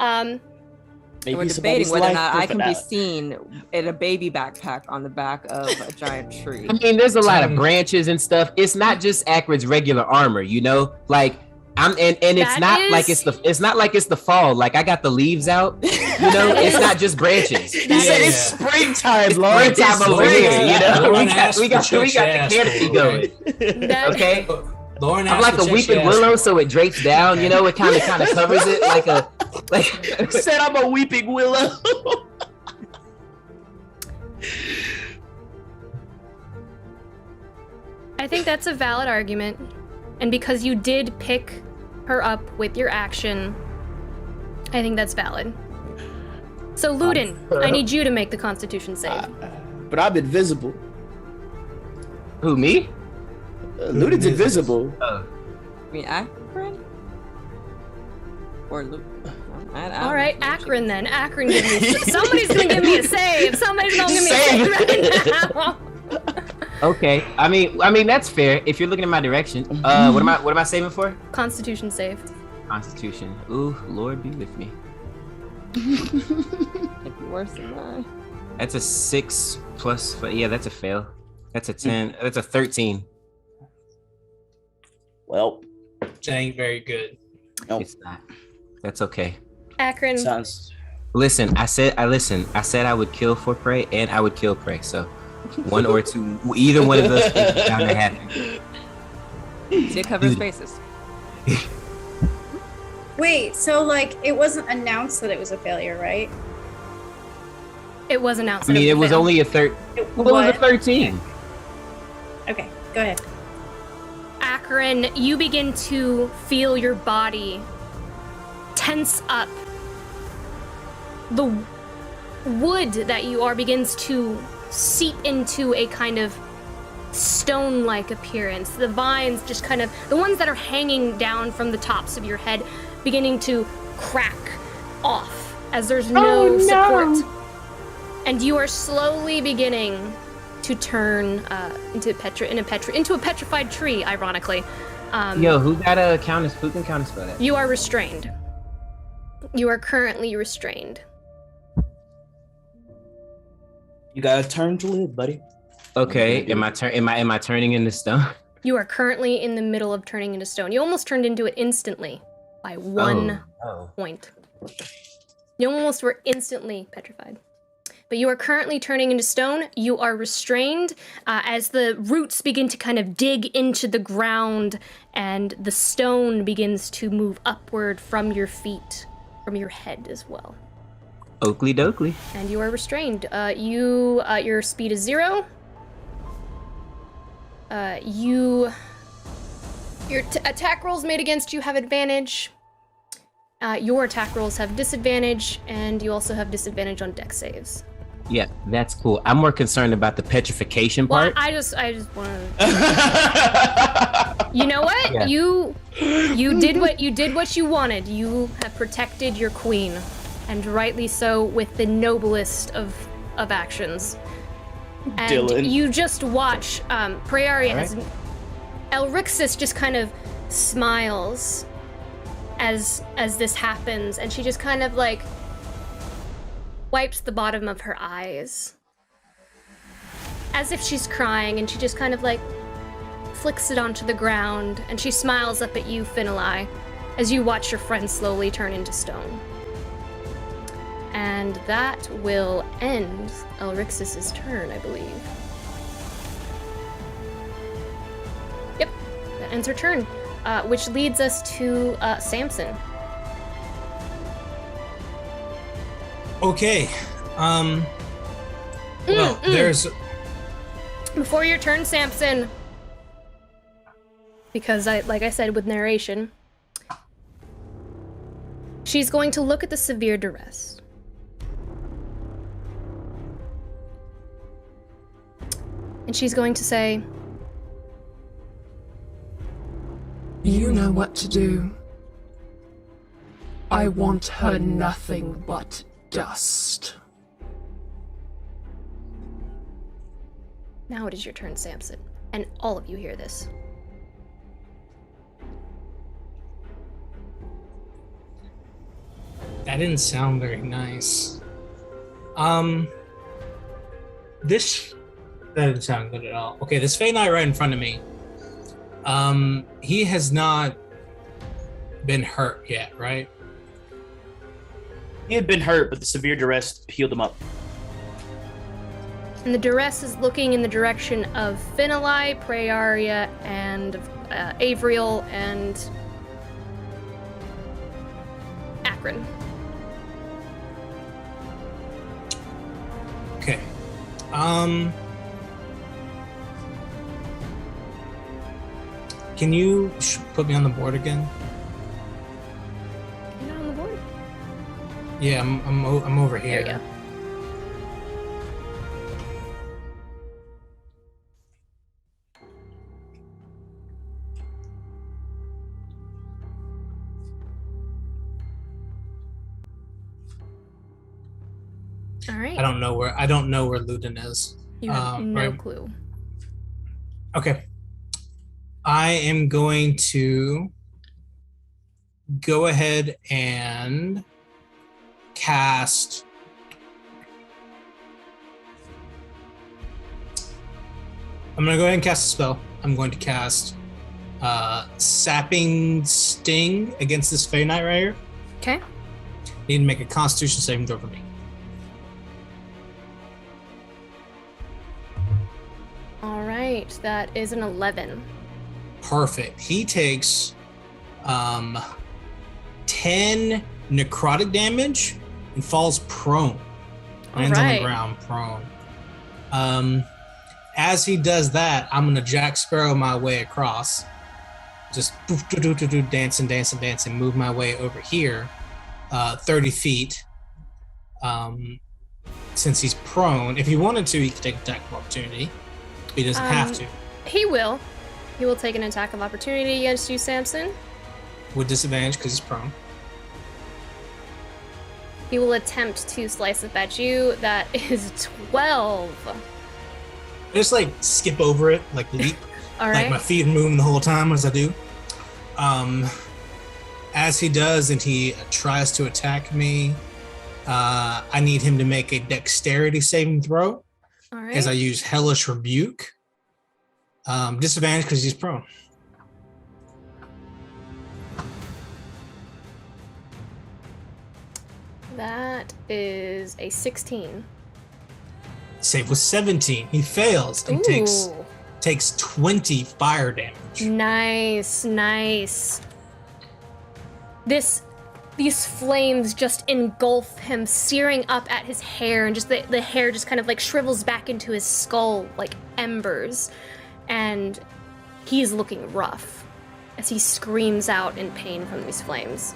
Maybe We're somebody's debating whether or life not I can be without- seen in a baby backpack on the back of a giant tree. I mean, there's a lot of branches and stuff. It's not just Akrid's regular armor, you know? Like and it's That not like is- it's not like it's the fall. Like I got the leaves out. You know, it's not just branches. He said it's springtime, Lauren. It's springtime over Lauren here, you asked- know? Lauren We got asked the for what she asked canopy for, going. That- Okay? Lauren I'm asked like for a what she weeping asked willow, for. so it drapes down, you know, it kind of covers it like Said I'm a weeping willow. I think that's a valid argument, and because you did pick her up with your action, I think that's valid. So, Ludin, I need you to make the Constitution save. But I'm invisible. Who, me? Ludin's invisible. I mean, Akron? Or Luke? All right, Akron then. Akron, give me. Somebody's gonna give me a save. Somebody's gonna give me a save right now. Okay. I mean that's fair. If you're looking in my direction. What am I saving for? Constitution save. Constitution. Ooh, Lord be with me. It'd be worse than that. That's a 6 plus. Yeah, that's a fail. That's a 10. That's a 13. Well, That ain't very good. nope. It's not. That's okay. Akron. Sounds. Listen, I said I would kill for prey and I would kill prey. So one or two, either one of those things is bound to happen. It covers bases. Wait, so like it wasn't announced that it was a failure, right? It was announced. I mean, that it was failed. only a third. It Well, it was a was? 13. Okay, go ahead. Akron, you begin to feel your body tense up. The wood that you are begins to seep into a kind of stone-like appearance. The vines just kind of, the ones that are hanging down from the tops of your head, beginning to crack off as there's no support. And you are slowly beginning to turn into a petrified tree, ironically. Yo, who can counterspell that? You are restrained. You are currently restrained. You gotta turn to live, buddy. Okay, am I turning into stone? You are currently in the middle of turning into stone. You almost turned into it instantly by 1 point. You almost were instantly petrified. But you are currently turning into stone. You are restrained as the roots begin to kind of dig into the ground and the stone begins to move upward from your feet, from your head as well. Oakley dokley. And you are restrained. Your speed is 0. Your attack rolls made against you have advantage. Your attack rolls have disadvantage, and you also have disadvantage on dex saves. Yeah, that's cool. I'm more concerned about the petrification part. Well, I just want to. You know what? Yeah. You did what you wanted. You have protected your queen, and rightly so, with the noblest of actions. And Dylan. you just watch Praeria as Elrixis just kind of smiles as this happens, and she just kind of like wipes the bottom of her eyes as if she's crying, and she just kind of like flicks it onto the ground, and she smiles up at you, Finali, as you watch your friend slowly turn into stone. And that will end Elrixis' turn, I believe. Yep, that ends her turn, which leads us to Samson. Okay. Well, there's. Before your turn, Samson, because like I said with narration, she's going to look at the severe duress. And she's going to say, You know what to do. I want her nothing but dust. now it is your turn, Samson. And all of you hear this. That didn't sound very nice. That didn't sound good at all. Okay, this Fey Knight right in front of me. He has not been hurt yet, right? He had been hurt, but the severe duress healed him up. And the duress is looking in the direction of Finali, Praeria, and Avriel, and Akron. Okay. Can you put me on the board again? You're not on the board? Yeah, I'm over here. There you go. All right. I don't know where Ludin is. You have no right? clue. Okay. I am going to go ahead and cast. I'm going to go ahead and cast a spell. I'm going to cast Sapping Sting against this Fey Knight right here. Okay. Need to make a Constitution saving throw for me. All right, that is an 11. Perfect. He takes 10 necrotic damage and falls prone. Lands on the ground prone. As he does that, I'm going to Jack Sparrow my way across. Just dancing, move my way over here 30 feet. Since he's prone, if he wanted to, he could take attack of opportunity. But he doesn't have to. He will. He will take an attack of opportunity against you, Samson. With disadvantage because he's prone. He will attempt to slice up at you. That is 12. I just like skip over it, like leap. All right. Like my feet are moving the whole time as I do. As he does, and he tries to attack me, I need him to make a dexterity saving throw. All right. As I use Hellish Rebuke. Disadvantage because he's prone. That is a 16. Save was 17. He fails and takes 20 fire damage. Nice. These flames just engulf him, searing up at his hair, and just the hair just kind of like shrivels back into his skull like embers. And he's looking rough as he screams out in pain from these flames.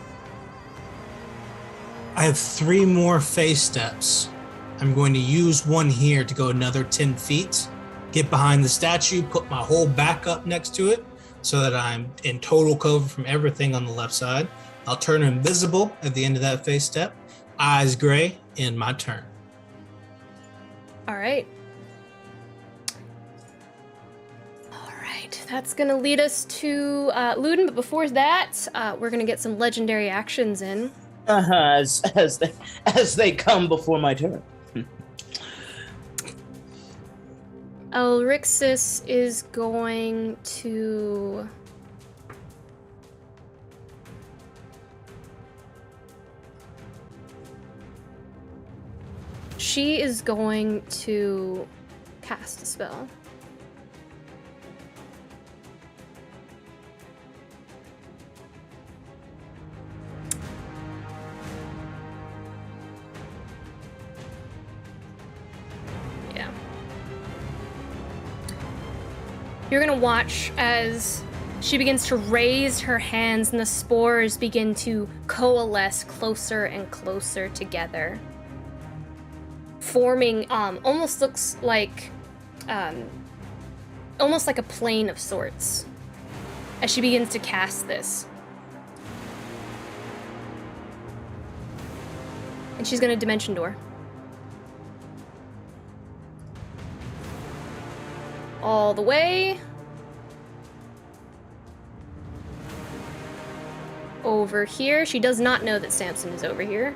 I have 3 more phase steps. I'm going to use one here to go another 10 feet, get behind the statue, put my whole back up next to it so that I'm in total cover from everything on the left side. I'll turn invisible at the end of that phase step. Eyes gray, in my turn. All right, that's gonna lead us to Ludin, but before that, we're gonna get some legendary actions in. As they come before my turn. Elrixis is going to... She is going to cast a spell. Yeah. You're gonna watch as she begins to raise her hands and the spores begin to coalesce closer and closer together, forming almost looks like almost like a plane of sorts as she begins to cast this. And she's gonna dimension door. All the way over here. She does not know that Samson is over here.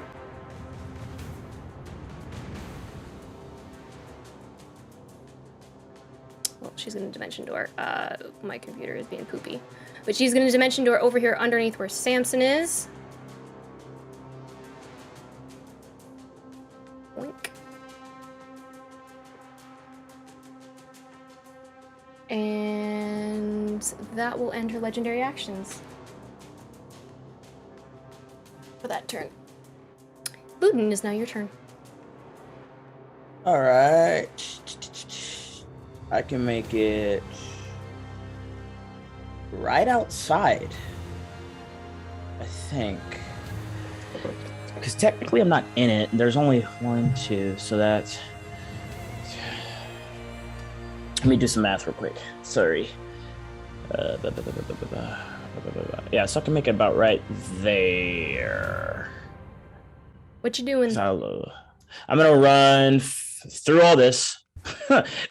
Well, she's gonna dimension door. My computer is being poopy. But she's gonna dimension door over here underneath where Samson is. Boink. And that will end her legendary actions for that turn. Ludin, is now your turn. All right. I can make it right outside, I think. Because technically I'm not in it. There's only 1, 2, so that's... Let me do some math real quick. Sorry. Yeah, so I can make it about right there. What you doing? I'm gonna run through all this,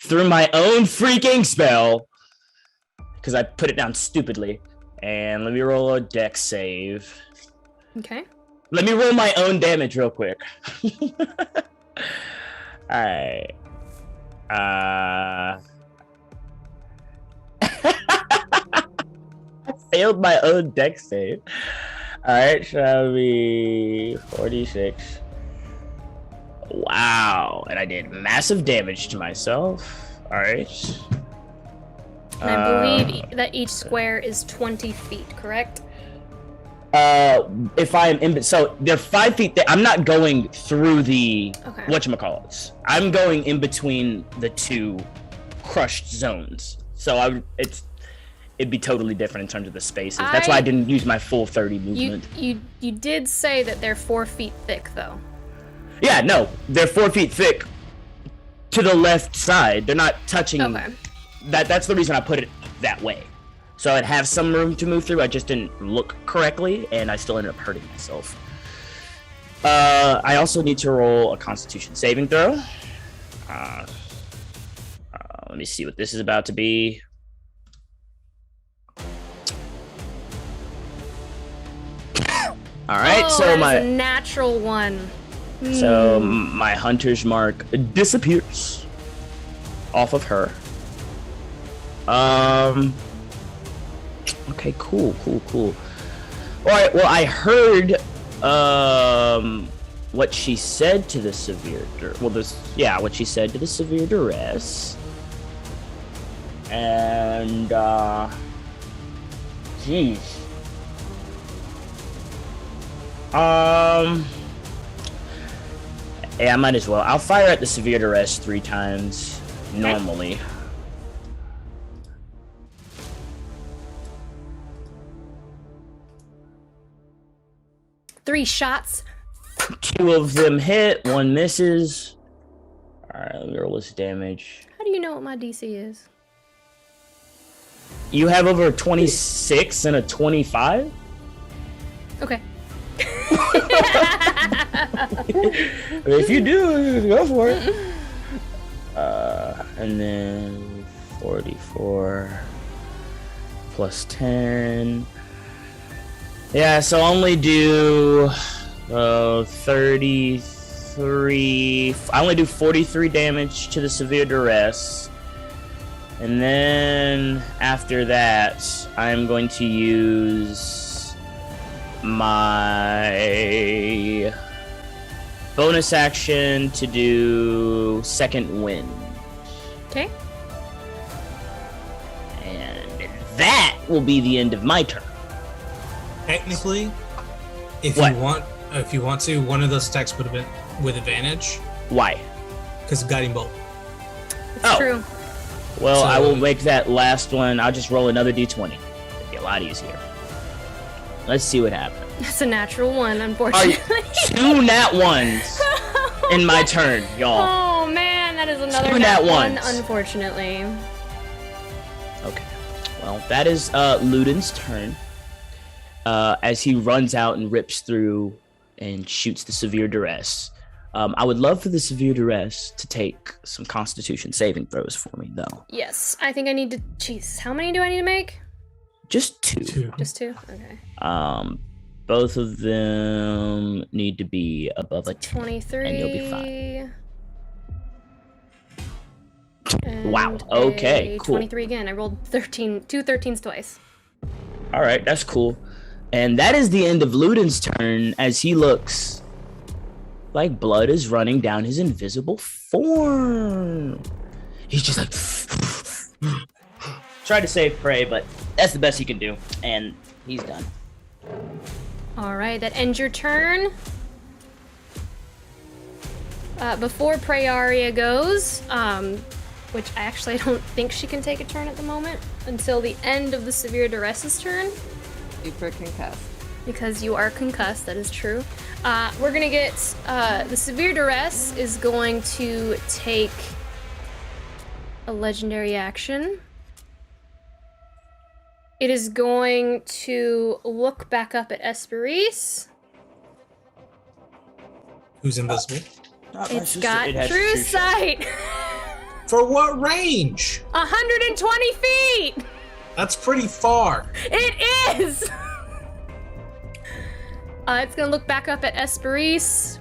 through my own freaking spell, because I put it down stupidly. And let me roll a dex save. Okay. Let me roll my own damage real quick. Alright. I failed my own dex save. Alright, shall be 46. Wow. And I did massive damage to myself. Alright. And I believe that each square is 20 feet, correct? If I'm in, so they're 5 feet. I'm not going through the whatchamacallits. I'm going in between the two crushed zones. So it'd be totally different in terms of the spaces. That's why I didn't use my full 30 movement. You did say that they're 4 feet thick, though. Yeah, no, they're 4 feet thick to the left side. They're not touching. Okay. That's the reason I put it that way. So I'd have some room to move through. I just didn't look correctly, and I still ended up hurting myself. I also need to roll a Constitution saving throw. Let me see what this is about to be. All right, so that is a natural one. So my hunter's mark disappears off of her. Okay, cool. All right, well, I heard what she said to the severe what she said to the severe duress. And jeez. Yeah, I might as well. I'll fire at the severe duress 3 times normally. 3 shots. 2 of them hit, 1 misses. Alright, let me roll this damage. How do you know what my DC is? You have over a 26 and a 25? Okay. If you do, go for it. And then 44 plus 10. Yeah, so only do 33. I only do 43 damage to the severe duress. And then after that, I'm going to use my bonus action to do second wind. Okay. And that will be the end of my turn. Technically, if you want to, one of those attacks would have been with advantage. Why? Because of guiding bolt. It's true. Well, I will make that last one. I'll just roll another d20. It'll be a lot easier. Let's see what happens. That's a natural 1, unfortunately. 2 nat 1s in my turn, y'all. Oh man, that is another 2 nat nat 1, 1s. unfortunately. Okay. Well, that is Ludin's turn. As he runs out and rips through and shoots the severe duress. I would love for the severe duress to take some Constitution saving throws for me, though. Yes, I think I need to. Jeez, how many do I need to make? Just 2. Just 2? Okay. Both of them need to be above a 10, 23. and you'll be fine. And wow. Okay. Cool. 23 again. I rolled 13, 2 13s twice. All right, that's cool. And that is the end of Ludin's turn as he looks like blood is running down his invisible form. He's just like tried to save prey, but that's the best he can do, and he's done. All right, that ends your turn. Before Prayaria goes, which I don't think she can take a turn at the moment until the end of the severe duress's turn. Super concussed. Because you are concussed, that is true. We're gonna get, the severe duress is going to take a legendary action. It is going to look back up at Esperise. Who's invisible? It's got true sight. For what range? 120 feet! That's pretty far. It is! It's gonna look back up at Esperise.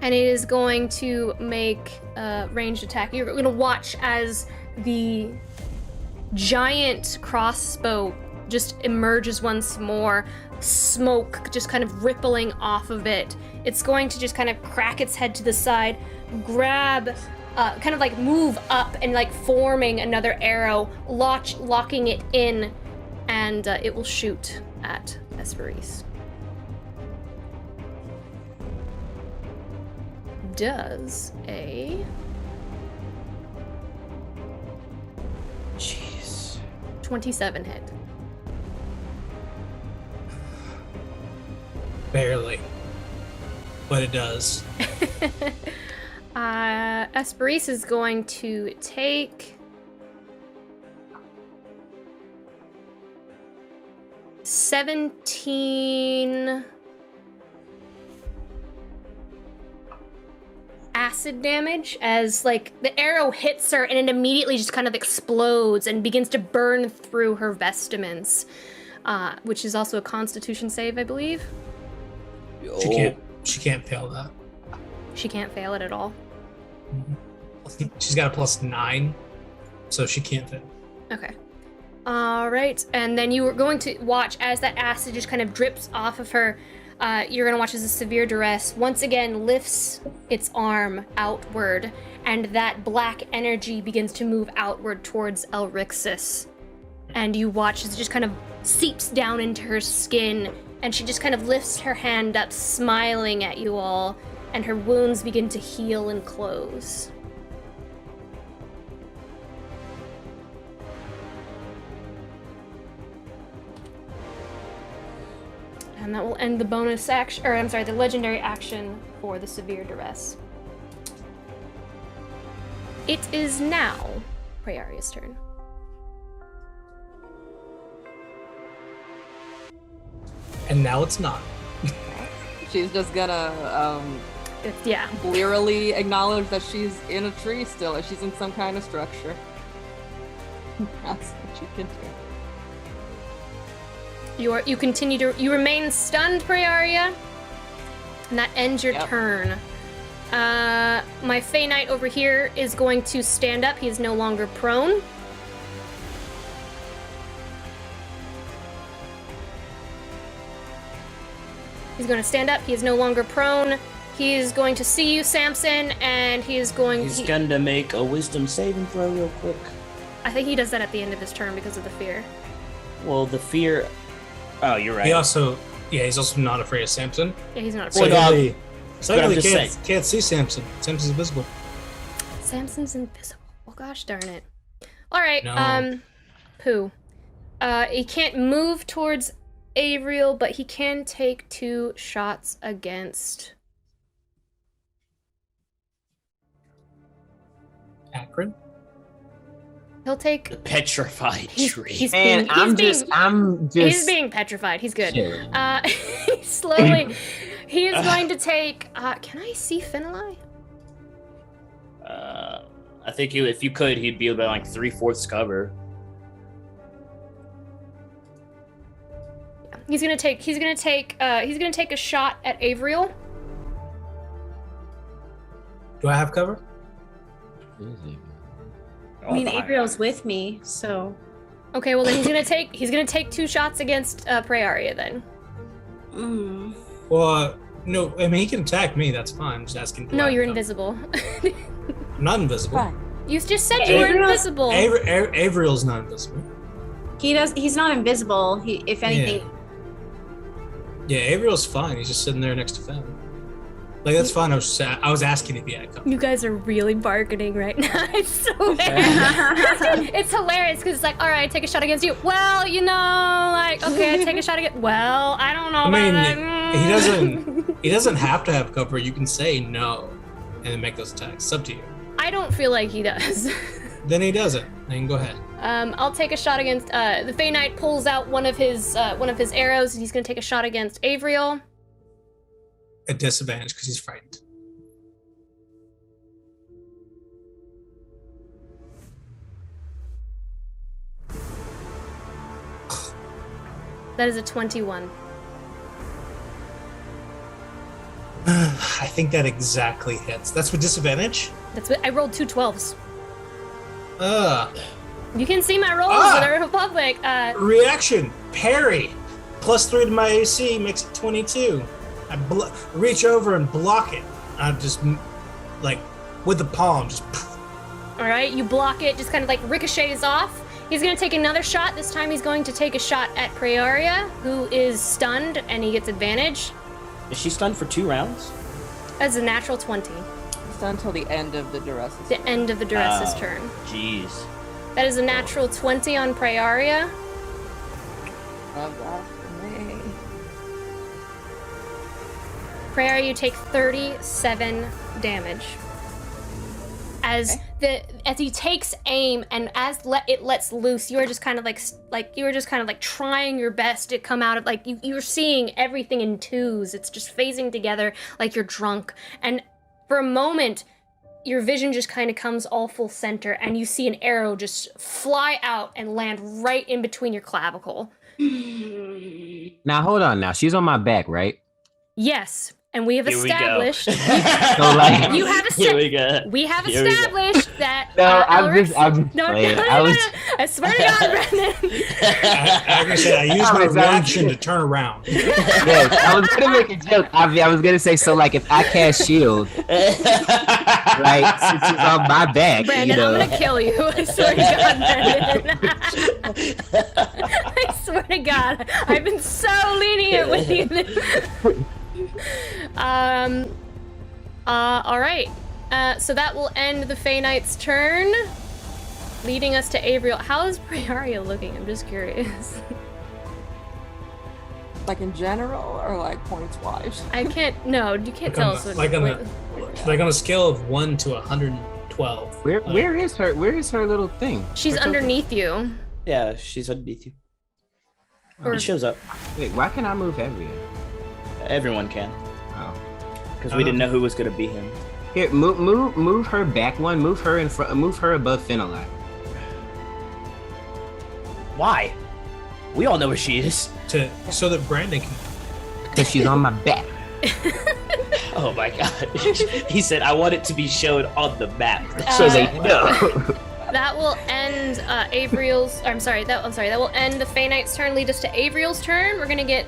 And it is going to make a ranged attack. You're gonna watch as the giant crossbow just emerges once more, smoke just kind of rippling off of it. It's going to just kind of crack its head to the side, grab, kind of like move up and like forming another arrow, locking it in, and it will shoot at Esperise. Does a 27 hit? Barely. But it does. Esperise is going to take 17 acid damage as like the arrow hits her and it immediately just kind of explodes and begins to burn through her vestments, which is also a Constitution save, I believe. She can't fail that. She can't fail it at all. She's got a +9, so she can't fail. Okay. All right, and then you were going to watch as that acid just kind of drips off of her. You're gonna watch as a severe duress once again lifts its arm outward, and that black energy begins to move outward towards Elrixis. And you watch as it just kind of seeps down into her skin, and she just kind of lifts her hand up, smiling at you all, and her wounds begin to heal and close. And that will end the bonus action, or I'm sorry, the legendary action for the severe duress. It is now Prayaria's turn. And now it's not. She's just gonna yeah, blearily acknowledge that she's in a tree still, or she's in some kind of structure. That's what you can do. You remain stunned, Prayaria, and that ends your turn. My Fey Knight over here is going to stand up. He is no longer prone. He's going to stand up. He is no longer prone. He is going to see you, Samson, and he is going. He's going to make a wisdom saving throw real quick. I think he does that at the end of his turn because of the fear. Well, the fear. Oh, you're right. He's also not afraid of Samson. Yeah, he's not afraid. Secondly, can't see Samson. Samson's invisible. Samson's invisible. Well, gosh darn it. All right. No. Pooh. He can't move towards Avriel, but he can take 2 shots against Akron. He'll take the petrified tree. He's being petrified. He's good. Sure. Slowly, he is going to take. Can I see Finlay? I think if you could, he'd be about like 3/4 cover. He's gonna take a shot at Avriel. Do I have cover? I mean, Avriel's with me, so. Okay, well then he's gonna take 2 shots against Prayaria then. Well, no, I mean he can attack me. That's fine. I'm just asking. No, you're invisible. I'm not invisible. You just said you were invisible. Avriel's not invisible. He's not invisible. If anything. Yeah, Avriel's fine. He's just sitting there next to Finn. Like, that's fine. I was asking if he had cover. You guys are really bargaining right now. It's so it's hilarious because it's like, all right, take a shot against you. Well, like, okay, I take a shot against. Well, I don't know about that. He doesn't have to have cover. You can say no, and then make those attacks. It's up to you. I don't feel like he does. Then he doesn't. Then go ahead. I'll take a shot against. The Fey Knight pulls out one of his arrows, and he's gonna take a shot against Avriel. At disadvantage because he's frightened. That is a 21. I think that exactly hits. That's with disadvantage? That's what I rolled 2 12s. You can see my rolls that are public. Reaction, parry. +3 to my AC makes it 22. I reach over and block it. I just, like, with the palm, just... All right, you block it, just kind of like ricochets off. He's going to take another shot. This time he's going to take a shot at Praeria, who is stunned, and he gets advantage. Is she stunned for 2 rounds? That's a natural 20. It's until the end of the duress. The end of the duress's turn. Jeez. That is a natural 20 on Praeria. Love that for me. Praeria, you take 37 damage. As he takes aim and as it lets loose, you are just kind of like trying your best to come out of like you're seeing everything in twos. It's just phasing together like you're drunk. And for a moment, your vision just kind of comes all full center, and you see an arrow just fly out and land right in between your clavicle. Now hold on. Now she's on my back, right? Yes. And we have Here we established. go. So like, You have Here we go. We have Here we go. established that. No, I'm Elric's- just No, playing. no. I swear to God, Brendan. I used my reaction to turn around. yes, I was gonna make a joke. I was gonna say so. Like if I cast shield, right? Since she's on my back, Brandon, you know. I'm gonna kill you. I swear to God, Brandon. I swear to God, I've been so lenient with you. All right. So that will end the Fey Knight's turn, leading us to Avriel. How is Praeria looking? I'm just curious. Like in general, or like points wise? I can't. No, you can't tell us. Like on a scale of 1 to 112. Where is her little thing? She's underneath you. Yeah, she's underneath you. Or- It shows up. Wait, why can I move heavier? Everyone can. Oh. Because we didn't know who was gonna be him. Here, move her back one. Move her in front. Move her above Finalai. Why? We all know where she is. So that Brandon can. Because she's on my back. Oh my God. He said, I want it to be shown on the map. So they know. That will end Avriel's. That will end the Fey Knight's turn. Lead us to Avriel's turn. We're gonna get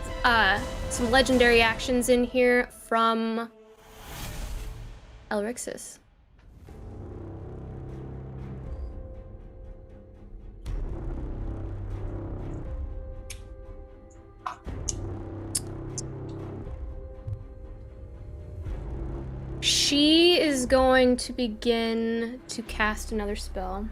some legendary actions in here from Elrixis. She is going to begin to cast another spell.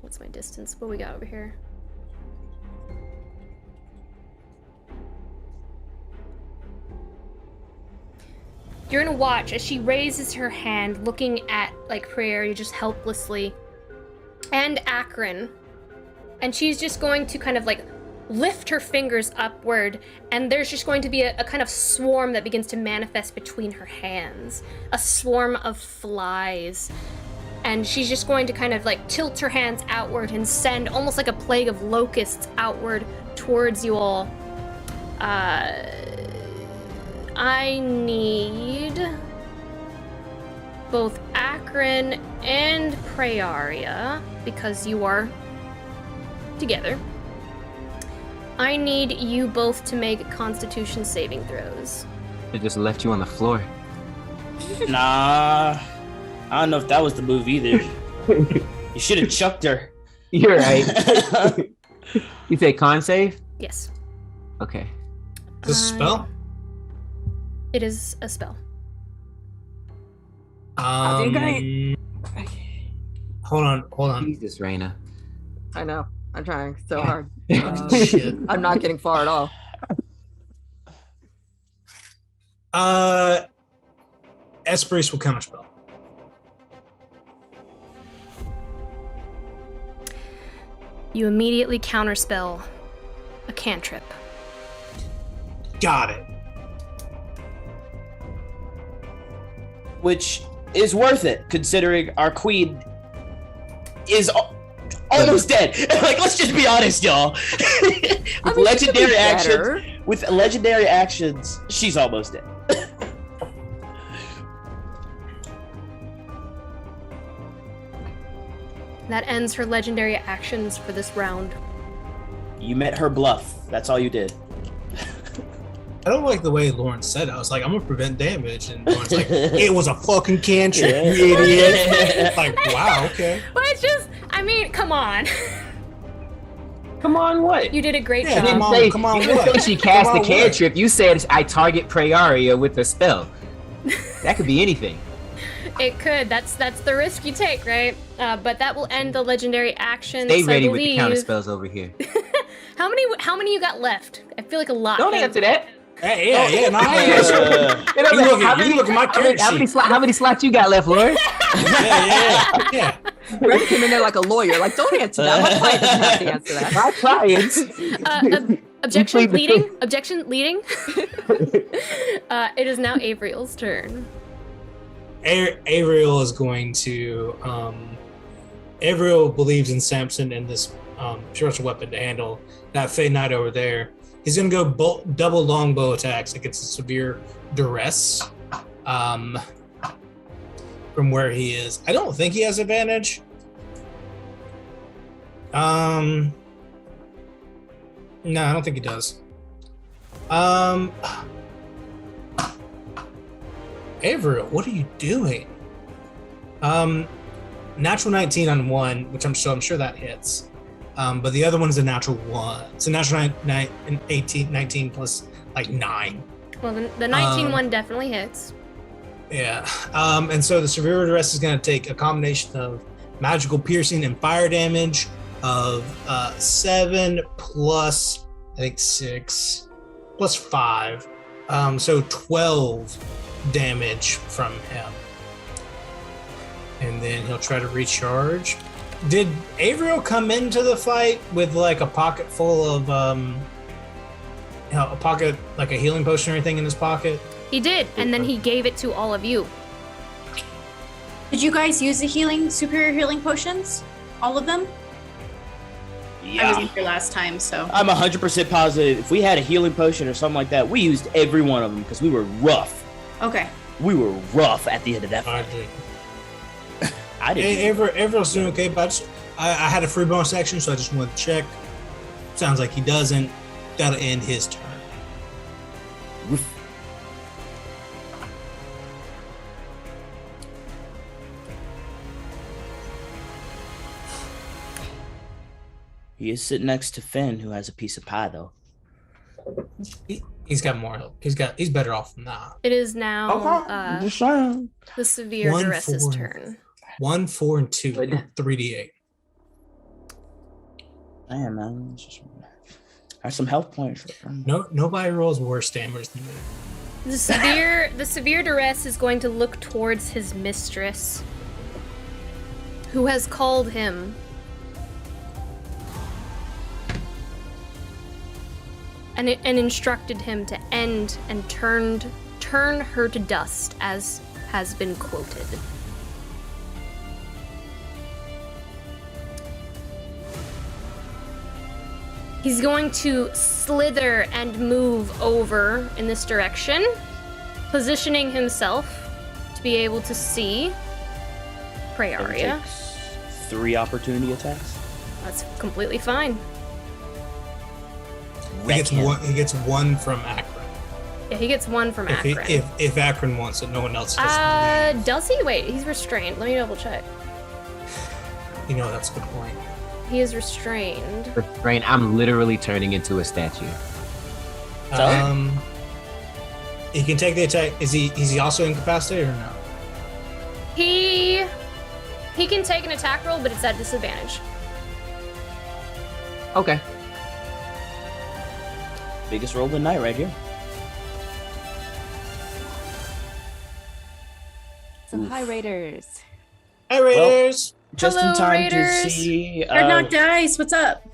What's my distance? What we got over here? You're gonna watch as she raises her hand, looking at like Praeria just helplessly, and Akron, and she's just going to kind of like lift her fingers upward, and there's just going to be a kind of swarm that begins to manifest between her hands, a swarm of flies. And she's just going to kind of like tilt her hands outward and send almost like a plague of locusts outward towards you all. I need both Akron and Praeria, because you are together. I need you both to make Constitution saving throws. It just left you on the floor. Nah. I don't know if that was the move either. You should have chucked her. You're right. You say con save? Yes. Okay. Is this a spell? It is a spell. Hold on. Jesus, Raina. I know. I'm trying so hard. Shit. I'm not getting far at all. Esperis will counterspell. You immediately counterspell a cantrip. Got it. Which is worth it, considering our queen is almost dead. Like, let's just be honest, y'all. With legendary actions, she's almost dead. That ends her legendary actions for this round. You met her bluff. That's all you did. I don't like the way Lauren said it. I was like, I'm gonna prevent damage, and Lauren's like, it was a fucking cantrip, you idiot. Like, wow, okay. But it's just, I mean, come on. Come on, what? You did a great Yeah, job. Come on, you didn't what? say she cast Come a on, cantrip. You said I target Prayaria with a spell. That could be anything. It could. That's the risk you take, right? But that will end the legendary actions. Stay ready I with the believe. counter spells over here. How many you got left? I feel like a lot. Don't answer that. Hey, yeah, no, you look at my character How many slots you got left, Lauren? Yeah. Red came in there like a lawyer. Like, don't answer that. My client doesn't have to answer that. My clients. Objection leading. Objection leading. It is now Avriel's turn. Avriel is going to. Avriel believes in Samson and this spiritual weapon to handle that Fey Knight over there. He's going to go double longbow attacks against a severe duress from where he is. I don't think he has advantage. No, I don't think he does. Avriel, what are you doing? Natural 19 on one, which I'm sure that hits. But the other one's a natural 1. It's a natural 19 plus like 9. Well, the 19 one definitely hits. Yeah. And so the severe duress is going to take a combination of magical piercing and fire damage of 7 plus, I think 6 plus 5. So 12 damage from him. And then he'll try to recharge. Did Avriel come into the fight with like a pocket full of a pocket, like a healing potion or anything in his pocket? He did, and then he gave it to all of you. Did you guys use the superior healing potions? All of them? Yeah. I wasn't here last time, so. I'm 100% positive if we had a healing potion or something like that, we used every one of them because we were rough. Okay. We were rough at the end of that fight. I didn't. Avriel's doing okay, but I had a free bonus action, so I just wanted to check. Sounds like he doesn't. That'll end his turn. Oof. He is sitting next to Finn, who has a piece of pie, though. He's got more help. He's better off than that. It is now the severe duress's turn. 1, 4, and 2. 3d8. Damn, man. Have some health points. Nobody rolls worse damage than me. The severe duress is going to look towards his mistress, who has called him. And instructed him to end and turn her to dust, as has been quoted. He's going to slither and move over in this direction, positioning himself to be able to see Prayaria. 3 opportunity attacks. That's completely fine. He gets 1 from Akron. Yeah, he gets 1 from Akron. If Akron wants it, no one else does. Does he? Wait, he's restrained. Let me double check. That's a good point. He is restrained. Restrained. I'm literally turning into a statue. He can take the attack. Is he also incapacitated or no? He can take an attack roll, but it's at disadvantage. Okay. Biggest roll of the night right here. So hi, Raiders. Hi, Raiders. Just Hello, in time Raiders. to see Hard Knock Dice, what's up?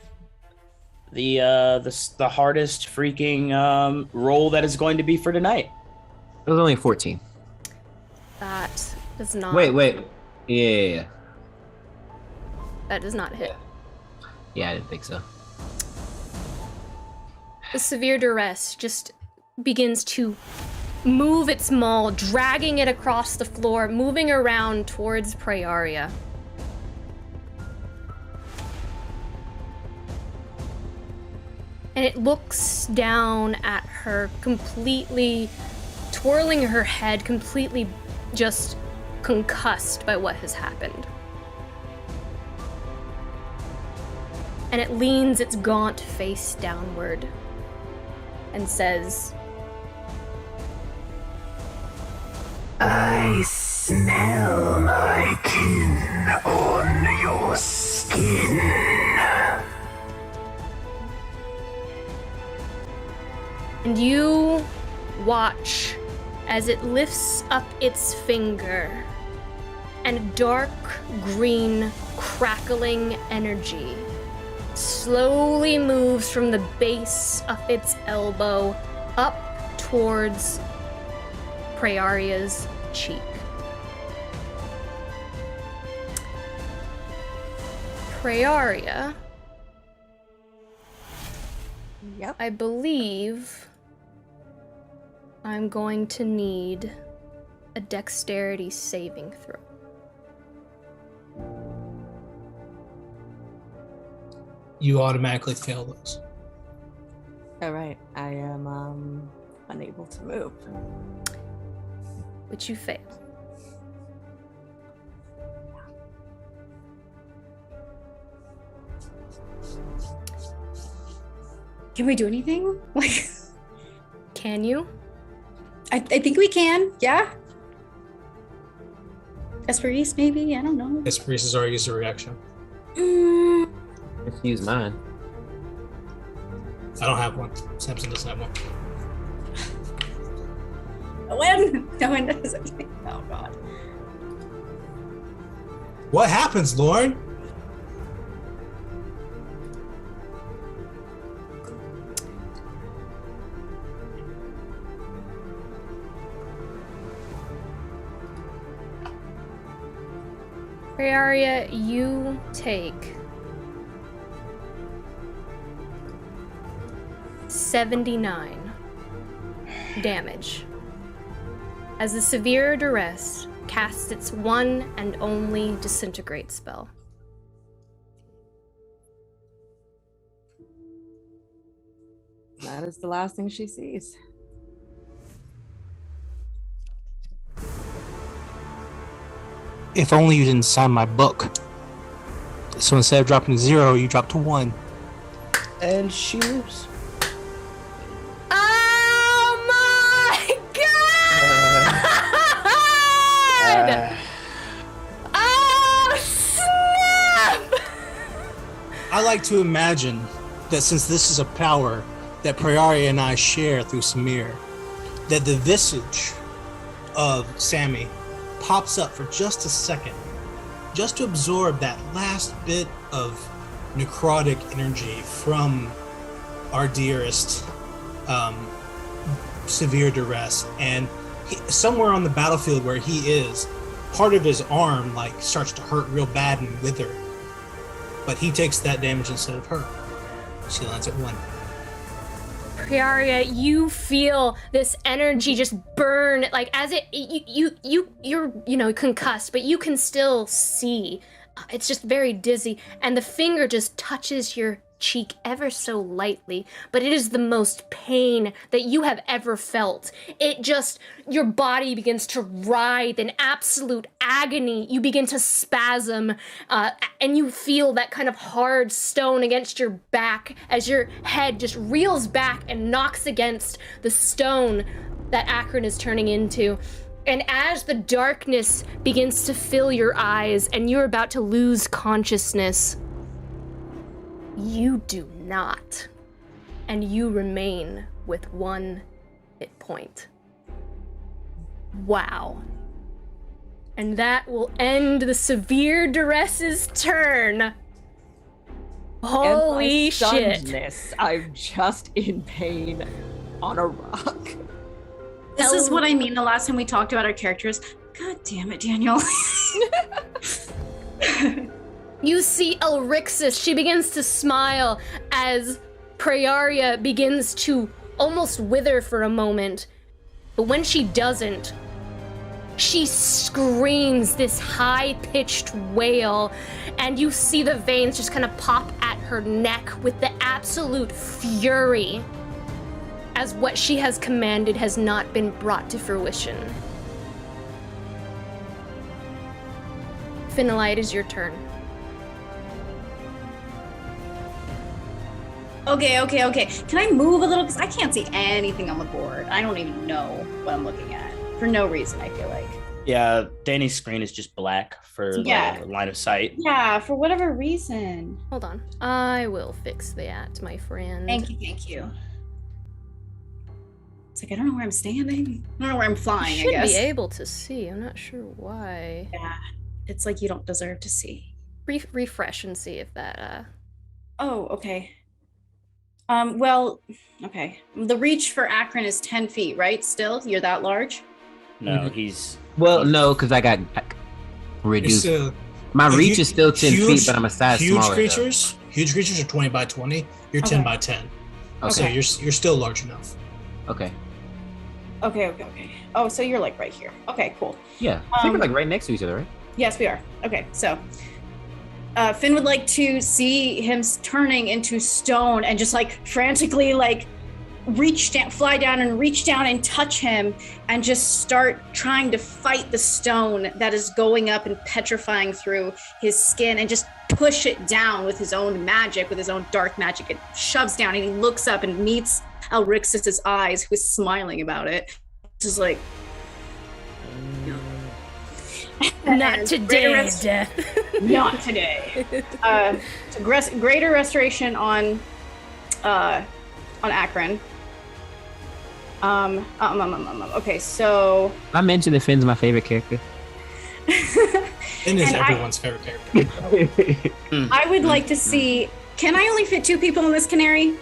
the hardest freaking roll that is going to be for tonight. It was only 14. That does not. Wait. Yeah. That does not hit. Yeah, I didn't think so. The severe duress just begins to move its maul, dragging it across the floor, moving around towards Praeria. And it looks down at her, completely twirling her head, completely just concussed by what has happened. And it leans its gaunt face downward and says, I smell my kin on your skin. And you watch as it lifts up its finger and dark green crackling energy slowly moves from the base of its elbow up towards Praeria's cheek. Praeria, Yep. I believe I'm going to need a dexterity saving throw. You automatically fail those. All right. I am unable to move. Which you fail. Can we do anything? Like, Can you? I think we can. Yeah. Esperise, maybe. I don't know. Esperise has already used a reaction. Let's use mine. I don't have one. Samson doesn't have one. No one does anything. Oh God. What happens, Lauren? Praeria, you take 79 damage as the severe duress casts its one and only disintegrate spell. That is the last thing she sees. If only you didn't sign my book. So instead of dropping to 0, you drop to 1. And she lives. Oh my god! Oh snap! I like to imagine that since this is a power that Praeria and I share through Samir, that the visage of Sammy pops up for just a second, just to absorb that last bit of necrotic energy from our dearest severe duress. And somewhere on the battlefield where he is, part of his arm like starts to hurt real bad and wither, but he takes that damage instead of her. She lands at 1. Praeria, you feel this energy just burn, like as you're concussed, but you can still see. It's just very dizzy, and the finger just touches your cheek ever so lightly, but it is the most pain that you have ever felt. Your body begins to writhe in absolute agony. You begin to spasm, and you feel that kind of hard stone against your back as your head just reels back and knocks against the stone that Akron is turning into. And as the darkness begins to fill your eyes and you're about to lose consciousness, you do not. And you remain with 1 hit point. Wow. And that will end the severe duress's turn. Holy shit. Stunnedness, I'm just in pain on a rock. This is what I mean the last time we talked about our characters. God damn it, Daniel. You see Elrixis, she begins to smile as Praeria begins to almost wither for a moment. But when she doesn't, she screams this high-pitched wail, and you see the veins just kind of pop at her neck with the absolute fury as what she has commanded has not been brought to fruition. Finalite, it is your turn. Okay. Can I move a little? Because I can't see anything on the board. I don't even know what I'm looking at. For no reason, I feel like. Yeah, Danny's screen is just black for the line of sight. Yeah, for whatever reason. Hold on. I will fix that, my friend. Thank you. It's like, I don't know where I'm standing. I don't know where I'm flying, You should I guess. be able to see. I'm not sure why. Yeah, it's like you don't deserve to see. Refresh and see if that, Oh, okay. Well, okay. The reach for Akron is 10 feet, right? Still? You're that large? No, he's... Well, no, because I got reduced. My reach is still 10 feet, but I'm a size smaller. Huge creatures are 20 by 20. You're 10 by 10. Okay. So you're still large enough. Okay. Okay. Oh, so you're like right here. Okay, cool. Yeah. I think we're like right next to each other, right? Yes, we are. Okay, so Finn would like to see him turning into stone and just like frantically like fly down and reach down and touch him and just start trying to fight the stone that is going up and petrifying through his skin and just push it down with his own magic, with his own dark magic. It shoves down and he looks up and meets Elrixis' eyes, who is smiling about it. Just like, not today, Death. Not today. Greater restoration on Akron. Okay, so I mentioned that Finn's my favorite character. Finn is everyone's favorite character. I would like to see. Can I only fit 2 people in this canary?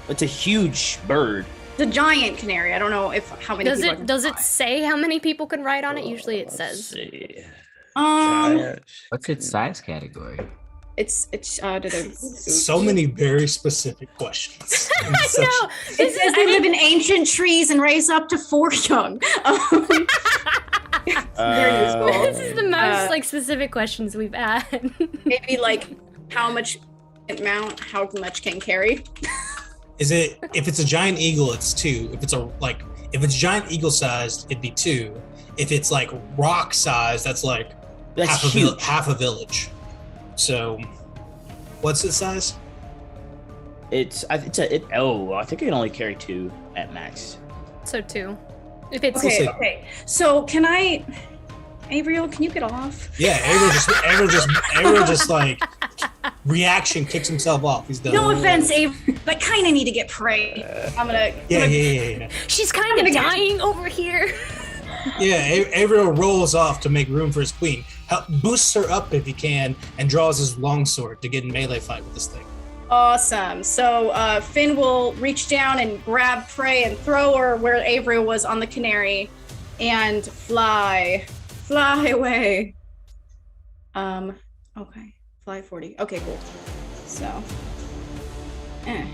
It's a huge bird. The giant canary. I don't know how many. Does it say how many people can ride on it? Usually it says. See. What's its size category? It's so many very specific questions. I know. It says they live in ancient trees and raise up to 4 young. Very useful. This is the most like specific questions we've had. Maybe like how much can carry. Is it, if it's a giant eagle, it's 2. If it's giant eagle sized, it'd be 2. If it's like rock sized, that's half a village. So, what's its size? I think it can only carry 2 at max. So 2. If it's okay. So can I, Avriel? Can you get off? Yeah, Avriel just like reaction kicks himself off. He's done. No offense, Avriel, but kind of need to get prey. I'm gonna. Yeah. She's kind of dying over here. Yeah, Avriel rolls off to make room for his queen. Boosts her up if he can, and draws his longsword to get in melee fight with this thing. Awesome. So Finn will reach down and grab prey and throw her where Avriel was on the canary, and fly away. Okay, fly 40. Okay, cool. So, I'll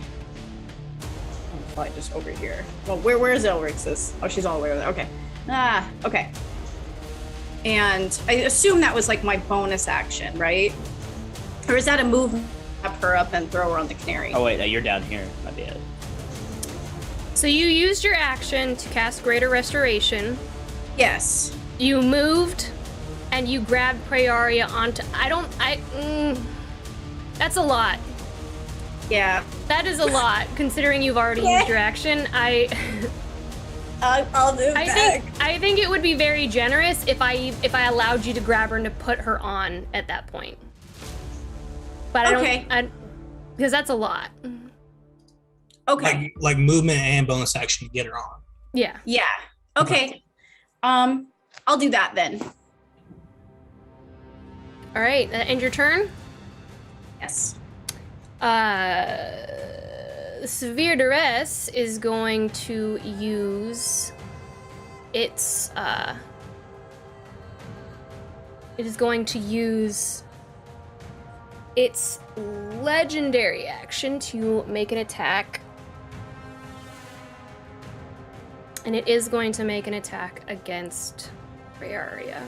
fly just over here. Well, where's Elrixis? Oh, she's all the way over there. Okay. Okay. And I assume that was like my bonus action, right? Or is that a move? Up her up and throw her on the canary. Oh wait, no, you're down here. My bad. So you used your action to cast Greater Restoration. Yes. You moved, and you grabbed Praeria onto. That's a lot. Yeah. That is a lot, considering you've already used your action. I'll do that. I think it would be very generous if I allowed you to grab her and to put her on at that point. But I don't, because that's a lot. Okay. Like movement and bonus action to get her on. Yeah. Yeah. Okay. I'll do that then. All right. End your turn? Yes. Severe Duress is going to use its it is going to use its legendary action to make an attack. And it is going to make an attack against Prearia.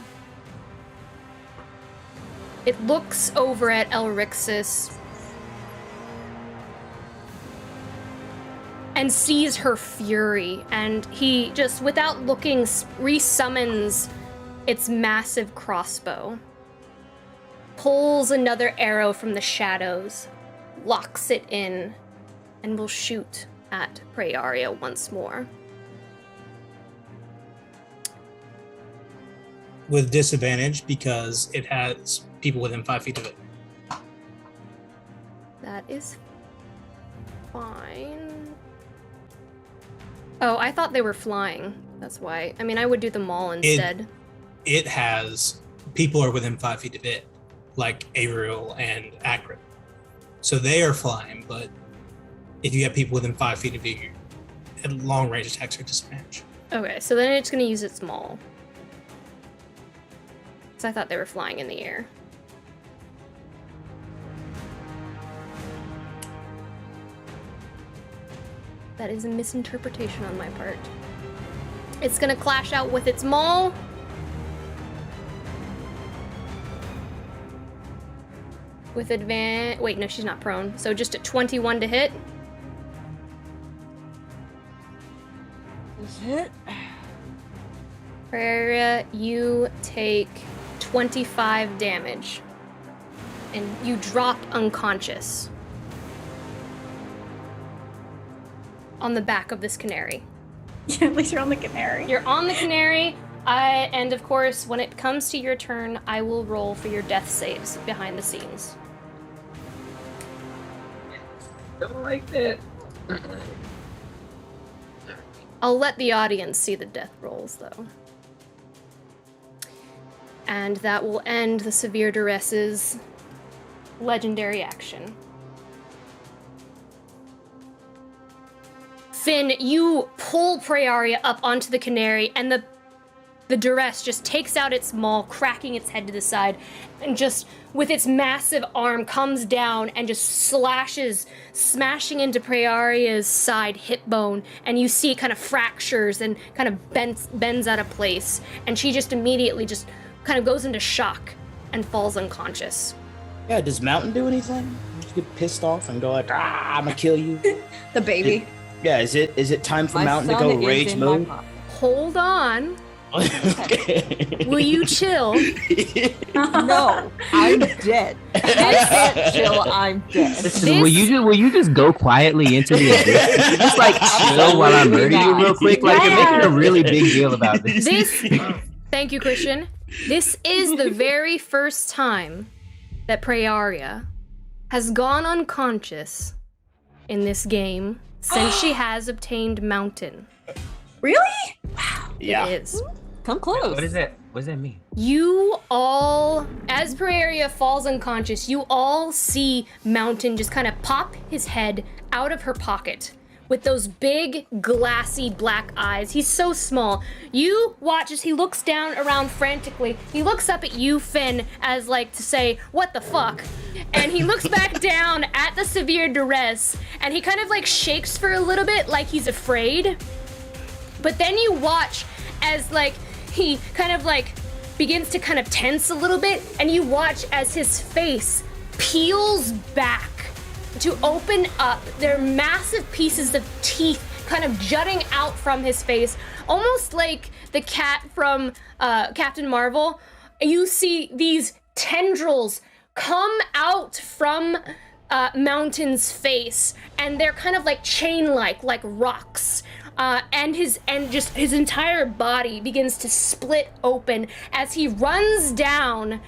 It looks over at Elrixis and sees her fury, and he just, without looking, resummons its massive crossbow, pulls another arrow from the shadows, locks it in, and will shoot at Prearia once more. With disadvantage because it has people within 5 feet of it. That is fine. Oh, I thought they were flying. That's why. I mean, I would do them all instead. It has people are within 5 feet of it, like Ariel and Akron. So they are flying, but if you have people within 5 feet of you, long range attacks are disadvantage. Okay, so then it's going to use its maul. I thought they were flying in the air. That is a misinterpretation on my part. It's gonna clash out with its maul. With wait, no, she's not prone. So just a 21 to hit. This hit. Prearia, you take 25 damage, and you drop unconscious on the back of this canary. Yeah, at least you're on the canary. You're on the canary, and of course, when it comes to your turn, I will roll for your death saves behind the scenes. Don't like that. I'll let the audience see the death rolls, though. And that will end the Severe Duress's legendary action. Finn, you pull Prearia up onto the canary, and the Duress just takes out its maul, cracking its head to the side, and just, with its massive arm, comes down and just slashes, smashing into Prearia's side hip bone, and you see it kind of fractures and kind of bends out of place, and she just immediately just kind of goes into shock and falls unconscious. Yeah, does Mountain do anything? Just get pissed off and go like, I'm gonna kill you. The baby. Is it time for My Mountain to son go is rage in my mode? pocket. Hold on. Will you chill? No, I'm dead. I can't chill. I'm dead. Listen, will you just go quietly into the abyss? Will you just like chill while I murder you real quick? Like you're making a really big deal about this. Thank you, Christian. This is the very first time that Prearia has gone unconscious in this game since she has obtained Mountain. Really? Wow. Yeah. It is. Come close. What is that? What does that mean? You all, as Prearia falls unconscious, you all see Mountain just kind of pop his head out of her pocket with those big, glassy black eyes. He's so small. You watch as he looks down around frantically. He looks up at you, Finn, as like to say, what the fuck? And he looks back down at the Severe Duress, and he kind of like shakes for a little bit like he's afraid. But then you watch as like he kind of like begins to kind of tense a little bit, and you watch as his face peels back to open up. There are massive pieces of teeth kind of jutting out from his face, almost like the cat from Captain Marvel. You see these tendrils come out from Mountain's face, and they're kind of like chain-like rocks. And his entire body begins to split open as he runs down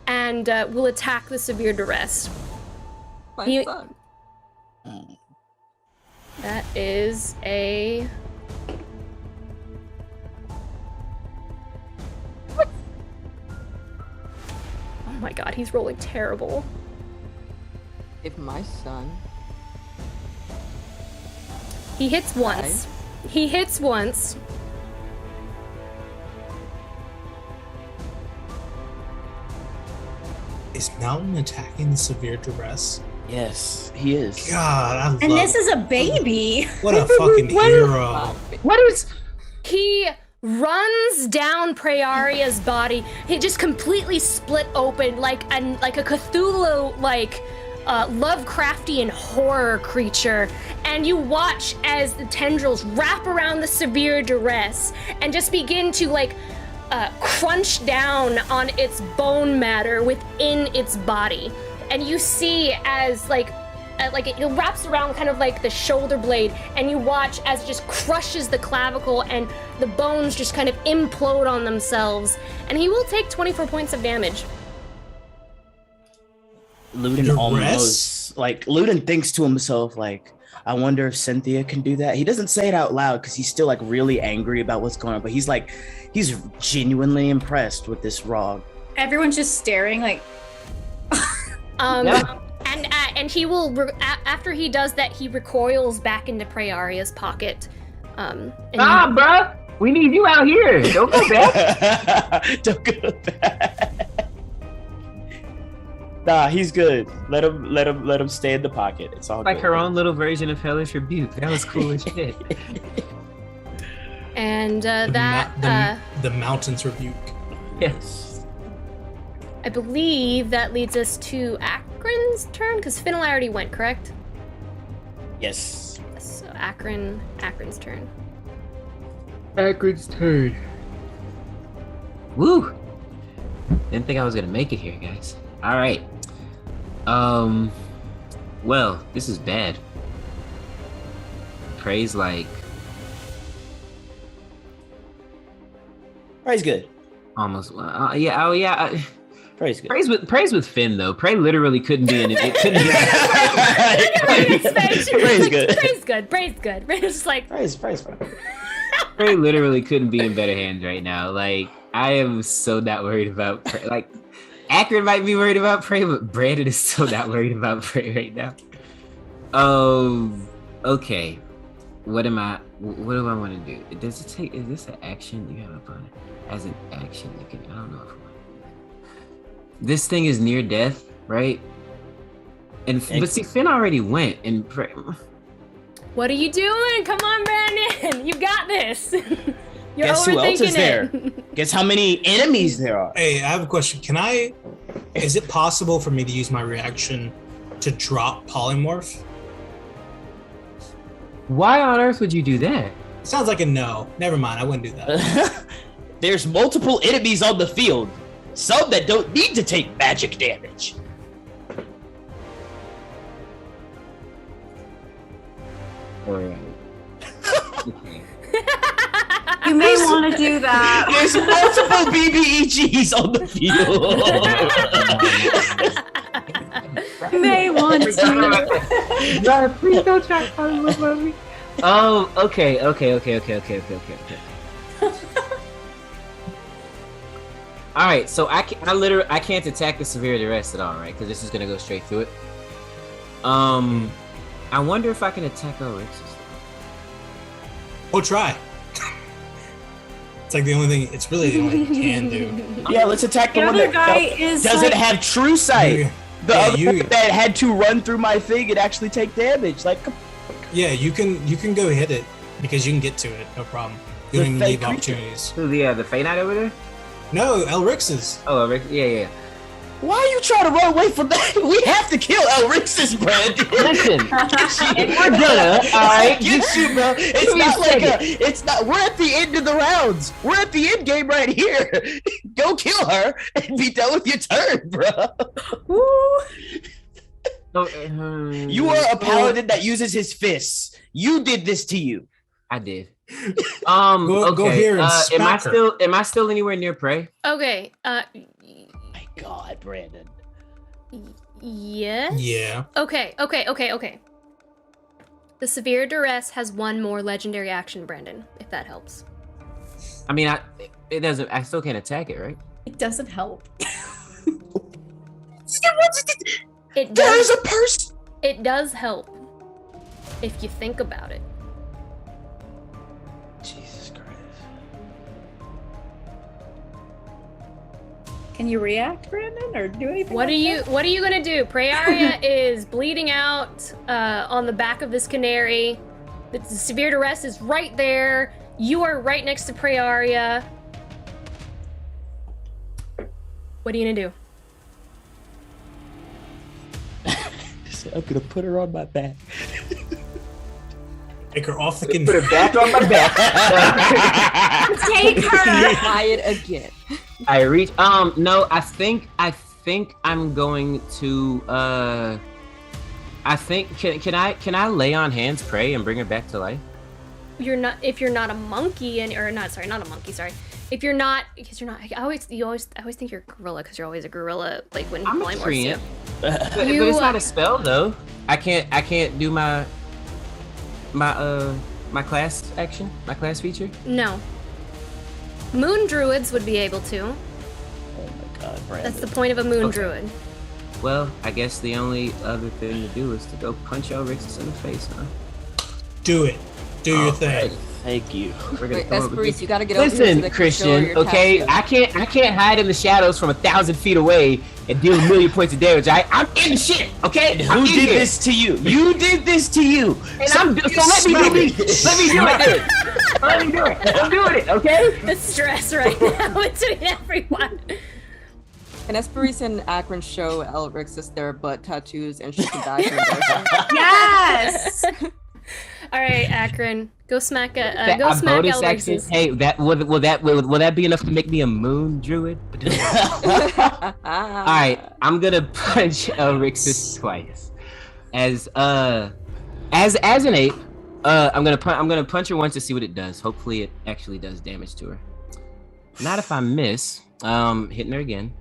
and will attack the Severe Duress. My son. That is a... Oh my god, he's rolling terrible. If my son... He hits once. He hits once. Is Mountain attacking the severe duress? Yes, he is. God, I love And this is a baby. What a fucking hero. What is? He runs down Prearia's body. He just completely split open like a Cthulhu Lovecraftian horror creature, and you watch as the tendrils wrap around the severe duress and just begin to crunch down on its bone matter within its body. And you see as it wraps around kind of like the shoulder blade, and you watch as it just crushes the clavicle and the bones just kind of implode on themselves. And he will take 24 points of damage. Ludin almost Ludin thinks to himself I wonder if Cynthia can do that. He doesn't say it out loud because he's still really angry about what's going on, but he's genuinely impressed with this Rog. Everyone's just staring And he will after he does that, he recoils back into Prearia's pocket. Bruh, we need you out here. Don't go back. Don't go back. Nah, he's good. Let him stay in the pocket. It's all like good. her own little version of Hellish Rebuke. That was cool as shit. And the Mountain's Rebuke. Yes. I believe that leads us to Akron's turn, because Fennel already went, correct? Yes. So Akron's turn. Akron's turn. Woo! Didn't think I was gonna make it here, guys. All right. Well, this is bad. Prey's Prey's good. Almost. Yeah. Prey's good. Prey's with Finn though. Prey literally couldn't be in it. It couldn't be. Prey's good. Prey's good. Prey's just Prey's fine. Prey literally couldn't be in better hands right now. I am so not worried about Prey. Akron might be worried about Prey, but Brandon is so not worried about Prey right now. Okay. What do I want to do? Is this an action you have upon it? As an action, you can. I don't know if this thing is near death, right? But see, Finn already went, and what are you doing? Come on, Brandon. You got this. You're Guess who else is overthinking there? it. Guess how many enemies there are? Hey, I have a question. Is it possible for me to use my reaction to drop Polymorph? Why on earth would you do that? Sounds like a no. Never mind, I wouldn't do that. There's multiple enemies on the field. Some that don't need to take magic damage. Alright. Okay. You may want to do that. There's multiple BBEGs on the field. You may want to. No, please don't try to follow me. Oh, okay. All right, so I can't attack the severe duress at all, right? Because this is gonna go straight through it. I wonder if I can attack Elrix's. Oh, try. It's the only thing. It's really the only thing you can do. Yeah, let's attack the one other that guy is doesn't have true sight. The Yeah, other one that had to run through my thing and actually take damage. Yeah, you can go hit it because you can get to it. No problem. You don't even leave opportunities. Who the Fey Knight over there? No, Elrix's. Oh, Elrix. Yeah. Why are you trying to run away from that? We have to kill Elrix's, Brandon. Listen, we're gonna. All right, Get you, bro. It's not it's not. We're at the end of the rounds. We're at the end game right here. Go kill her and be done with your turn, bro. Woo. You are a paladin that uses his fists. You did this to you. I did. Go here and smack her. Am I still anywhere near Prey? Okay. My God, Brandon. Yes. Yeah. Okay. The severe duress has one more legendary action, Brandon. If that helps. I mean, it doesn't. I still can't attack it, right? It doesn't help. It There's does. a person. It does help if you think about it. Jesus Christ. Can you react, Brandon, or do anything? What are you gonna do? Praeria is bleeding out on the back of this canary. The severe duress is right there. You are right next to Praeria. What are you gonna do? I'm gonna put her on my back. Take her off the Put her back on my back. Take her. Try it again. I reach. No, I think I'm going to. I think can I lay on hands, pray, and bring her back to life? If you're not a monkey not a monkey. Sorry. If you're not, because you're not. I always think you're a gorilla because you're always a gorilla. Like when I'm a polymorphs treant. do. But it's not a spell though. I can't do my class action, my class feature. No. Moon druids would be able to. Oh my god, Brandon. That's the point of a moon druid. Well, I guess the only other thing to do is to go punch Elrixis in the face, huh? Do it. Do your thing. Thank you. We're gonna Wait, come up with Esperis, you gotta get over here so Listen, they can show Christian, your okay? tattoo. I can't hide in the shadows from 1,000 feet away and deal a million points of damage. I'm in the shit, okay? Who did this to you? You did this to you. And so let me do it. I'm doing it, okay? The stress right now between everyone. Can Esperis and Akron show Elrixis their butt tattoos and she can die from embarrassment? Yes. All right, Akron, go smack A bonus action. Elrixis. Hey, will that be enough to make me a moon druid? All right, I'm gonna punch Elrixis twice. As an ape, I'm gonna punch her once to see what it does. Hopefully, it actually does damage to her. Not if I miss. Hitting her again.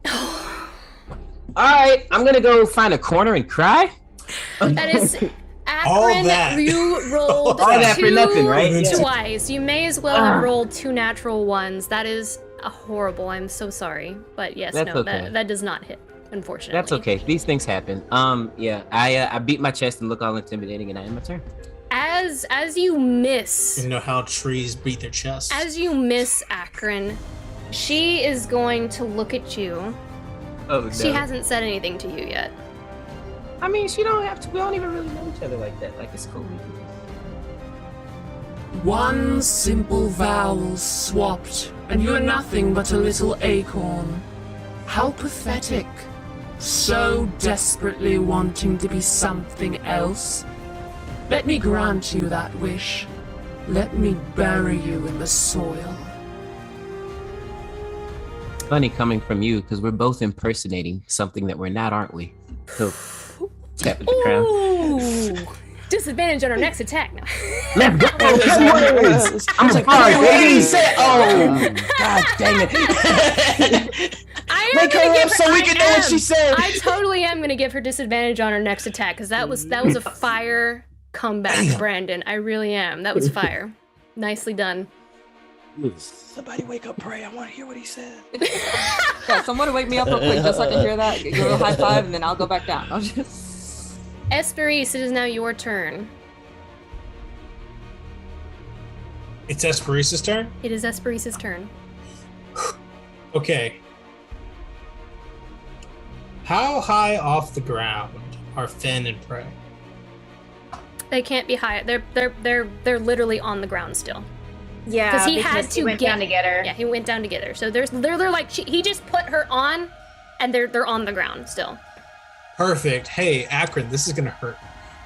All right, I'm gonna go find a corner and cry. That is All Akron. that. You rolled All that for nothing, right? Yeah. twice. You may as well have rolled 2 natural ones. That is horrible. I'm so sorry, but yes, That's no, okay. that does not hit. Unfortunately. That's okay. These things happen. Yeah. I beat my chest and look all intimidating, and I end my turn. As you miss. You know how trees beat their chests. As you miss Akron, she is going to look at you. Oh no. She hasn't said anything to you yet. I mean, she don't have to. We don't even really know each other like that. Like, it's cool. One simple vowel swapped, and you're nothing but a little acorn. How pathetic. So desperately wanting to be something else. Let me grant you that wish. Let me bury you in the soil. Funny coming from you, because we're both impersonating something that we're not, aren't we? So, tap with the crown. Ooh. Disadvantage on our next attack now. Let's go! I'm sorry, baby! Oh, god dang it. Make her up so we can know what she said. I totally am going to give her disadvantage on her next attack, because that was a fire comeback, Brandon. I really am. That was fire. Nicely done. Somebody wake up, pray. I want to hear what he said. Yeah, someone wake me up real quick just so I can hear that. Give a high five and then I'll go back down. I'll just... Esperis, it is now your turn. It's Esperis' turn? It is Esperis' turn. Okay. How high off the ground are Finn and Prey? They can't be high. They're literally on the ground still. Yeah, because he had to went down to get her. Yeah, he went down to get her. So they're like he just put her on, and they're on the ground still. Perfect. Hey, Akron, this is gonna hurt.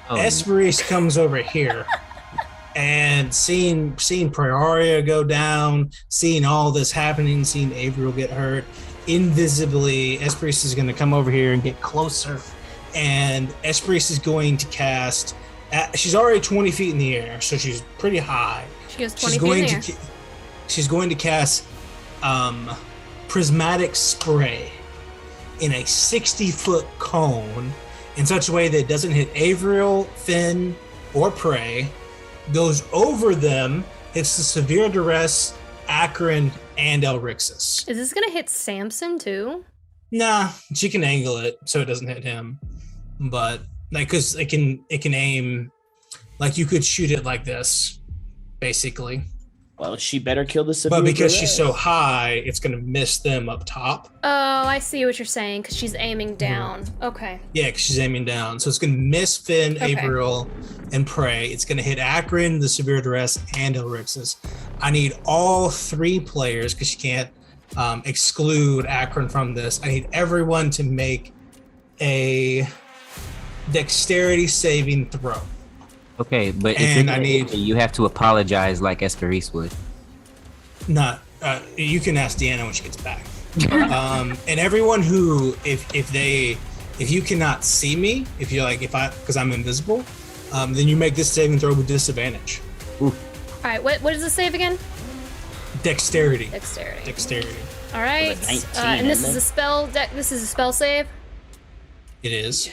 Oh. Esperis comes over here, and seeing Praeria go down, seeing all this happening, seeing Avriel get hurt, invisibly, Esperis is gonna come over here and get closer, and Esperis is going to cast. She's already 20 feet in the air, so she's pretty high. She goes 20 feet in the air. She's going to cast prismatic spray in a 60-foot cone in such a way that it doesn't hit Avriel, Finn, or Prey, goes over them, hits the severe duress, Akron, and Elrixis. Is this gonna hit Samson too? Nah, she can angle it so it doesn't hit him, but like, cause it can aim, like you could shoot it like this, basically. Well, she better kill the severe But because duress. she's so high, it's gonna miss them up top. Oh, I see what you're saying, because she's aiming down. Okay. Yeah, because she's aiming down. So it's gonna miss Finn, Okay. Averill, and Prey. It's gonna hit Akron, the Severe Duress, and Elrixis. I need all 3 players, because you can't exclude Akron from this. I need everyone to make a dexterity saving throw. Okay, but And if I need- you have to apologize like Esperise would. Not you can ask Deanna when she gets back. And everyone who if you cannot see me, if you're like because I'm invisible, then you make this saving throw with disadvantage. All right, what is the save again? Dexterity. Dexterity. All right. With a 19, And this is isn't a spell this is a spell save. It is,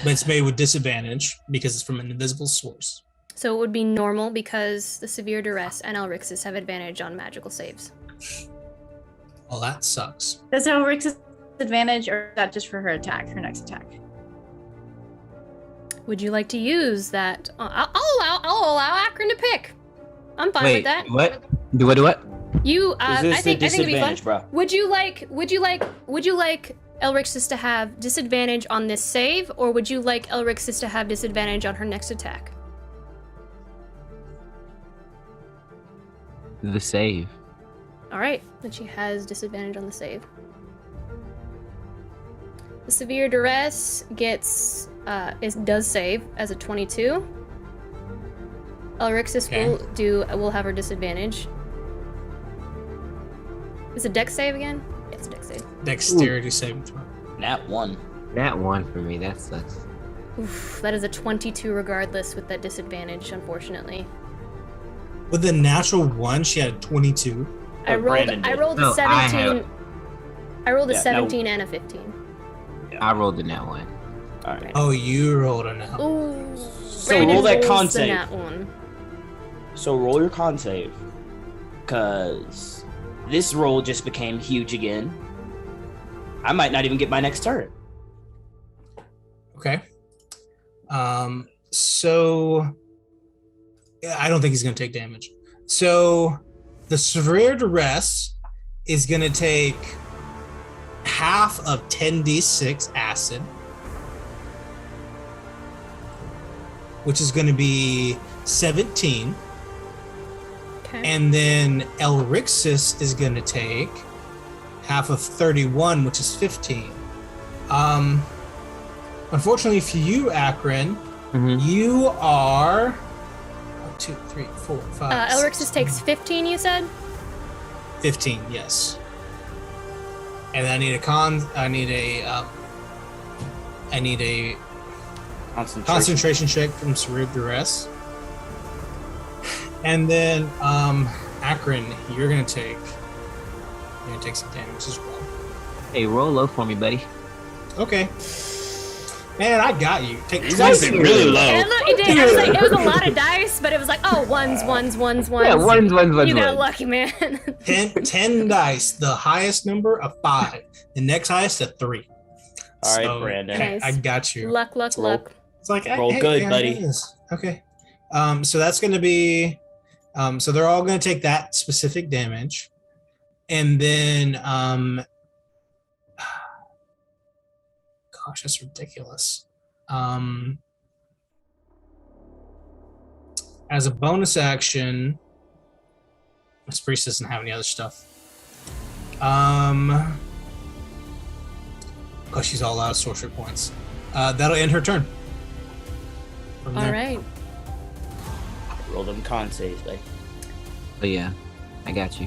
but it's made with disadvantage because it's from an invisible source. So it would be normal because the severe duress and Elrixis have advantage on magical saves. Well, that sucks. Does Elrix's advantage, or is that just for her attack, her next attack? Would you like to use that? I'll allow Akron to pick. I'm fine Wait, with that. what? Do what? You, Is this I think the it'd be fun. disadvantage, bro? Would you like Elrixis to have disadvantage on this save, or would you like Elrixis to have disadvantage on her next attack? The save. All right, then she has disadvantage on the save. The severe duress does save as a 22. Elrixis will have her disadvantage. Is it dex save again? Yeah, it's a dex save. Dexterity saving throw. Nat 1. That one for me, that sucks. Oof, that is a 22 regardless with that disadvantage, unfortunately. With the natural 1, she had a 22. I rolled a No, 17. I rolled a Yeah, 17 and a 15. I rolled in that one. All right. Oh, you rolled a nat. Ooh. So Brandon roll that rolls con the save. nat one. So roll your con save, cause this roll just became huge again. I might not even get my next turn. Okay. So yeah, I don't think he's gonna take damage. So the severe duress is gonna take half of 10d6 acid, which is gonna be 17. Okay. And then Elrixis is gonna take half of 31, which is 15. Unfortunately for you, Akron, you are 1, 2, 3, 4, 5. Elrixis takes 15, you said? 15, yes. And I need a concentration check from severe duress. And then Akron, you're gonna take some damage as well. Hey, roll low for me, buddy. Okay. Man, I got you. Take You guys 20. are really low. And it did. It was a lot of dice, but it was like, oh, ones. Yeah, ones. You got lucky, man. 10 dice. The highest number of 5. The next highest a 3. All right, Brandon. Nice. I got you. Luck. It's like Roll good, I buddy. got this. Okay. So that's gonna be so they're all gonna take that specific damage. And then gosh, that's ridiculous. As a bonus action, this priest doesn't have any other stuff. Because she's all out of sorcery points. That'll end her turn. From All there. right. Roll them con saves, buddy. But yeah, I got you.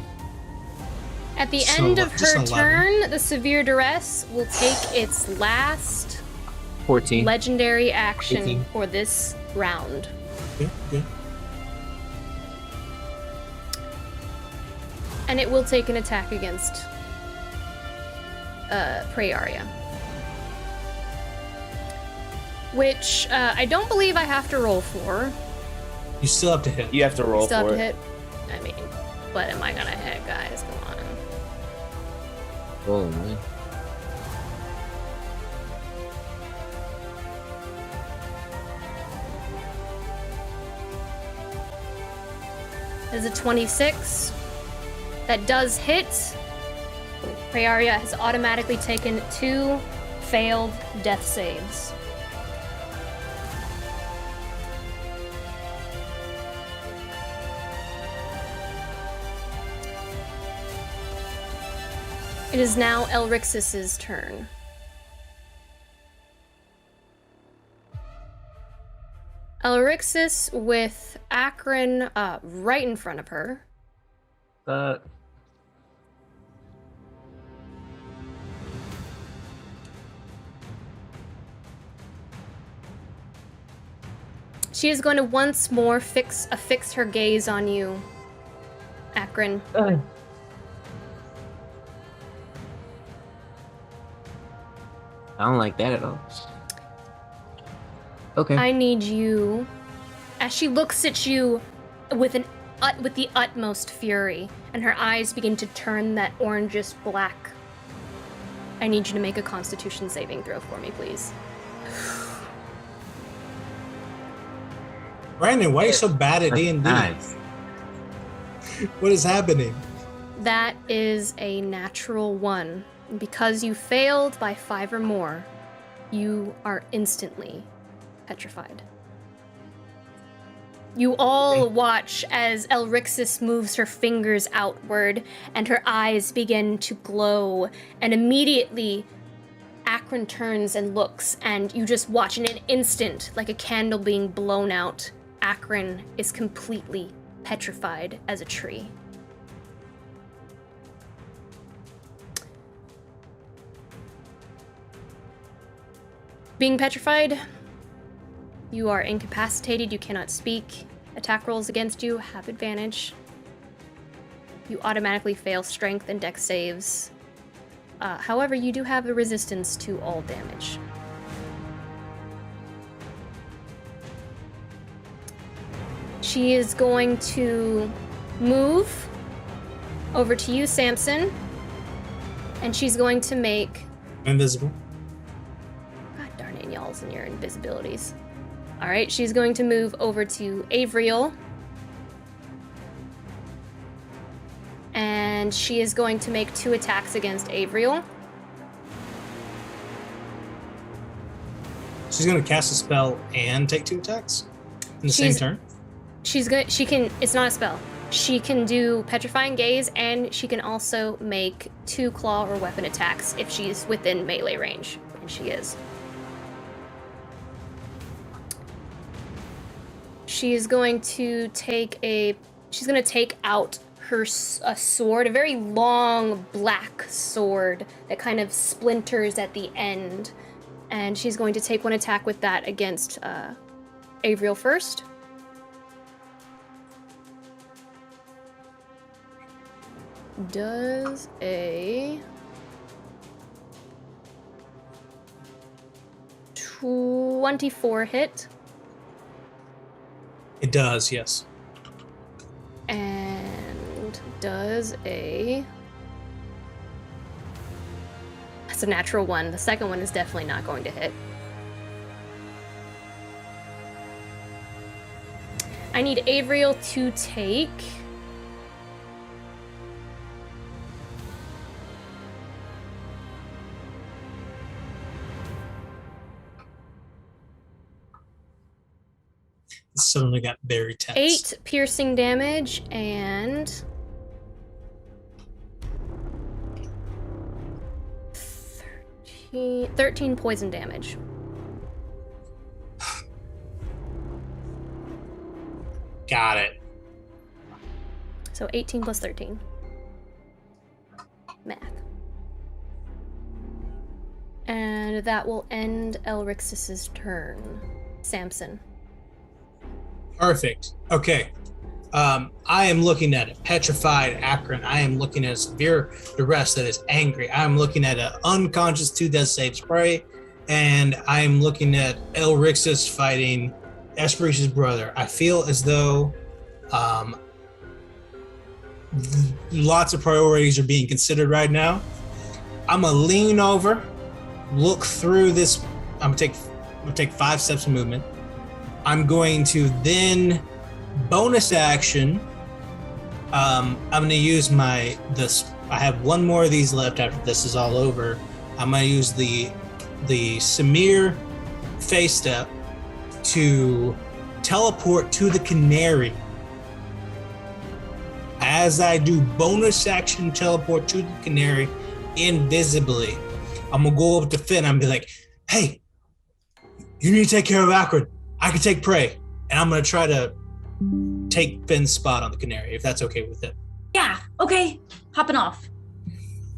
At the So, end of just her 11. turn, the severe duress will take its last 14. legendary action 18. for this round. Good. And it will take an attack against Praeria. Which I don't believe I have to roll for. You still have to hit. You have to roll Still have for to it. hit. I mean, but am I gonna hit, guys? Come on. Oh, man. Is a 26. That does hit. Prayaria has automatically taken 2 failed death saves. It is now Elrixis's turn. Elrixis with Akron right in front of her. She is going to once more fix her gaze on you, Akron. I don't like that at all. Okay. I need you, as she looks at you with the utmost fury, and her eyes begin to turn that orangish black. I need you to make a Constitution saving throw for me, please. Brandon, why are you so bad at D&D? Nice. What is happening? That is a natural 1. And because you failed by 5 or more, you are instantly petrified. You all watch as Elrixis moves her fingers outward and her eyes begin to glow, and immediately Akron turns and looks, and you just watch in an instant, like a candle being blown out, Akron is completely petrified as a tree. Being petrified, you are incapacitated, you cannot speak. Attack rolls against you have advantage. You automatically fail strength and dex saves. However, you do have a resistance to all damage. She is going to move over to you, Samson, and she's going to make... Invisible. God darn it, y'all's and your invisibilities. All right, she's going to move over to Avriel. And she is going to make 2 attacks against Avriel. She's going to cast a spell and take 2 attacks in the same turn? She's good. She can, it's not a spell. She can do Petrifying Gaze, and she can also make 2 claw or weapon attacks if she's within melee range, and she is. She is going to take out her a sword, a very long black sword that kind of splinters at the end, and she's going to take 1 attack with that against Avriel first. Does a 24 hit? It does, yes. And does a... That's a natural 1. The second one is definitely not going to hit. I need Avriel to take... Suddenly got very tense. 8 piercing damage and 13 poison damage. Got it. So 18 plus 13. Math. And that will end Elrixis's turn. Samson. Perfect. Okay. I am looking at a petrified Akron. I am looking at a severe duress that is angry. I am looking at an unconscious 2 death save spray. And I am looking at Elrixis fighting Esperis's brother. I feel as though lots of priorities are being considered right now. I'm going to lean over, look through this. I'm going to take 5 steps of movement. I'm going to then bonus action I'm gonna use I have one more of these left after this is all over. I'm gonna use the Samir Face Step to teleport to the canary. As I do bonus action teleport to the canary invisibly, I'm gonna go up to Finn and be like, hey, you need to take care of Akron. I can take prey. And I'm gonna try to take Finn's spot on the canary, if that's okay with him. Yeah, okay. Hopping off.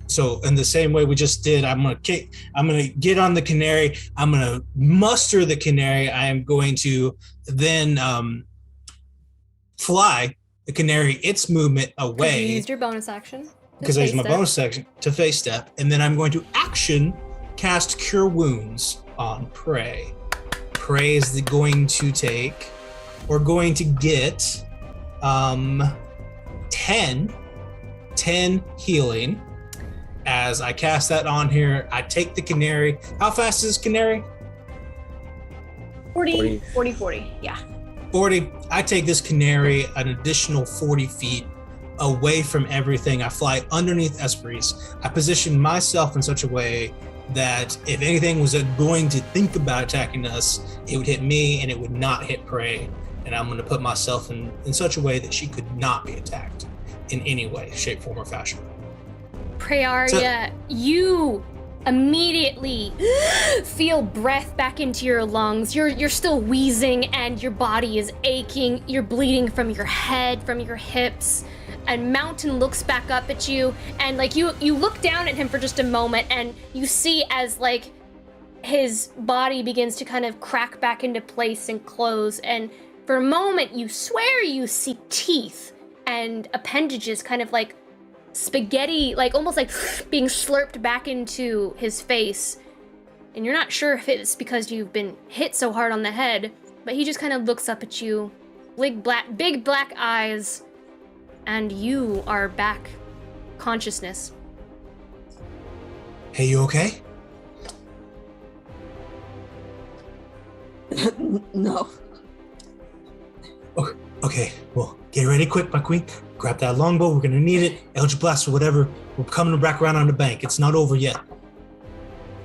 So in the same way we just did, I'm gonna get on the canary, I'm gonna muster the canary, I am going to then fly the canary its movement away. You used your bonus action. Because I used my bonus action to face step, and then I'm going to action cast Cure Wounds on Prey. Prey is going to get 10 healing. As I cast that on here, I take the canary. How fast is canary? 40, yeah. 40. I take this canary an additional 40 feet away from everything. I fly underneath Esperis. I position myself in such a way that if anything was going to think about attacking us, it would hit me and it would not hit Prey. And I'm going to put myself in such a way that she could not be attacked in any way, shape, form, or fashion. Prayaria, you immediately feel breath back into your lungs. You're still wheezing and your body is aching. You're bleeding from your head, from your hips. And Mountain looks back up at you, and like you look down at him for just a moment, and you see as like his body begins to kind of crack back into place and close, and for a moment you swear you see teeth and appendages kind of like spaghetti, like almost like being slurped back into his face. And you're not sure if it's because you've been hit so hard on the head, but he just kind of looks up at you, big black eyes, and you are back consciousness. Hey, you okay? No. Okay, well, get ready quick, my queen. Grab that longbow, we're gonna need it. Eldritch Blast or whatever. We're coming back around on the bank. It's not over yet.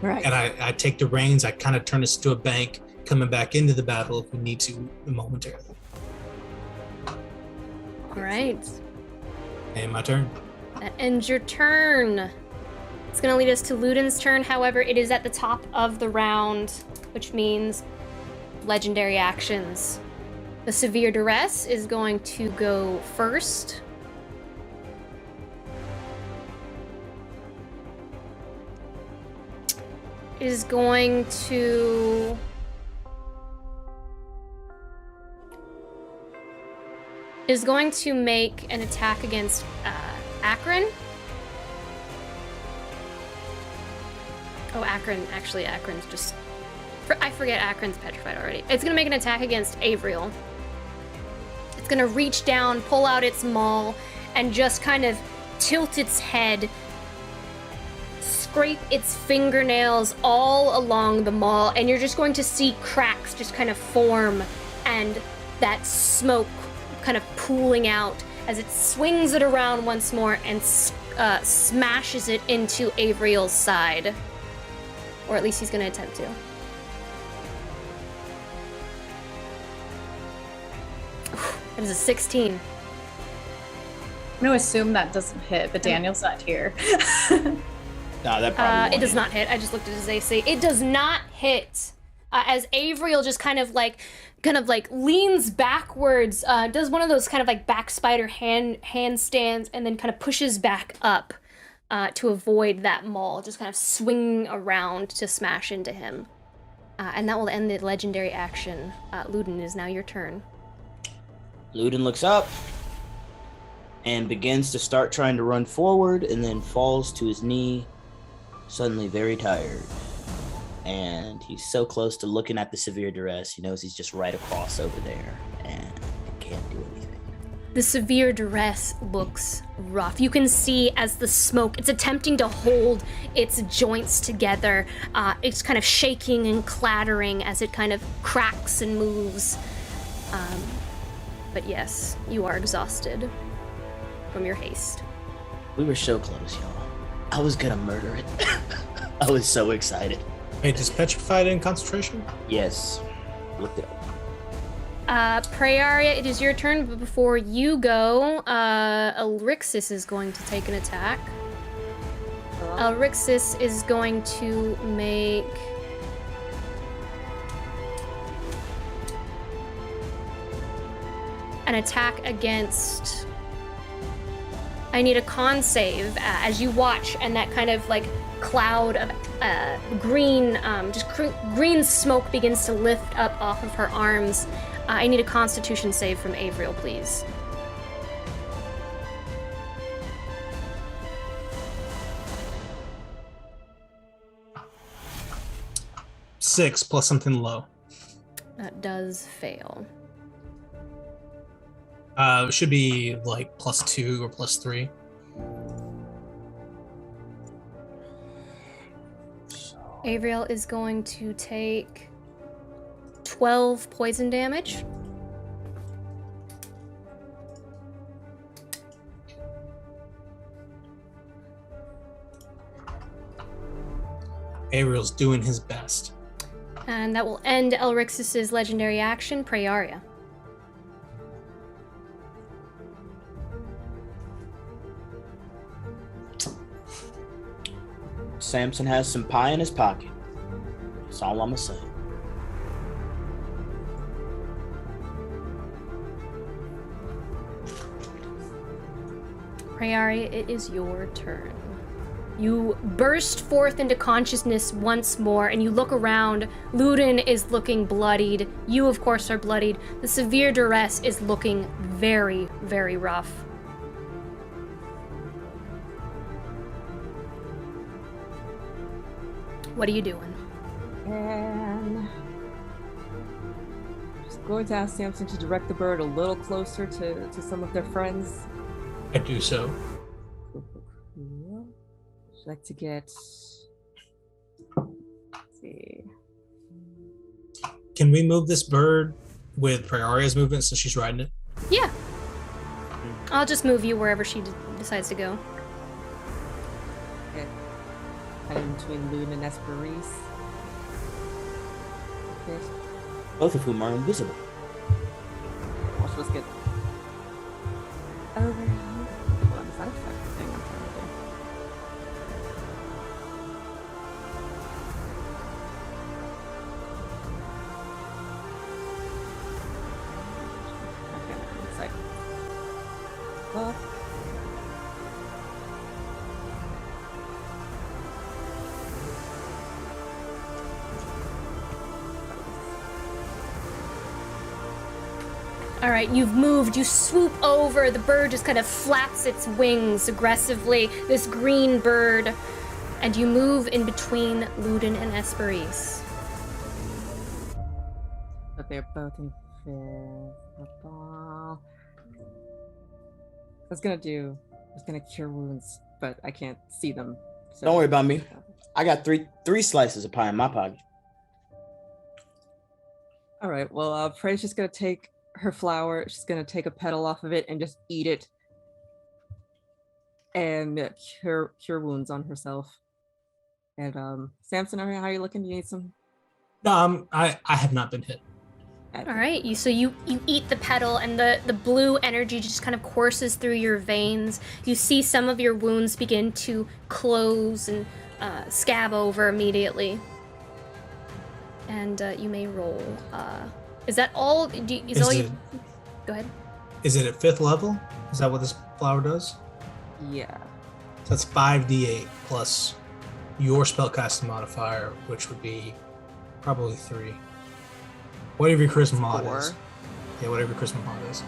Right. And I take the reins, I kind of turn us to a bank, coming back into the battle if we need to momentarily. All right. And my turn. That ends your turn. It's gonna lead us to Ludin's turn. However, it is at the top of the round, which means legendary actions. The Severe Duress is going to go first. Is going to make an attack against Akron. Oh, Akron. Actually, Akron's just... I forget Akron's petrified already. It's going to make an attack against Avriel. It's going to reach down, pull out its maul, and just kind of tilt its head, scrape its fingernails all along the maul, and you're just going to see cracks just kind of form, and that smoke kind of pooling out as it swings it around once more and smashes it into Avriel's side. Or at least he's going to attempt to. That is a 16. I'm going to assume that doesn't hit, but Daniel's not here. No, that probably it does not hit. I just looked at his AC. It does not hit. As Avriel just kind of like leans backwards, does one of those kind of like back spider handstands, and then kind of pushes back up to avoid that maul, just kind of swinging around to smash into him. And that will end the legendary action. Ludin, it is now your turn. Ludin looks up and begins to start trying to run forward, and then falls to his knee, suddenly very tired. And he's so close to looking at the Severe Duress, he knows he's just right across over there, and can't do anything. The Severe Duress looks rough. You can see as the smoke, it's attempting to hold its joints together. It's kind of shaking and clattering as it kind of cracks and moves. But yes, you are exhausted. from your haste. We were so close, y'all. I was gonna murder it. I was so excited. Wait, is petrified in concentration? Yes. Looked it up. Praeria, it is your turn, but before you go, Elrixis is going to take an attack. Elrixis is going to make... an attack against... I need a con save as you watch, and that kind of like cloud of green, green smoke begins to lift up off of her arms. I need a Constitution save from Avriel, please. Six plus something low. That does fail. It should be like +2 or +3. Avriel is going to take 12 poison damage. Ariel's doing his best. And that will end Elrixis' legendary action, Praeria. Samson has some pie in his pocket. That's all I'm gonna say. Praeria, it is your turn. You burst forth into consciousness once more, and you look around. Ludin is looking bloodied. You, of course, are bloodied. The severe duress is looking very, very rough. What are you doing? And just going to ask Samson to direct the bird a little closer to some of their friends. I do so. Cool. I'd like to get. Let's see. Can we move this bird with Praeria's movement since she's riding it? Yeah. I'll just move you wherever she decides to go. Okay. Kind of between Loon and Esperise. Okay. Both of whom are invisible. Watch what's good. Over here. Hold on, is that a thing I'm trying to do? Okay, one sec. Well. All right, you've moved, you swoop over, the bird just kind of flaps its wings aggressively, this green bird, and you move in between Ludin and Esperise. But they're both in fifth. Ball. I was gonna cure wounds, but I can't see them. So. Don't worry about me. I got three slices of pie in my pocket. All right, well, Prey's just gonna take her flower, she's gonna take a petal off of it and just eat it and cure wounds on herself. And Samson, how are you looking? Do you need some? No, I have not been hit. All right, you eat the petal, and the blue energy just kind of courses through your veins. You see some of your wounds begin to close and scab over immediately. And you may roll. Is that all? Go ahead. Is it at 5th level? Is that what this flower does? Yeah. So that's 5d8 plus your spellcasting modifier, which would be probably 3. Whatever your charisma mod is. Yeah, whatever your charisma mod is.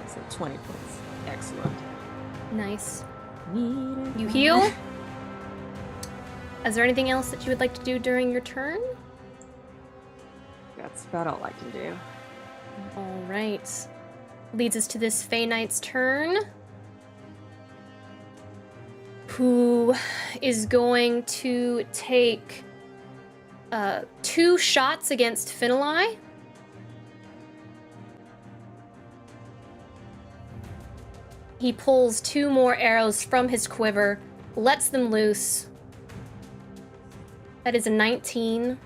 So 20 points. Excellent. Nice. You heal? Is there anything else that you would like to do during your turn? That's about all I can do. All right. Leads us to this Fey Knight's turn, who is going to take 2 shots against Finlay. He pulls 2 more arrows from his quiver, lets them loose. That is a 19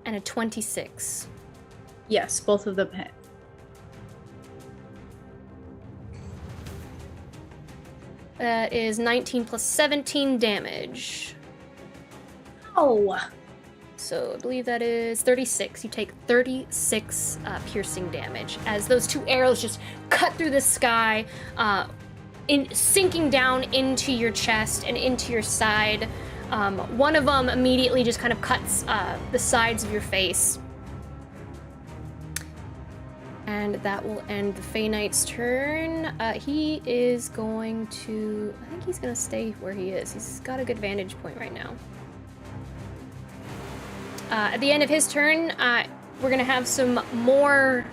and a 26. Yes, both of them hit. That is 19 plus 17 damage. Oh. So I believe that is 36. You take 36 piercing damage as those 2 arrows just cut through the sky, sinking down into your chest and into your side. One of them immediately just kind of cuts the sides of your face. And that will end the Fey Knight's turn. He is going to... I think he's going to stay where he is. He's got a good vantage point right now. At the end of his turn, we're going to have some more...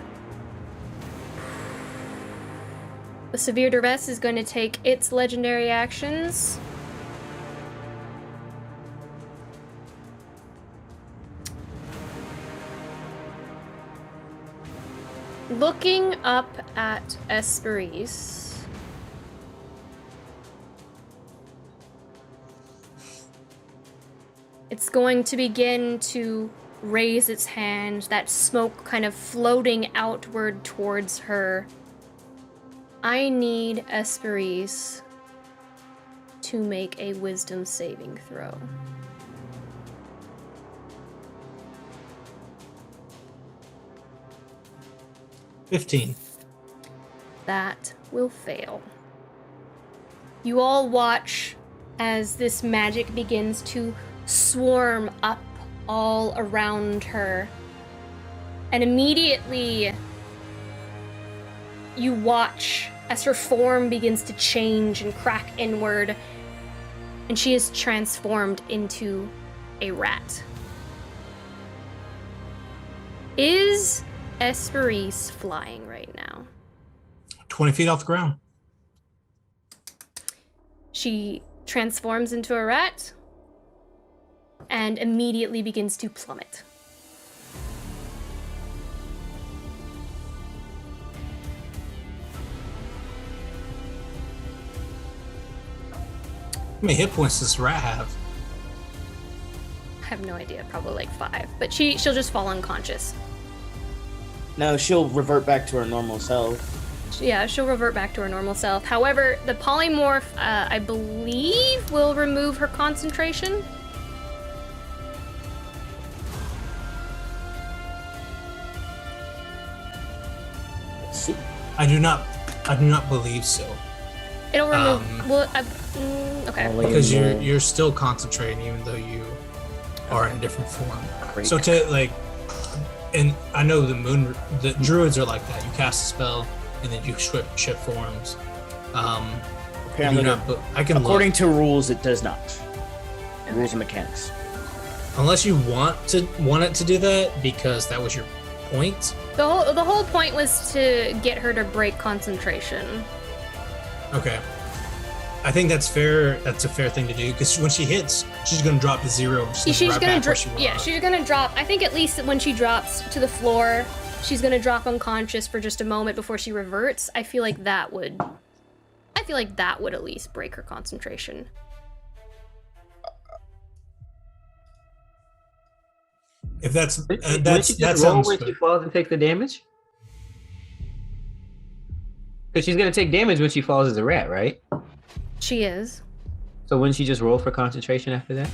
The Severe Duress is going to take its legendary actions. Looking up at Esperise. It's going to begin to raise its hand, that smoke kind of floating outward towards her. I need Esperise to make a wisdom saving throw. $15. That will fail. You all watch as this magic begins to swarm up all around her. And immediately, you watch as her form begins to change and crack inward, and she is transformed into a rat. Is Esperise flying right now? 20 feet off the ground. She transforms into a rat and immediately begins to plummet. How many hit points does this rat have? I have no idea, probably like 5. But she'll just fall unconscious. No, she'll revert back to her normal self. Yeah, she'll revert back to her normal self. However, the polymorph, I believe, will remove her concentration. Let's see. I do not believe so. It'll remove. Okay. Because you're still concentrating, even though you are in a different form. Great. So and I know the druids are like that. You cast a spell and then you shift forms. Apparently, I can according look. to rules, it does not. Rules and mechanics. Unless you want it to do that because that was your point. The whole point was to get her to break concentration. Okay. I think that's fair. That's a fair thing to do because when she hits, she's going to drop to 0. She's gonna drop. Yeah, she's gonna drop. I think at least when she drops to the floor, she's gonna drop unconscious for just a moment before she reverts. I feel like that would at least break her concentration. If that's that sounds when good. she falls and take the damage. Because she's gonna take damage when she falls as a rat, right? She is. So wouldn't she just roll for concentration after that?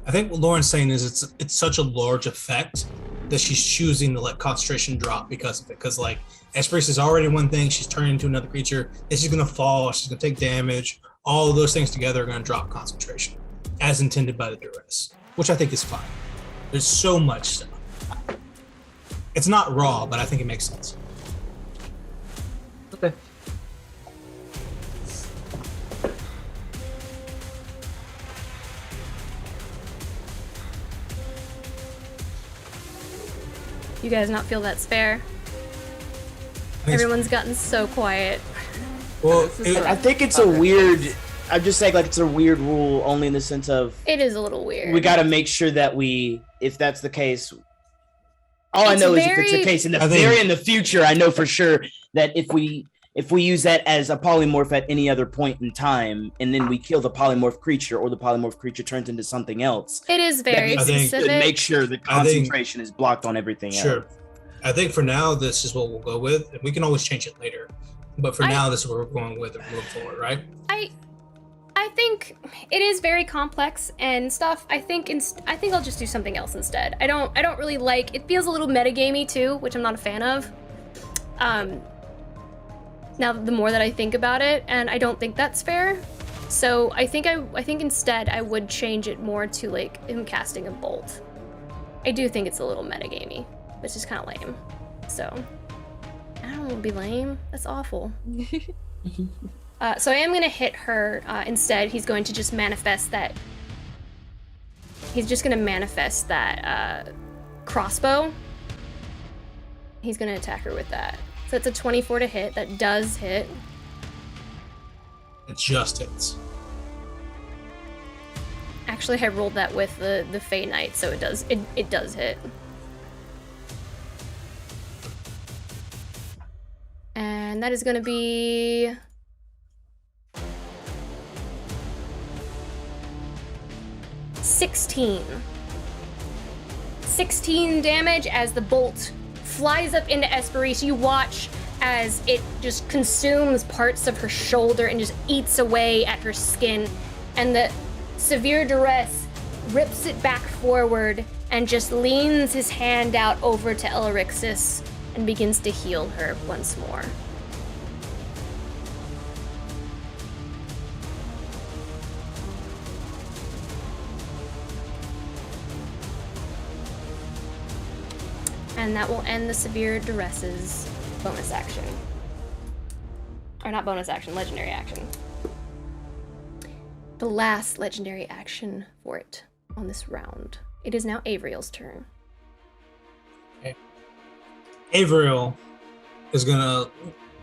I think what Lauren's saying is it's such a large effect that she's choosing to let concentration drop because of it. Because like Esperise is already one thing, she's turning into another creature, and she's gonna fall, she's gonna take damage. All of those things together are gonna drop concentration, as intended by the duress, which I think is fine. There's so much stuff. It's not raw, but I think it makes sense. Okay. You guys not feel that's fair? Everyone's gotten so quiet. Well, I think it's a weird. I'm just saying, like, it's a weird rule, only in the sense of It is a little weird. we got to make sure that if that's the case. All I know is if it's the case in the future, I know for sure that if we use that as a polymorph at any other point in time, and then we kill the polymorph creature, or the polymorph creature turns into something else, It is very specific. Make sure the concentration is blocked on everything else. I think for now, this is what we'll go with. We can always change it later. But for now, this is what we're going with and moving forward, right? I think it is very complex and stuff. I think I'll just do something else instead. I don't really like it. Feels a little metagamey too, which I'm not a fan of. Now the more that I think about it, and I don't think that's fair. So I think instead I would change it more to like him casting a bolt. I do think it's a little metagamey, which is kind of lame. So I don't want to be lame. That's awful. So I am going to hit her instead. He's going to just manifest that. He's just going to manifest that crossbow. He's going to attack her with that. So it's a 24 to hit. That does hit. It just hits. Actually, I rolled that with the Fey Knight, so it does hit. And that is going to be 16 damage as the bolt flies up into Esperise. You watch as it just consumes parts of her shoulder and just eats away at her skin, and the severe duress rips it back forward and just leans his hand out over to Elrixis and begins to heal her once more. And that will end the severe duress's bonus action. Or not bonus action, legendary action. The last legendary action for it on this round. It is now Avriel's turn. Okay. Avriel is gonna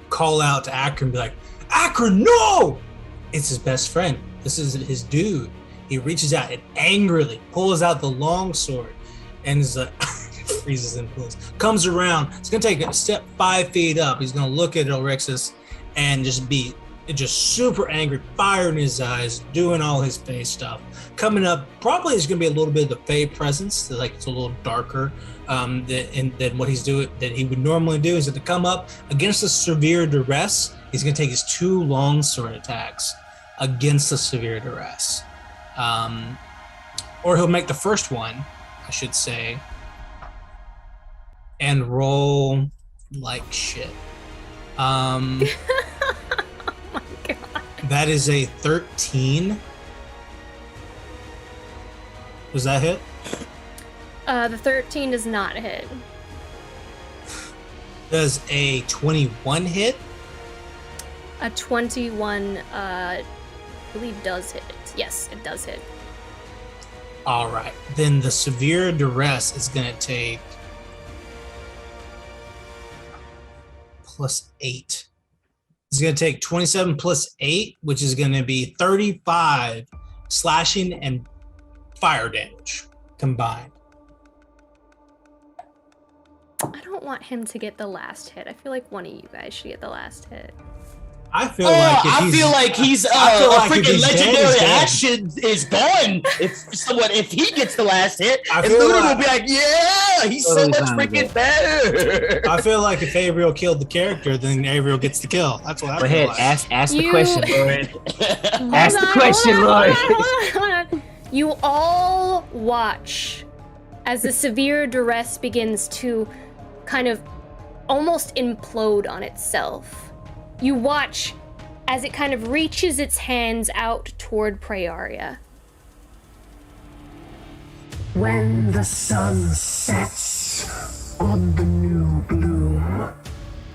call out to Akron and be like, Akron, no! It's his best friend. This is his dude. He reaches out and angrily pulls out the long sword and is like, freezes in place. Comes around. It's gonna take a step 5 feet up. He's gonna look at Elrixis and just be super angry, fire in his eyes, doing all his face stuff. Coming up, probably is gonna be a little bit of the Fey presence, like it's a little darker than what he's doing that he would normally do. Is to come up against the severe duress. He's gonna take his 2 longsword attacks against the severe duress, or he'll make the first one, I should say, and roll like shit. Oh my god. That is a 13. Was that hit? The 13 does not hit. Does a 21 hit? A 21, I believe does hit. Yes, it does hit. All right. Then the severe duress is going to take +8. It's going to take 27 plus 8, which is going to be 35 slashing and fire damage combined. I don't want him to get the last hit. I feel like one of you guys should get the last hit. I feel like he's a freaking legendary action is gone. If he gets the last hit, and Luda will be like, yeah, he's so much freaking better. I feel like if Avriel killed the character, then Avriel gets the kill. That's what I feel like. Ask the question, Lauren. Ask the question, Lauren. Hold on. You all watch as the severe duress begins to kind of almost implode on itself. You watch as it kind of reaches its hands out toward Praeria. When the sun sets on the new bloom,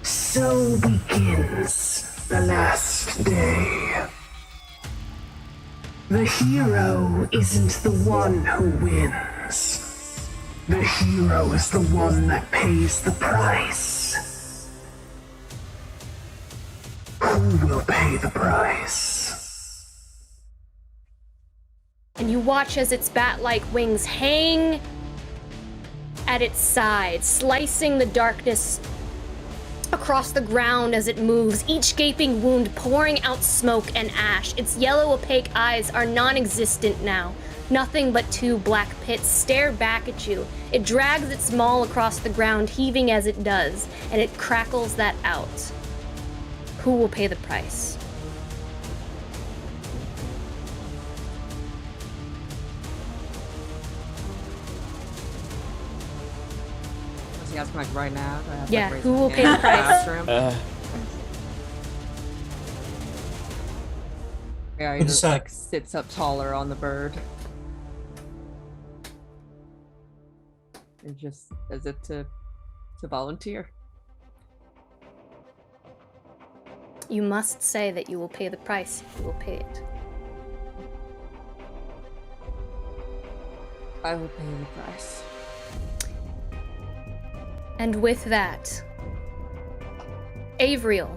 so begins the last day. The hero isn't the one who wins. The hero is the one that pays the price. Who will pay the price? And you watch as its bat-like wings hang at its side, slicing the darkness across the ground as it moves, each gaping wound pouring out smoke and ash. Its yellow, opaque eyes are non-existent now. Nothing but two black pits stare back at you. It drags its maul across the ground, heaving as it does, and it crackles that out. Who will pay the price? He asking like right now? Do I have, Yeah, like, raise who my will hand pay the and price? ask him? Yeah, he What's just that? like sits up taller on the bird. And just says it to volunteer. You must say that you will pay the price. You will pay it. I will pay the price. And with that, Avriel.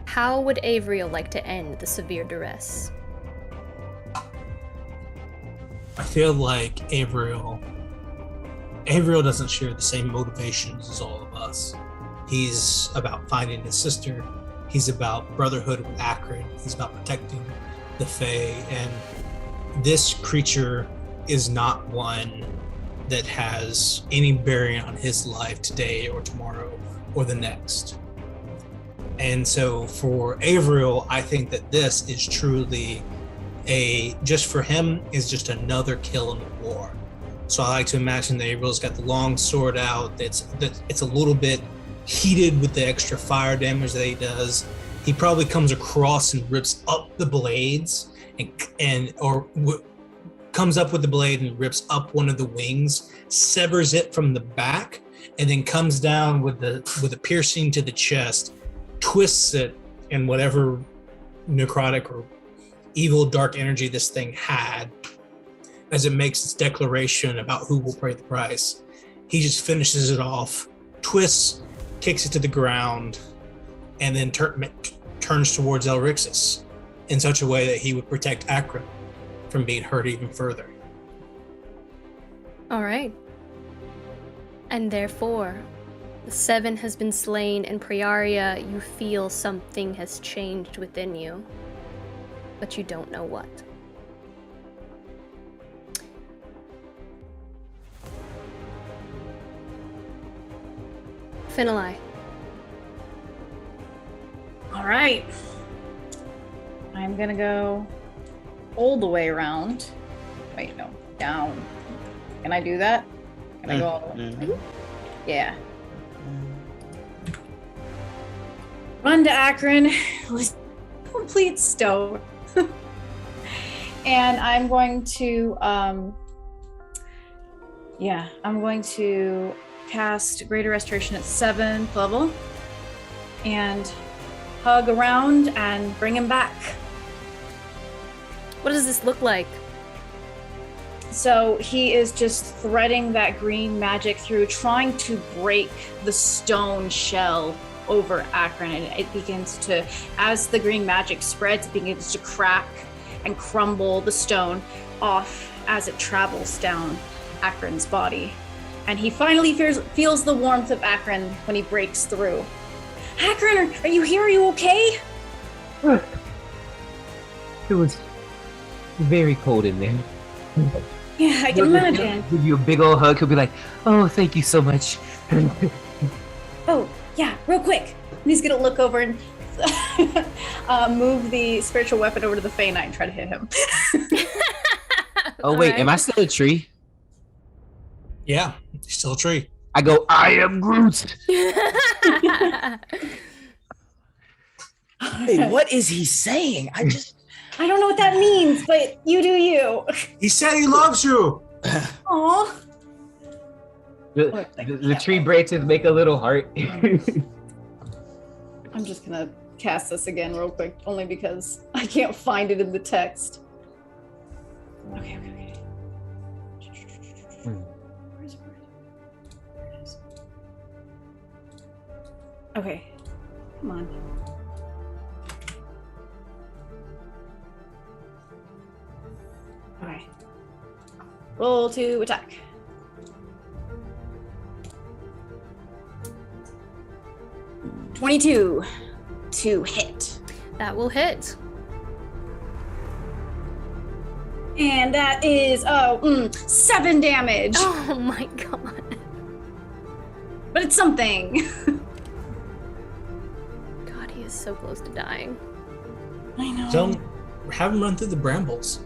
How would Avriel like to end the severe duress? I feel like Avriel doesn't share the same motivations as all of us. He's about finding his sister. He's about brotherhood with Akron. He's about protecting the Fae. And this creature is not one that has any bearing on his life today or tomorrow or the next. And so for Avriel, I think that this is truly just for him, is just another kill in the war. So I like to imagine that Avriel's got the long sword out. It's a little bit heated with the extra fire damage that he does. He probably comes across and rips up the blades comes up with the blade and rips up one of the wings, severs it from the back, and then comes down with a piercing to the chest, twists it in whatever necrotic or evil dark energy this thing had as it makes its declaration about who will pay the price. He just finishes it off, twists, kicks it to the ground, and then turns towards Elrixis in such a way that he would protect Akron from being hurt even further. All right. And therefore, the seven has been slain, and Priaria, you feel something has changed within you, but you don't know what. Finalai. All right. I'm gonna go all the way around. Wait, no, down. Can I do that? Can I go all the way? Mhm. Yeah. Run to Akron with complete stone. And I'm going to, I'm going to cast Greater Restoration at 7th level and hug around and bring him back. What does this look like? So he is just threading that green magic through, trying to break the stone shell over Akron, and it begins to, as the green magic spreads, it begins to crack and crumble the stone off as it travels down Akron's body. And he finally feels the warmth of Akron when he breaks through. Akron, are you here? Are you okay? It was very cold in there. Yeah, I can imagine. Give you a big old hug. He'll be like, "Oh, thank you so much." Oh, yeah, real quick. And he's gonna look over and move the spiritual weapon over to the Fey Knight and try to hit him. Oh wait, am I still a tree? Yeah, still a tree. I go, "I am Groot." Hey, what is he saying? I don't know what that means, but you do you. He said he loves you. Aw. The tree branches make a little heart. I'm just gonna cast this again real quick, only because I can't find it in the text. Okay. Where is it? There it is. Okay, come on. Okay. Roll to attack. 22 to hit. That will hit. And that is 7 damage. Oh my god. But it's something. God, he is so close to dying. I know. Don't have him run through the brambles.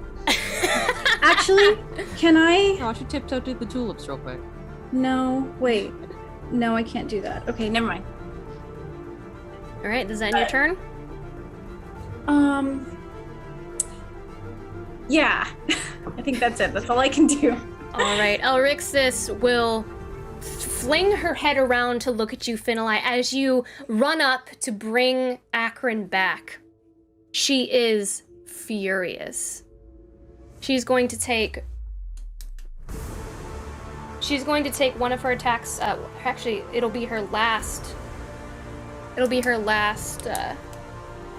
Actually, can I? Why don't you tiptoe through the tulips real quick? No, wait. No, I can't do that. Okay, never mind. All right, does that end your turn? Yeah. I think that's it. That's all I can do. All right, Elrixis will fling her head around to look at you, Finlay, as you run up to bring Akron back. She is furious. She's going to take one of her attacks. Actually, it'll be her last.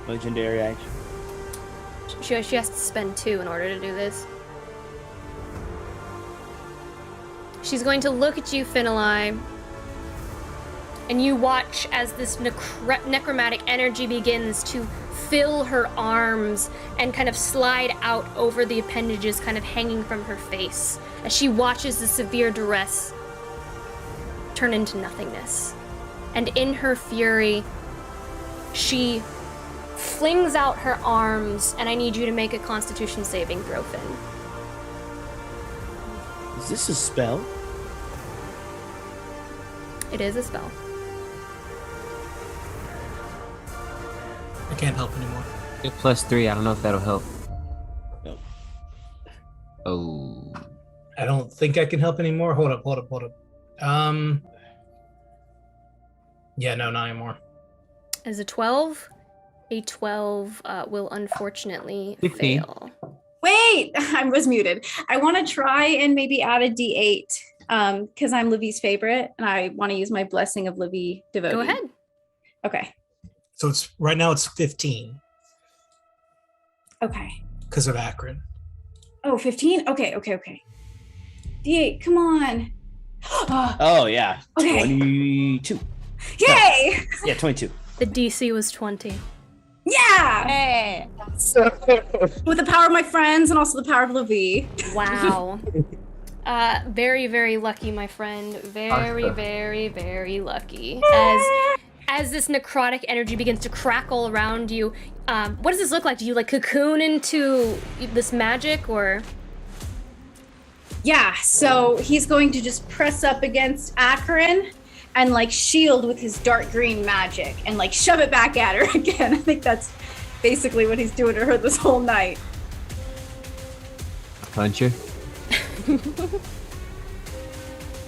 Legendary action. She has to spend 2 in order to do this. She's going to look at you, Finlay, and you watch as this necromantic energy begins to fill her arms and kind of slide out over the appendages kind of hanging from her face as she watches the severe duress turn into nothingness. And in her fury, she flings out her arms, and I need you to make a Constitution saving throw, Finn. Is this a spell? It is a spell. I can't help anymore. +3. I don't know if that'll help. No. Oh. I don't think I can help anymore. Hold up. Yeah, no, not anymore. As a 12 will unfortunately 15. fail. Wait, I was muted. I want to try and maybe add a D8 because I'm Livy's favorite, and I want to use my blessing of Livy devotee. Go ahead. Okay. So right now it's 15 Okay. because of Akron. Oh, 15? Okay. D8, come on. Oh yeah. Okay. 22. Yay! Yeah, 22. The DC was 20. Yeah! Hey! With the power of my friends and also the power of Livy. Wow. Very, very lucky, my friend. Very, very, very lucky. As this necrotic energy begins to crackle around you, what does this look like? Do you like cocoon into this magic, or? Yeah, so he's going to just press up against Akron and like shield with his dark green magic and like shove it back at her again. I think that's basically what he's doing to her this whole night. Puncher. You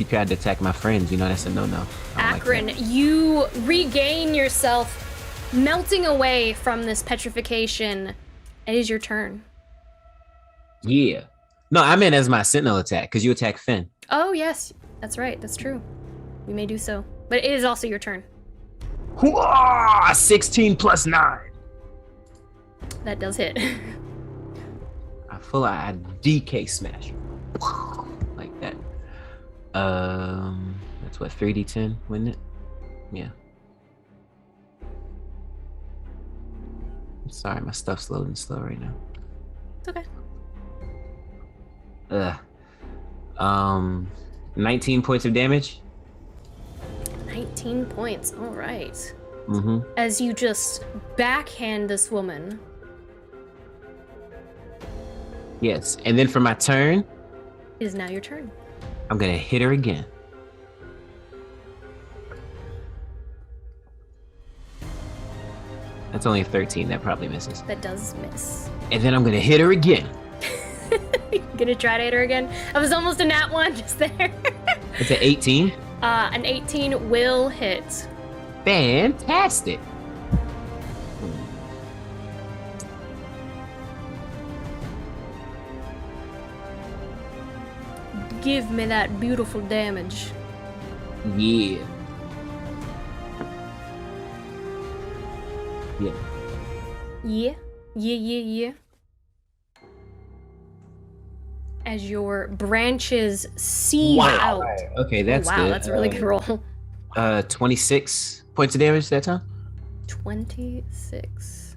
tried to attack my friends. You know that's a no-no. Akron, you regain yourself, melting away from this petrification. It is your turn. Yeah. No, I meant as my sentinel attack, because you attack Finn. Oh, yes. That's right. That's true. You may do so. But it is also your turn. 16 + 9. That does hit. I DK smash. Like that. That's what, 3d10, wouldn't it? Yeah. I'm sorry, my stuff's loading slow right now. It's okay. 19 points of damage. 19 points. All right. Mm-hmm. As you just backhand this woman. Yes, and then for my turn, It is now your turn. I'm gonna hit her again. That's only a 13. That probably misses. That does miss. And then I'm gonna hit her again. Gonna try to hit her again. I was almost a nat 1 just there. It's an 18. An 18 will hit. Fantastic. Give me that beautiful damage. Yeah. Yeah. Yeah. Yeah. As your branches seem out. Okay, that's wow, good. that's a really good roll. 26 points of damage that time. 26.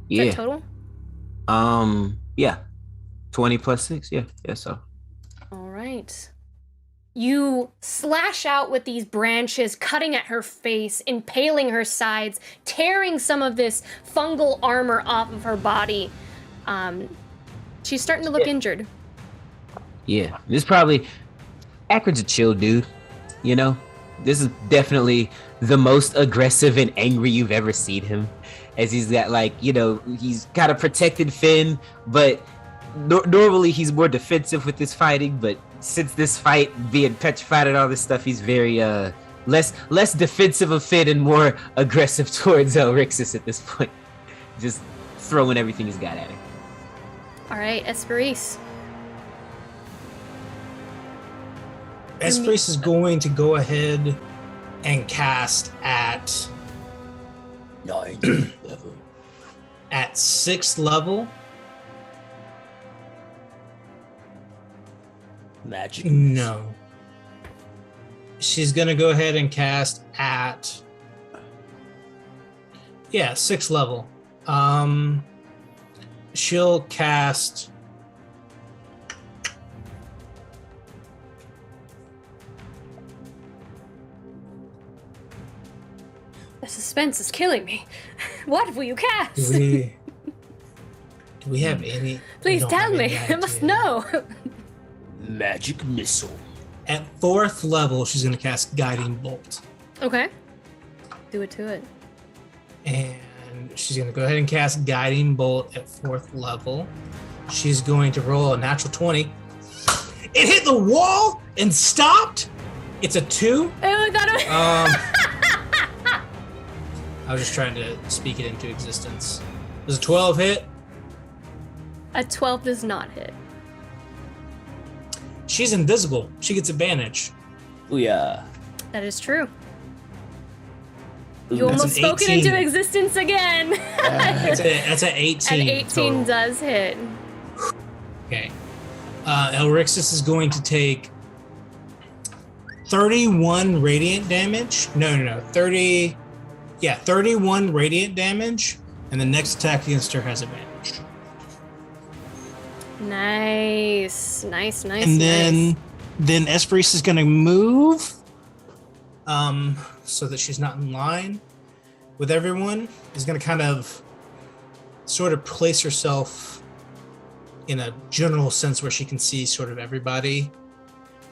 Yeah. Is that total? Yeah. 20 plus 6. Yeah. So. All right. You slash out with these branches, cutting at her face, impaling her sides, tearing some of this fungal armor off of her body. She's starting to look injured. Yeah. This probably Akron's a chill dude. You know, this is definitely the most aggressive and angry you've ever seen him. As he's got he's got a protected fin, but normally he's more defensive with his fighting. But since this fight, being petrified and all this stuff, he's very less defensive of Finn and more aggressive towards Rixus at this point. Just throwing everything he's got at him. All right, Esperise. Esperise is going to go ahead and cast at 9th level. At 6th level. Magic. No. She's going to go ahead and cast at 6th level. She'll cast The suspense is killing me. What will you cast? Do we have any? Please tell me. I must know. Magic missile. At 4th level, she's going to cast Guiding Bolt. Okay. Do it to it. And she's going to go ahead and cast Guiding Bolt at 4th level. She's going to roll a natural 20. It hit the wall and stopped. It's a 2. I was just trying to speak it into existence. Does a 12 hit? A 12 does not hit. She's invisible. She gets advantage. Oh yeah. That is true. Ooh, You that's almost an spoke it 18. into existence again. That's an 18. An 18 total. does hit. Okay. Elrixis is going to take 31 radiant damage. No. 31 radiant damage, and the next attack against her has advantage. Nice. And then Esperise is going to move, so that she's not in line with everyone. Is going to kind of sort of place herself in a general sense where she can see sort of everybody.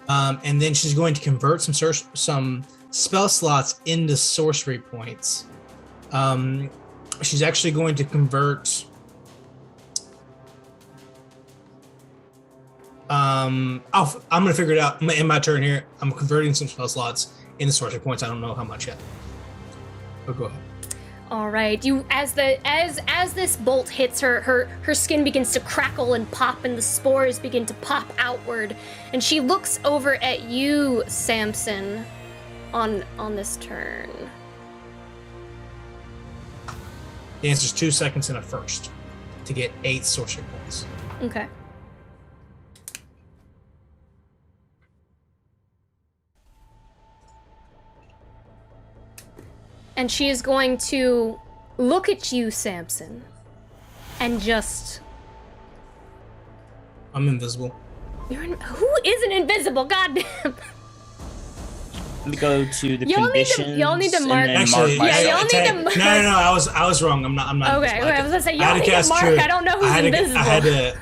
And then she's going to convert some spell slots into sorcery points. She's actually going to convert. I'm going to figure it out in my turn here. I'm converting some spell slots into sorcery points. I don't know how much yet. But go ahead. All right. You as this bolt hits her, her skin begins to crackle and pop, and the spores begin to pop outward. And she looks over at you, Samson, on this turn. The answer is 2 seconds and a first to get 8 sorcery points. Okay. And she is going to look at you, Samson, and just... I'm invisible. Who isn't invisible? Goddamn. Let me go to the Y'all conditions. need to mark. and then Actually, mark Yeah, myself. y'all need to mark. No. I was wrong. I'm not. Okay, invisible. I was gonna say, I y'all had to need to cast mark. cure. I don't know who's invisible.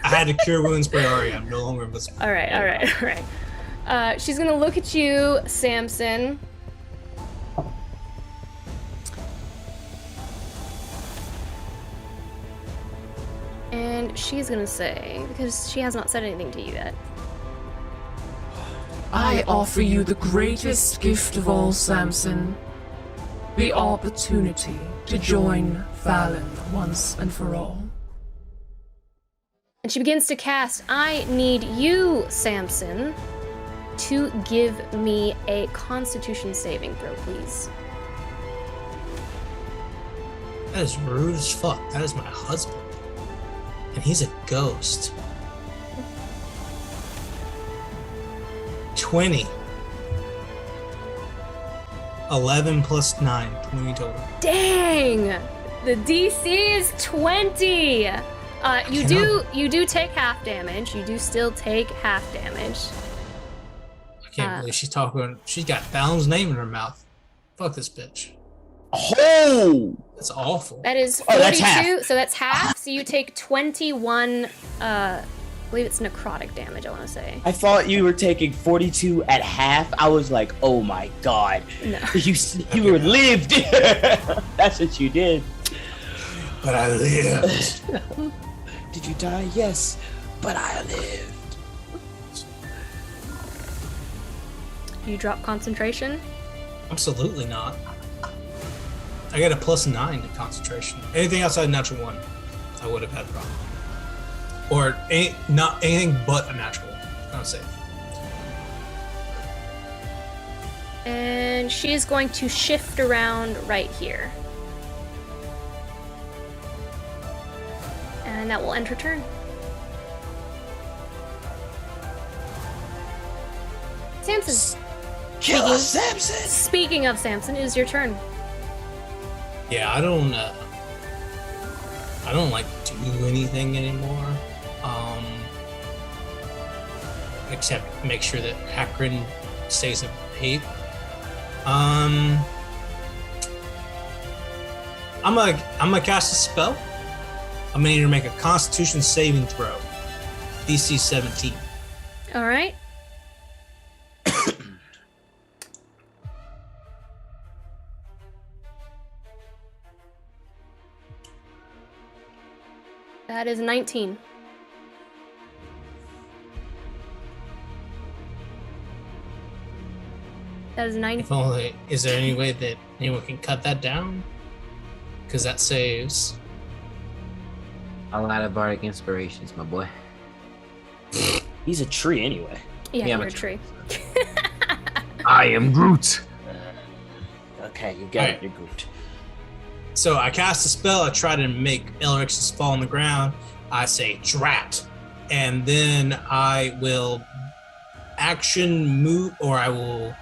I had to cure wounds per area. I'm no longer invisible. All right. She's gonna look at you, Samson. And she's gonna say, because she has not said anything to you yet. I offer you the greatest gift of all, Samson. The opportunity to join Fallon once and for all. And she begins to cast, I need you, Samson, to give me a Constitution saving throw, please. That is rude as fuck. That is my husband. And he's a ghost. 20. 11 plus 9, 20 total. Dang! The DC is 20. You do take half damage. You do still take half damage. I can't believe she's talking. She's got Fallon's name in her mouth. Fuck this bitch. Oh! That's awful. That is 42. That's half. So that's half. So you take 21. I believe it's necrotic damage. I want to say. I thought you were taking 42 at half. I was like, oh my god. No. You were lived. That's what you did. But I lived. Did you die? Yes, but I lived. You drop concentration? Absolutely not. I got a plus 9 to concentration. Anything outside natural 1, I would have had a problem. Or not anything but a natural 1. I'm safe. And she is going to shift around right here. And that will end her turn. Samson. Kill Samson! Speaking of Samson, it is your turn. Yeah, I don't like do anything anymore. Except make sure that Akron stays in pace. I'm gonna cast a spell. I'm gonna need to make a Constitution saving throw. DC 17. All right. That is 19. That is 9. If only, is there any way that anyone can cut that down? Because that saves. A lot of bardic inspirations, my boy. He's a tree anyway. Yeah, Yeah, I'm you're a a tree. I am Groot. Okay, you got it. Alright. You're good. So I cast a spell. I try to make Elrix's fall on the ground. I say drat, and then I will action move, or I will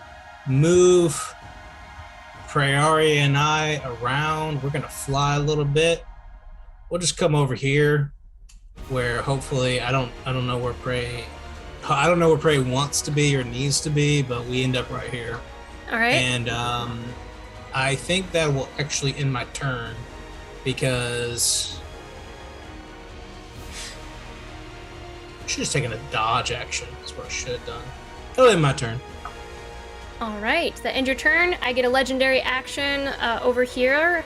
move Prairie and I around. We're gonna fly a little bit. We'll just come over here, where hopefully I don't know where Prey wants to be or needs to be, but we end up right here. All right. And I think that will actually end my turn because I should have taken a dodge action. That's what I should have done. That'll end my turn. All right. That ends your turn. I get a legendary action over here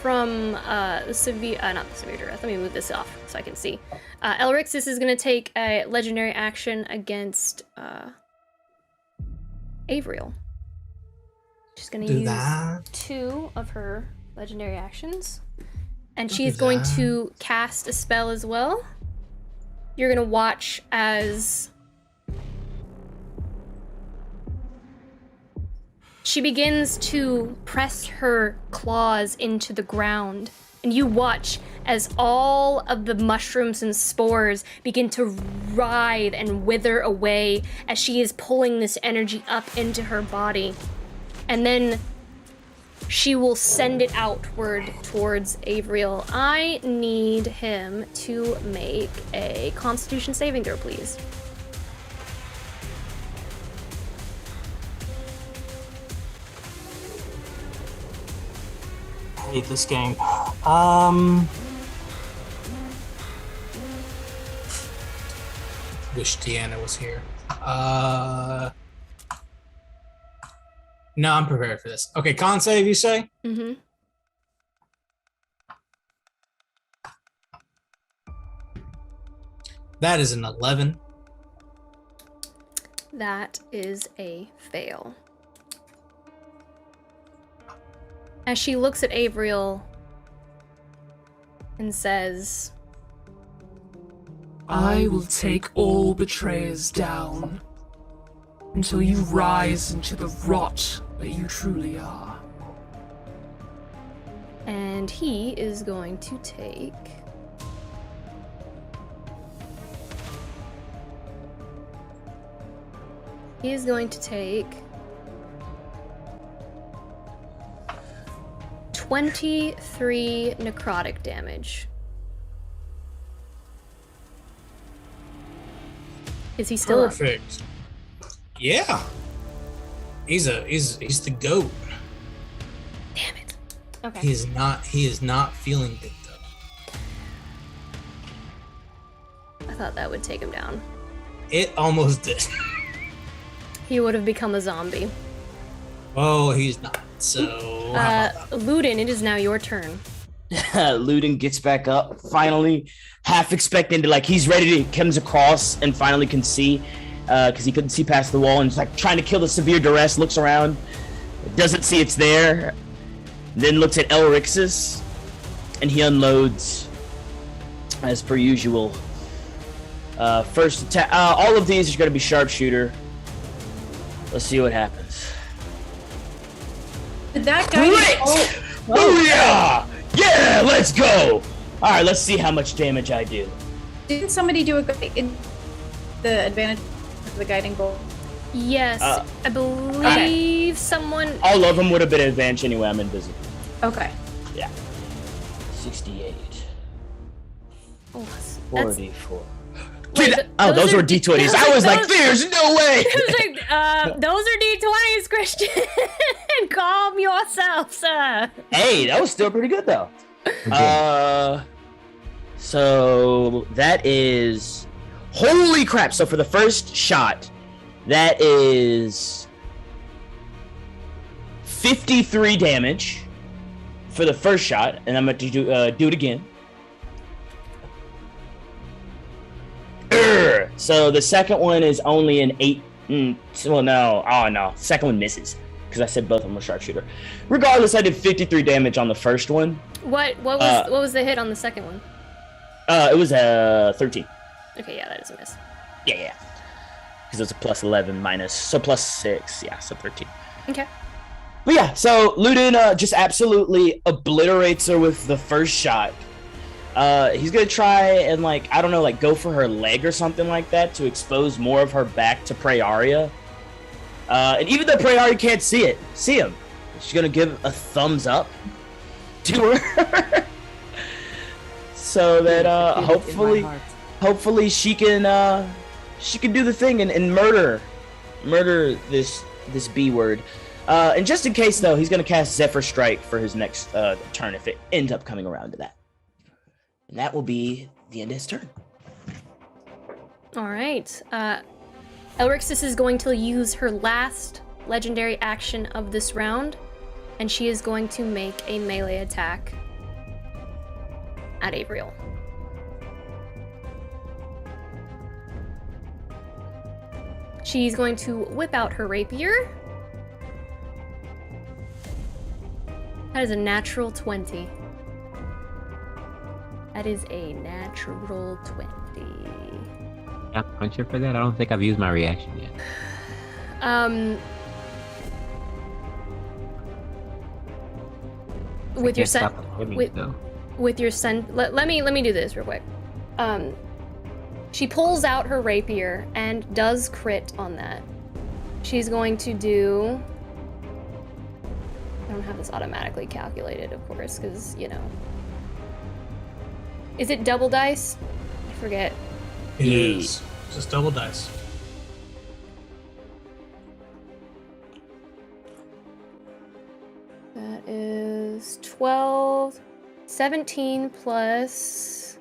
from the severe, not the severe duress. Let me move this off so I can see. Elrixis is going to take a legendary action against Avriel. She's going to use 2 of her legendary actions. And she's going to cast a spell as well. You're going to watch as she begins to press her claws into the ground. And you watch as all of the mushrooms and spores begin to writhe and wither away as she is pulling this energy up into her body. And then she will send it outward towards Avriel. I need him to make a Constitution saving throw, please. I hate this game. Wish Deanna was here. No, I'm prepared for this. Okay, con save, you say? Mm-hmm. That is an 11. That is a fail. As she looks at Avriel and says, I will take all betrayers down until you rise into the rot that you truly are. and he is going to take 23 necrotic damage. Is he still up? Perfect. Yeah. He's the goat. Damn it. Okay. He is not feeling good though. I thought that would take him down. It almost did. He would have become a zombie. Oh, he's not. So Ludin, it is now your turn. Ludin gets back up, finally, half expecting to, like, he's ready to comes across and finally can see, because he couldn't see past the wall, and he's like trying to kill the severe duress, looks around, doesn't see it's there, then looks at Elrix's, and he unloads as per usual. First attack, all of these are going to be sharpshooter. Let's see what happens. Did that guy? Great! Booyah! Yeah, let's go! Alright, let's see how much damage I do. Didn't somebody do the advantage of the guiding bolt? Yes, I believe someone. All of them would have been advantage anyway, I'm invisible. Okay. Yeah. 68. Oh, 44. Wait, those were D20s. I was like, there's no way! Those are D20s, Christian! Calm yourself, sir! Hey, that was still pretty good, though. So that is... Holy crap! So for the first shot, that is 53 damage for the first shot, and I'm going to do it again. So the second one is only an 8. Well, no. Oh, no. Second one misses because I said both of them were sharpshooter. Regardless, I did 53 damage on the first one. What was the hit on the second one? It was 13. Okay, yeah, that is a miss. Yeah. Because it's a plus 11 minus, so plus 6. Yeah, so 13. Okay. But yeah, so Ludin just absolutely obliterates her with the first shot. He's gonna try and, like, I don't know, like, go for her leg or something like that to expose more of her back to Prearia. And even though Prearia can't see him, she's gonna give a thumbs up to her. So that hopefully she can do the thing and murder this B word. And just in case though, he's gonna cast Zephyr Strike for his next turn if it ends up coming around to that. And that will be the end of his turn. All right. Elrixis is going to use her last legendary action of this round, and she is going to make a melee attack at Avriel. She's going to whip out her rapier. That is a natural 20. That is a natural 20. Yeah, punch her for that? I don't think I've used my reaction yet. With your sen, let me do this real quick. She pulls out her rapier and does crit on that. She's going to do. I don't have this automatically calculated, of course, because you know. Is it double dice? I forget. It is. Just double dice. That is 12, 17 plus...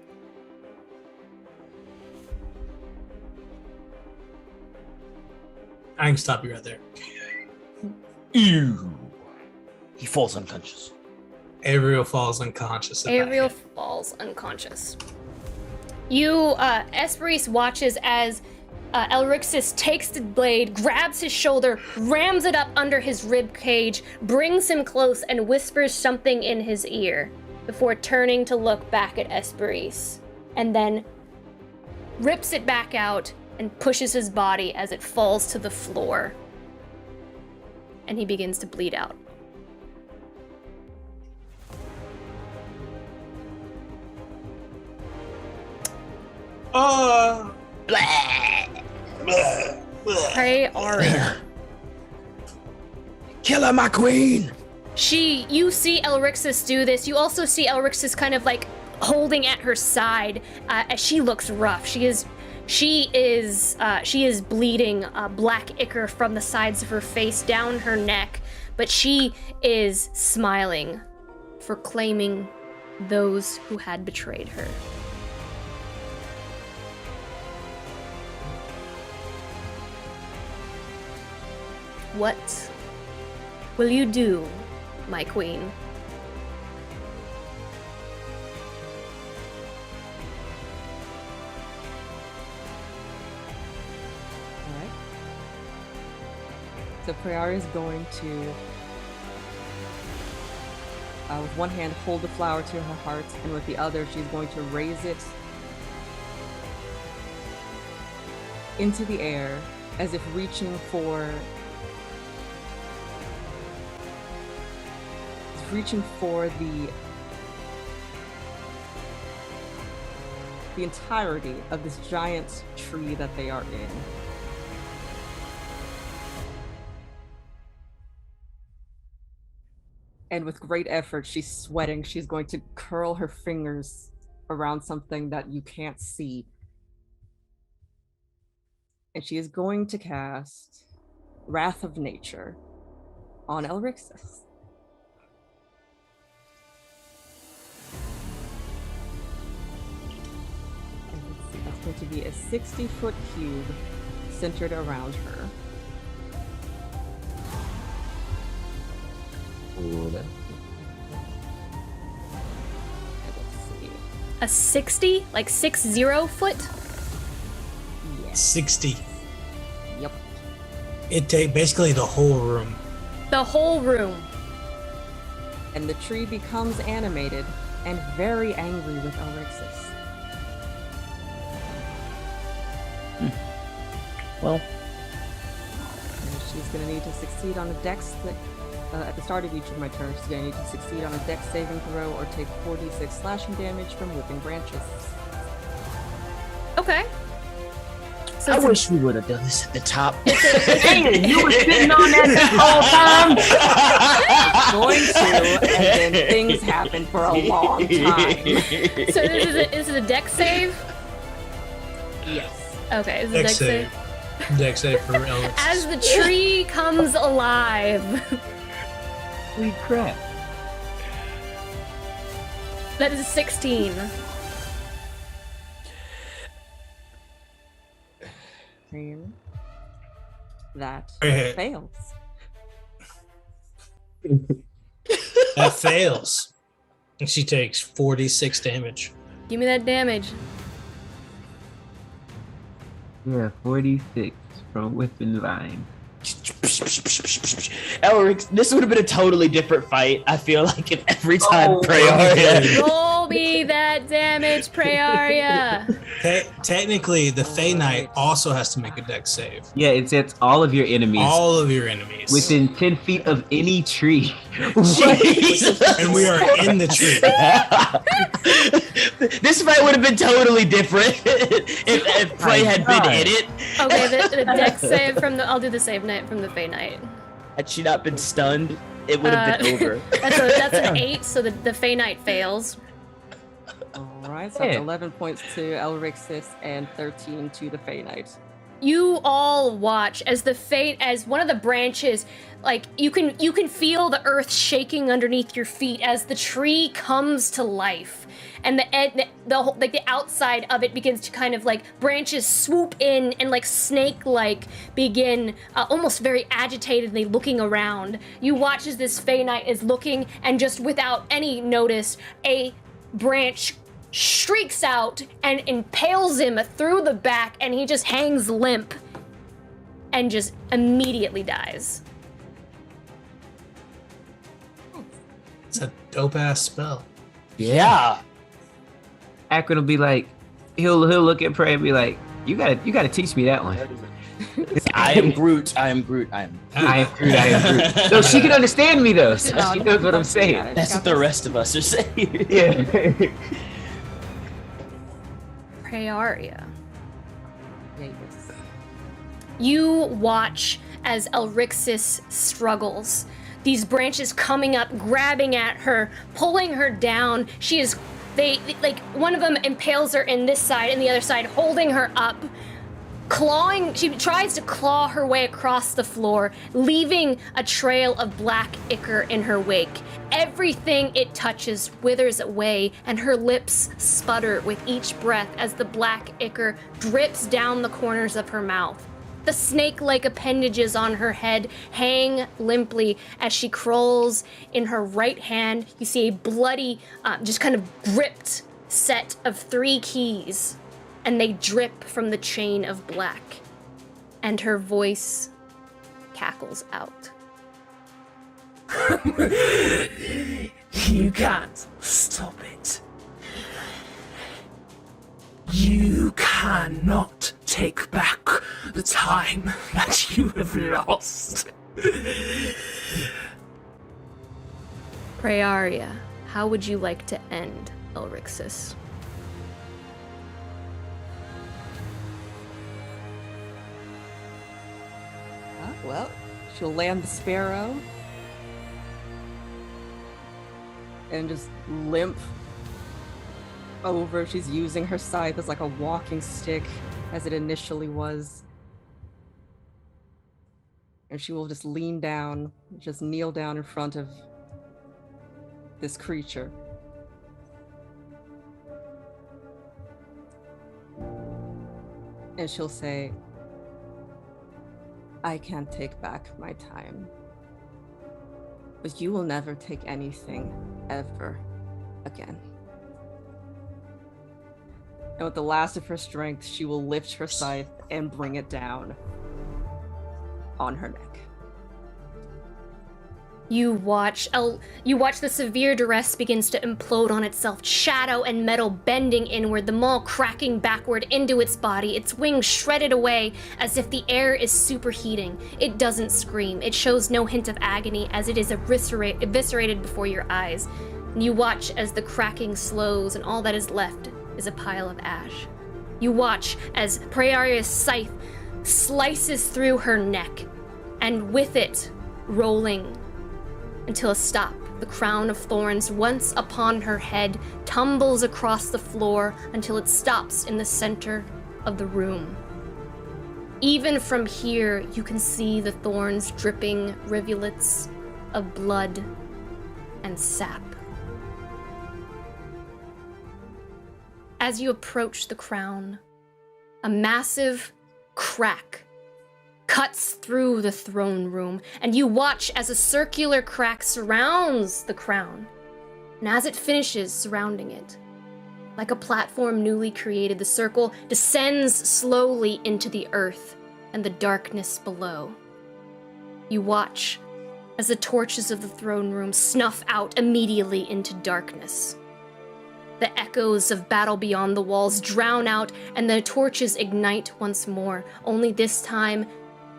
I can stop you right there. Ew. He falls unconscious. Avriel falls unconscious. Avriel falls unconscious. You, Esperis watches as Elrixis takes the blade, grabs his shoulder, rams it up under his rib cage, brings him close, and whispers something in his ear before turning to look back at Esperis, and then rips it back out and pushes his body as it falls to the floor. And he begins to bleed out. Prearia. Kill her, my queen! You see Elrixis do this. You also see Elrixis kind of like holding at her side as she looks rough. She is bleeding black ichor from the sides of her face down her neck, but she is smiling for claiming those who had betrayed her. What will you do, my queen? Alright. So Priara is going to, with one hand, hold the flower to her heart, and with the other, she's going to raise it into the air as if reaching for the entirety of this giant tree that they are in. And with great effort, she's sweating. She's going to curl her fingers around something that you can't see. And she is going to cast Wrath of Nature on Elrixis. And let's see, that's going to be a 60-foot cube centered around her. Ooh, that. Let's see. A 60? Like 60 foot? Yeah. 60. Yep. It take basically the whole room. The whole room. And the tree becomes animated and very angry with Elrixis. Well, And she's going to need to succeed on a dex at the start of each of my turns. She's going to need to succeed on a dex saving throw or take 4d6 slashing damage from whipping branches. Okay. So I it's wish we would have done this at the top. Hey, you were sitting on that this whole time. Going to, and then things happen for a long time. So this is a dex save? Yes. Okay, is it a dex save? Dex save for Elrix. As the tree comes alive. Sweet crap. That is a 16. And that Okay. fails. That fails. And she takes 46 damage. Give me that damage. Yeah, 46 from Whipping Vine. Elric, this would have been a totally different fight. I feel like if every time Praeria. Roll me that damage, Praeria. Technically, the Fey Knight also has to make a dex save. Yeah, it sets all of your enemies All of your enemies. within 10 feet of any tree. Jesus. And we are in the tree. This fight would have been totally different if Prey had been in it. Okay, the dex save from the. I'll do the save knight from the Fey Knight. Had she not been stunned, it would have been over. That's an 8, so the Fey Knight fails. Alright, so that's 11 points to Elrixis and 13 to the Fey Knight. You all watch as as one of the branches, like you can feel the earth shaking underneath your feet as the tree comes to life, and the outside of it begins to kind of like branches swoop in and like snake-like begin almost very agitatedly looking around. You watch as this Fey Knight is looking, and just without any notice, a branch shrieks out and impales him through the back, and he just hangs limp and just immediately dies. It's a dope ass spell. Yeah. Akron will be like, he'll look at Prey and be like, you gotta teach me that one. I am Groot. I am Groot. I am Groot. No, she can understand me though. So she knows what I'm saying. That's what the rest of us are saying. Yeah. Praeria. Yes. You watch as Elrixis struggles. these branches coming up, grabbing at her, pulling her down. She is, one of them impales her in this side and the other side, holding her up, clawing. She tries to claw her way across the floor, leaving a trail of black ichor in her wake. Everything it touches withers away, and her lips sputter with each breath as the black ichor drips down the corners of her mouth. The snake-like appendages on her head hang limply as she crawls. In her right hand, you see a bloody, just kind of gripped set of 3 keys, and they drip from the chain of black. And her voice cackles out. You can't stop it. You cannot take back the time that you have lost. Praeria, how would you like to end Elrixis? Well, she'll land the sparrow and just limp over. She's using her scythe as like a walking stick, as it initially was. And she will just lean down, just kneel down in front of this creature. And she'll say, I can't take back my time, but you will never take anything ever again. And with the last of her strength, she will lift her scythe and bring it down on her neck. You watch the severe duress begins to implode on itself, shadow and metal bending inward, the maul cracking backward into its body, its wings shredded away as if the air is superheating. It doesn't scream. It shows no hint of agony as it is eviscerated before your eyes. You watch as the cracking slows and all that is left is a pile of ash. You watch as Praeria's scythe slices through her neck, and with it, rolling until a stop, the crown of thorns once upon her head tumbles across the floor until it stops in the center of the room. Even from here, you can see the thorns dripping rivulets of blood and sap. As you approach the crown, a massive crack cuts through the throne room, and you watch as a circular crack surrounds the crown. And as it finishes surrounding it, like a platform newly created, the circle descends slowly into the earth and the darkness below. You watch as the torches of the throne room snuff out immediately into darkness. The echoes of battle beyond the walls drown out, and the torches ignite once more, only this time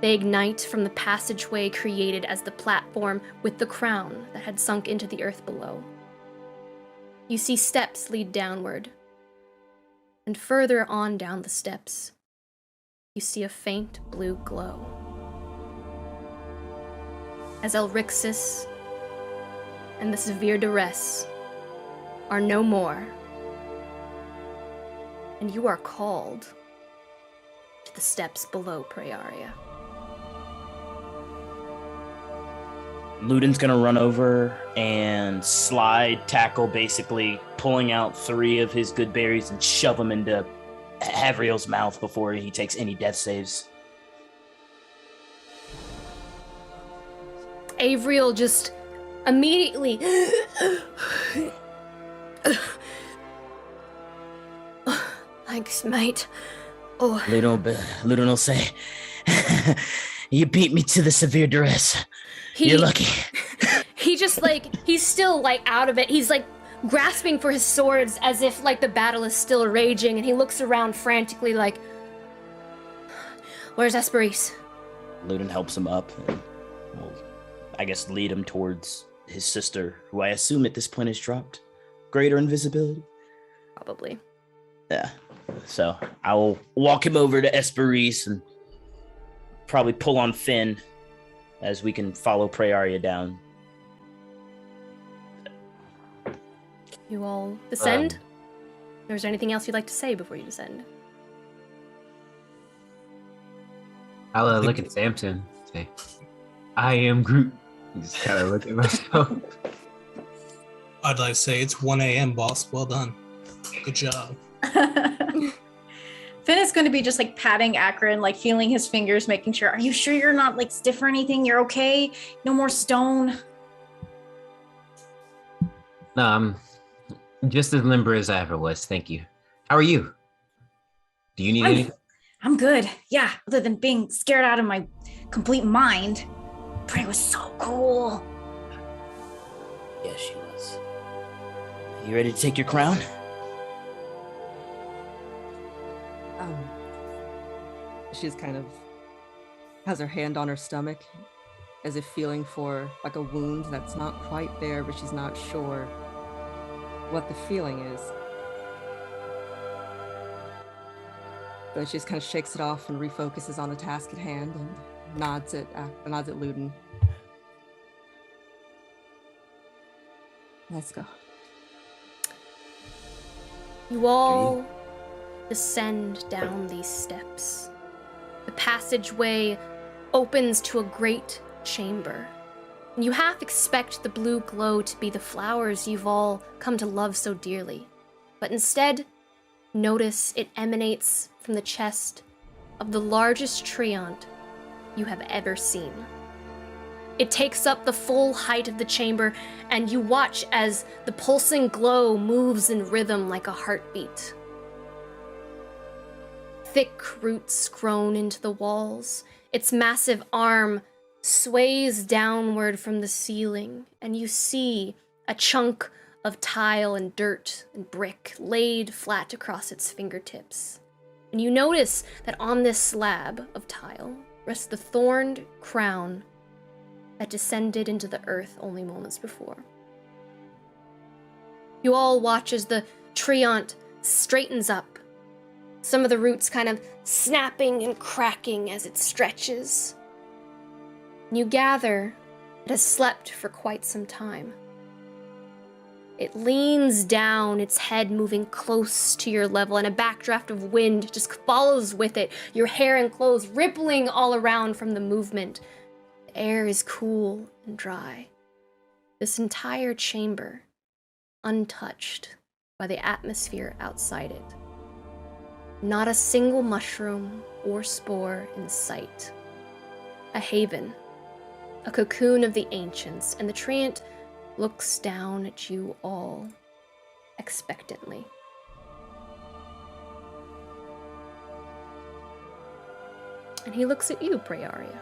they ignite from the passageway created as the platform with the crown that had sunk into the earth below. You see steps lead downward, and further on down the steps, you see a faint blue glow. As Elrixis and the severe duress are no more, and you are called to the steps below Praeria. Ludin's gonna run over and slide tackle, basically pulling out 3 of his good berries and shove them into Havriel's mouth before he takes any death saves. Avriel just immediately thanks, mate. Oh, Ludin will say, you beat me to the severe duress. You're lucky. He just he's still out of it. He's grasping for his swords as if the battle is still raging, and he looks around frantically where's Esperise? Ludin helps him up and will, I guess, lead him towards his sister, who I assume at this point has dropped greater invisibility. Probably. Yeah. So I will walk him over to Esperise and probably pull on Finn as we can follow Praeria down You all descend? Or is there anything else you'd like to say before you descend? I'll look at Samson. Say, I am Groot. Just kind of look at myself. I'd like to say it's 1 a.m., boss. Well done. Good job. Finn is going to be just like patting Akron, like feeling his fingers, making sure, are you sure you're not like stiff or anything? You're okay? No more stone? No, I'm just as limber as I ever was. Thank you. How are you? Do you need anything? I'm good. Yeah, other than being scared out of my complete mind. Prey was so cool. Yes, she was. You ready to take your crown? She's kind of has her hand on her stomach as if feeling for like a wound that's not quite there, but she's not sure what the feeling is. Then she just kind of shakes it off and refocuses on the task at hand and nods at Luden. Let's go. You all descend down these steps. The passageway opens to a great chamber. And you half expect the blue glow to be the flowers you've all come to love so dearly. But instead, notice it emanates from the chest of the largest treant you have ever seen. It takes up the full height of the chamber, and you watch as the pulsing glow moves in rhythm like a heartbeat. Thick roots grown into the walls, its massive arm sways downward from the ceiling, and you see a chunk of tile and dirt and brick laid flat across its fingertips. And you notice that on this slab of tile rests the thorned crown that descended into the earth only moments before. You all watch as the treant straightens up, some of the roots kind of snapping and cracking as it stretches. You gather it has slept for quite some time. It leans down, its head moving close to your level, and a backdraft of wind just follows with it, your hair and clothes rippling all around from the movement. The air is cool and dry. This entire chamber, untouched by the atmosphere outside it. Not a single mushroom or spore in sight. A haven, a cocoon of the ancients, and the treant looks down at you all expectantly. And he looks at you, Prearia.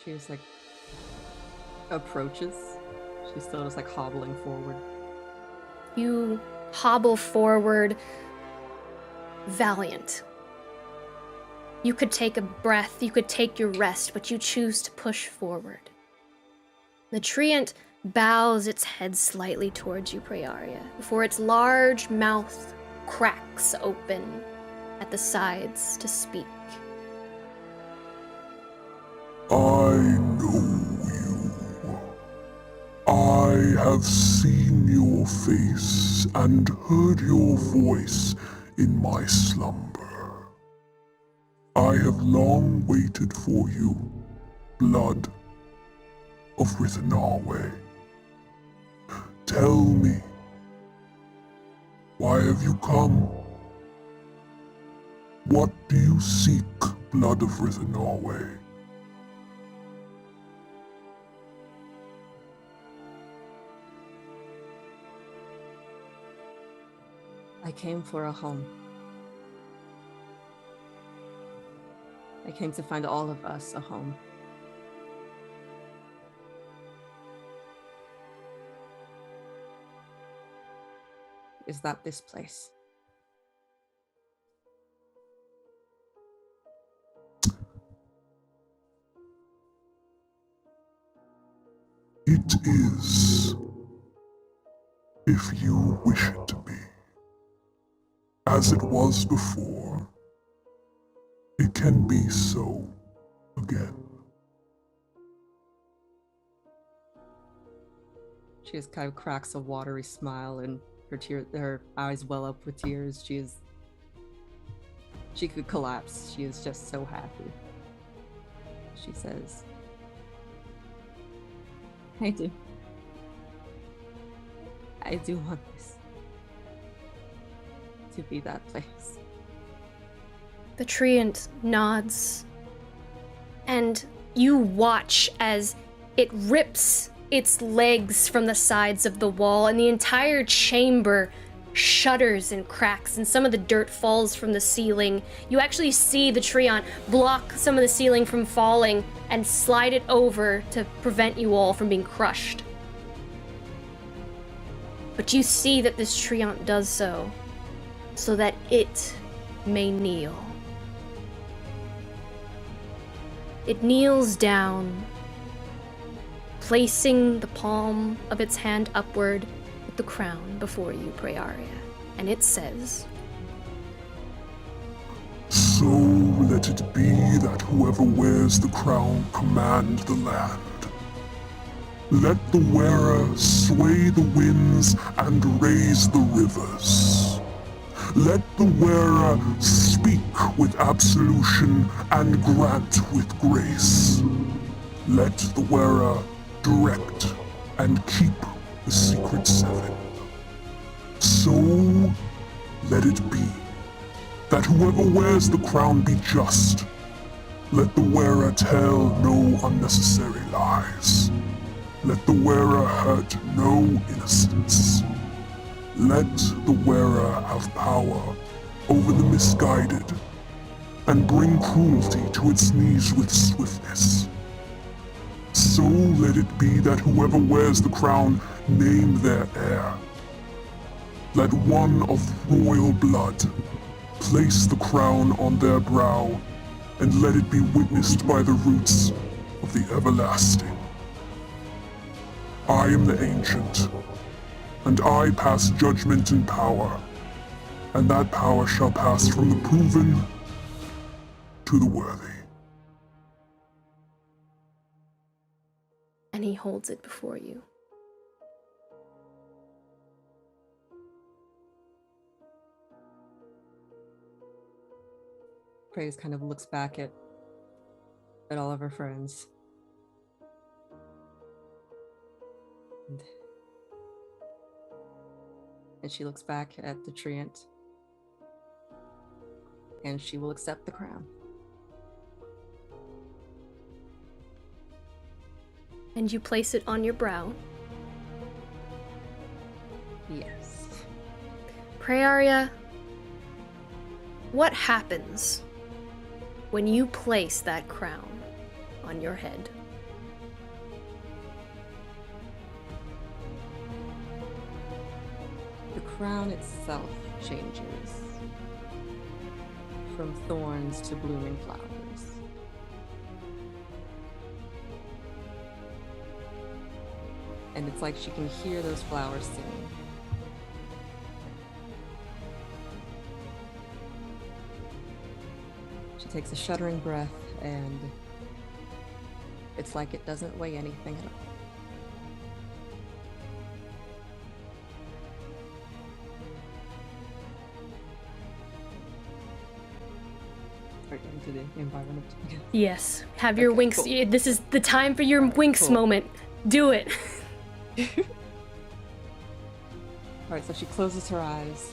She just like approaches. She's still just like hobbling forward. You hobble forward, valiant. You could take a breath, you could take your rest, but you choose to push forward. The treant bows its head slightly towards you, Prearia, before its large mouth cracks open at the sides to speak. I know you. I have seen your face and heard your voice in my slumber. I have long waited for you, blood of Rithanarwe. Tell me, why have you come? What do you seek, blood of Rithanarwe? I came for a home. I came to find all of us a home. Is that this place? It is, if you wish it to be. As it was before, it can be so again. She just kind of cracks a watery smile, and her eyes well up with tears. She could collapse. She is just so happy. She says, I do want this to be that place. The treant nods, and you watch as it rips its legs from the sides of the wall, and the entire chamber shudders and cracks, and some of the dirt falls from the ceiling. You actually see the treant block some of the ceiling from falling and slide it over to prevent you all from being crushed. But you see that this treant does so that it may kneel. It kneels down, placing the palm of its hand upward with the crown before you, Praeria. And it says, So let it be that whoever wears the crown command the land. Let the wearer sway the winds and raise the rivers. Let the wearer speak with absolution and grant with grace. Let the wearer direct and keep the secret seven. So let it be that whoever wears the crown be just. Let the wearer tell no unnecessary lies. Let the wearer hurt no innocence. Let the wearer have power over the misguided and bring cruelty to its knees with swiftness. So let it be that whoever wears the crown name their heir. Let one of royal blood place the crown on their brow, and let it be witnessed by the roots of the everlasting. I am the ancient, and I pass judgment and power, and that power shall pass from the proven to the worthy. and he holds it before you. Praise kind of looks back at all of her friends. And she looks back at the treant. And she will accept the crown. And you place it on your brow. Yes. Praeria, what happens when you place that crown on your head? The crown itself changes from thorns to blooming flowers. And it's like she can hear those flowers singing. She takes a shuddering breath, and it's like it doesn't weigh anything at all. Into the environment. Yes. Have your winks. cool. This is the time for your winks moment. Do it. Alright, so she closes her eyes.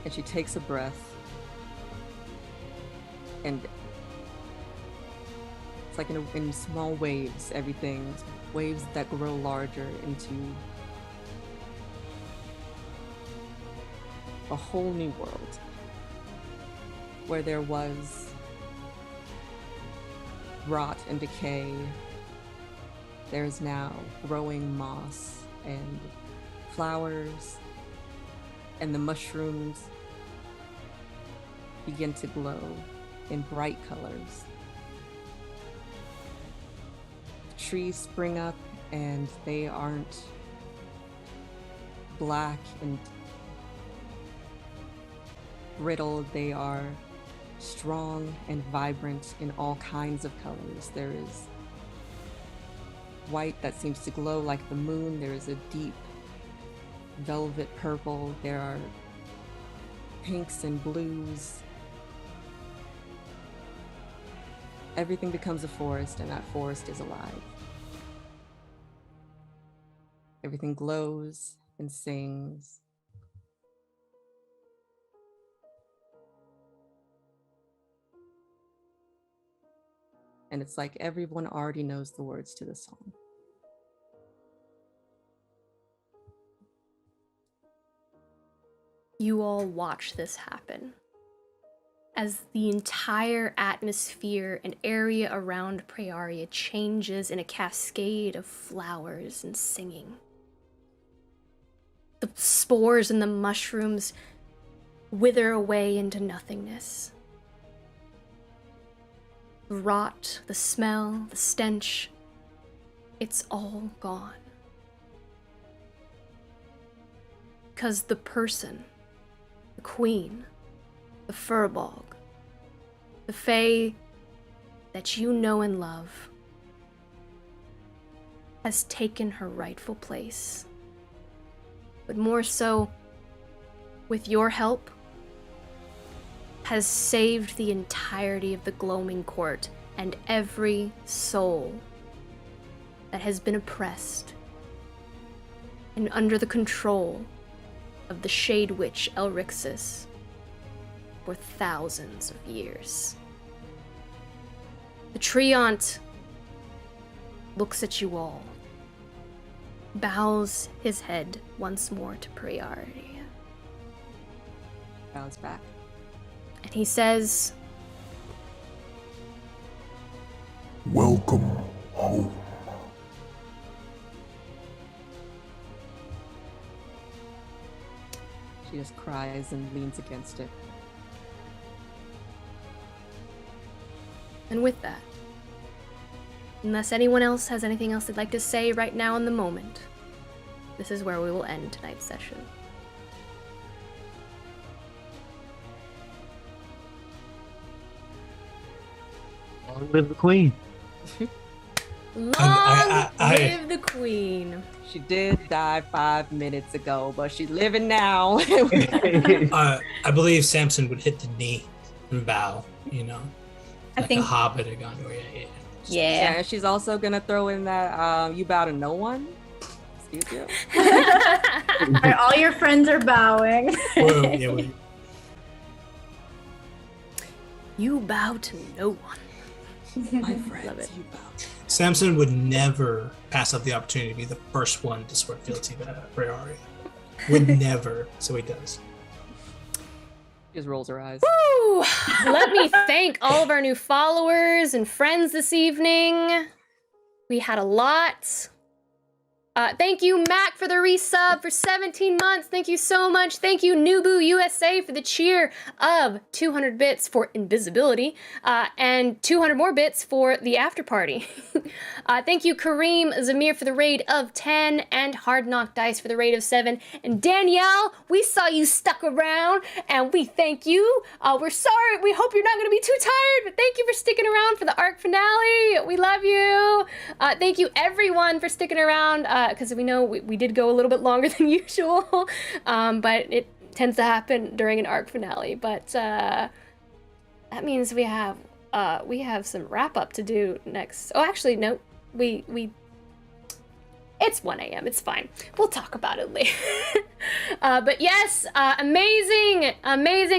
And she takes a breath. And it's like in small waves, waves that grow larger into a whole new world. Where there was rot and decay, there's now growing moss and flowers, and the mushrooms begin to glow in bright colors. Trees spring up, and they aren't black and brittle, they are strong and vibrant in all kinds of colors. There is white that seems to glow like the moon. There is a deep velvet purple. There are pinks and blues. Everything becomes a forest, and that forest is alive. Everything glows and sings. And it's like everyone already knows the words to the song. You all watch this happen as the entire atmosphere and area around Praeria changes in a cascade of flowers and singing. The spores and the mushrooms wither away into nothingness. The rot, the smell, the stench, it's all gone. Because the person, the queen, the Furbog, the Fae that you know and love, has taken her rightful place. But more so, with your help, has saved the entirety of the Gloaming Court and every soul that has been oppressed and under the control of the Shade Witch Elrixis for thousands of years. The Treant looks at you all, bows his head once more to Praeria. Bows back. And he says, Welcome home. She just cries and leans against it. and with that, unless anyone else has anything else they'd like to say right now in the moment, this is where we will end tonight's session. Long live the queen. Long live the queen. She did die 5 minutes ago, but she's living now. I believe Samson would hit the knee and bow, you know. I think a hobbit had gone to Yeah, and she's also gonna throw in that you bow to no one. Excuse you. All your friends are bowing. You bow to no one. My friends, love it. You bow. Samson would never pass up the opportunity to be the first one to swear fealty to Praeria. Would never, so he does. She just rolls her eyes. Woo! Let me thank all of our new followers and friends this evening. We had a lot. Thank you, Mac, for the resub for 17 months. Thank you so much. Thank you, Nubu USA, for the cheer of 200 bits for invisibility and 200 more bits for the after party. Thank you, Kareem Zamir, for the raid of 10 and Hard Knock Dice for the raid of 7. And Danielle, we saw you stuck around and we thank you. We're sorry. We hope you're not going to be too tired, but thank you for sticking around for the ARC finale. We love you. Thank you, everyone, for sticking around. Because we know we did go a little bit longer than usual, but it tends to happen during an arc finale. But that means we have some wrap up to do next. Oh, actually, no, we it's 1 a.m. It's fine. We'll talk about it later. But yes, amazing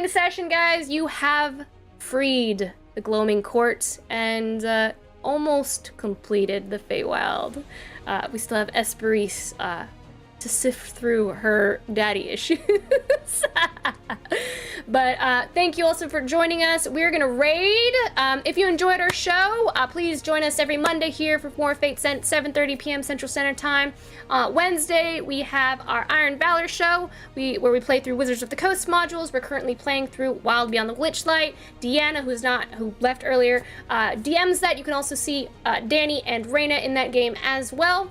session, guys. You have freed the Gloaming Court and almost completed the Feywild. We still have Esperise to sift through her daddy issues. But thank you also for joining us. We're gonna raid. If you enjoyed our show, please join us every Monday here for more Fate Sent, 7:30 p.m. Central Standard Time. Wednesday, we have our Iron Valor show, where we play through Wizards of the Coast modules. We're currently playing through Wild Beyond the Witchlight. Deanna, who left earlier, DMs that. You can also see Danny and Reyna in that game as well.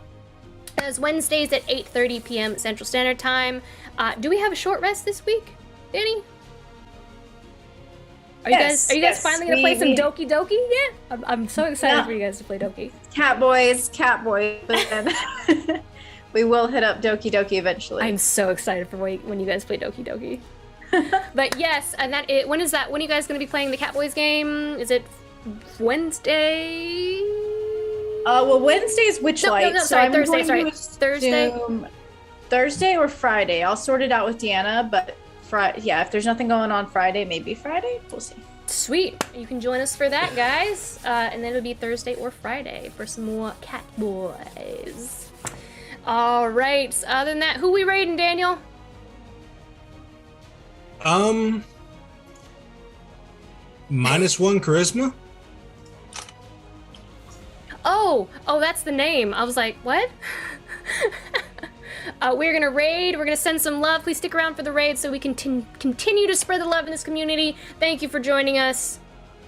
As Wednesdays at 8:30 p.m. Central Standard Time. Do we have a short rest this week, Danny? Are you guys finally gonna play some Doki Doki? Yeah, I'm so excited for you guys to play Doki. Cat boys. But then we will hit up Doki Doki eventually. I'm so excited for when you guys play Doki Doki. But yes, and when is that? When are you guys gonna be playing the Cat Boys game? Is it Wednesday? Well, Wednesday's Witchlight. No, sorry, Thursday. Thursday or Friday. I'll sort it out with Deanna, but yeah, if there's nothing going on Friday, maybe Friday. We'll see. Sweet. You can join us for that, guys. And then it'll be Thursday or Friday for some more Cat Boys. All right. So other than that, who we raiding, Daniel? -1 charisma. Oh, that's the name. I was like, what? We're gonna raid. We're gonna send some love. Please stick around for the raid so we can continue to spread the love in this community. Thank you for joining us.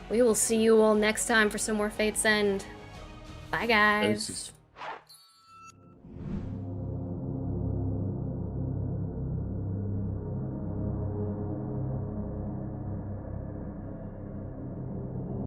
We will see you all next time for some more Fate's End. Bye, guys.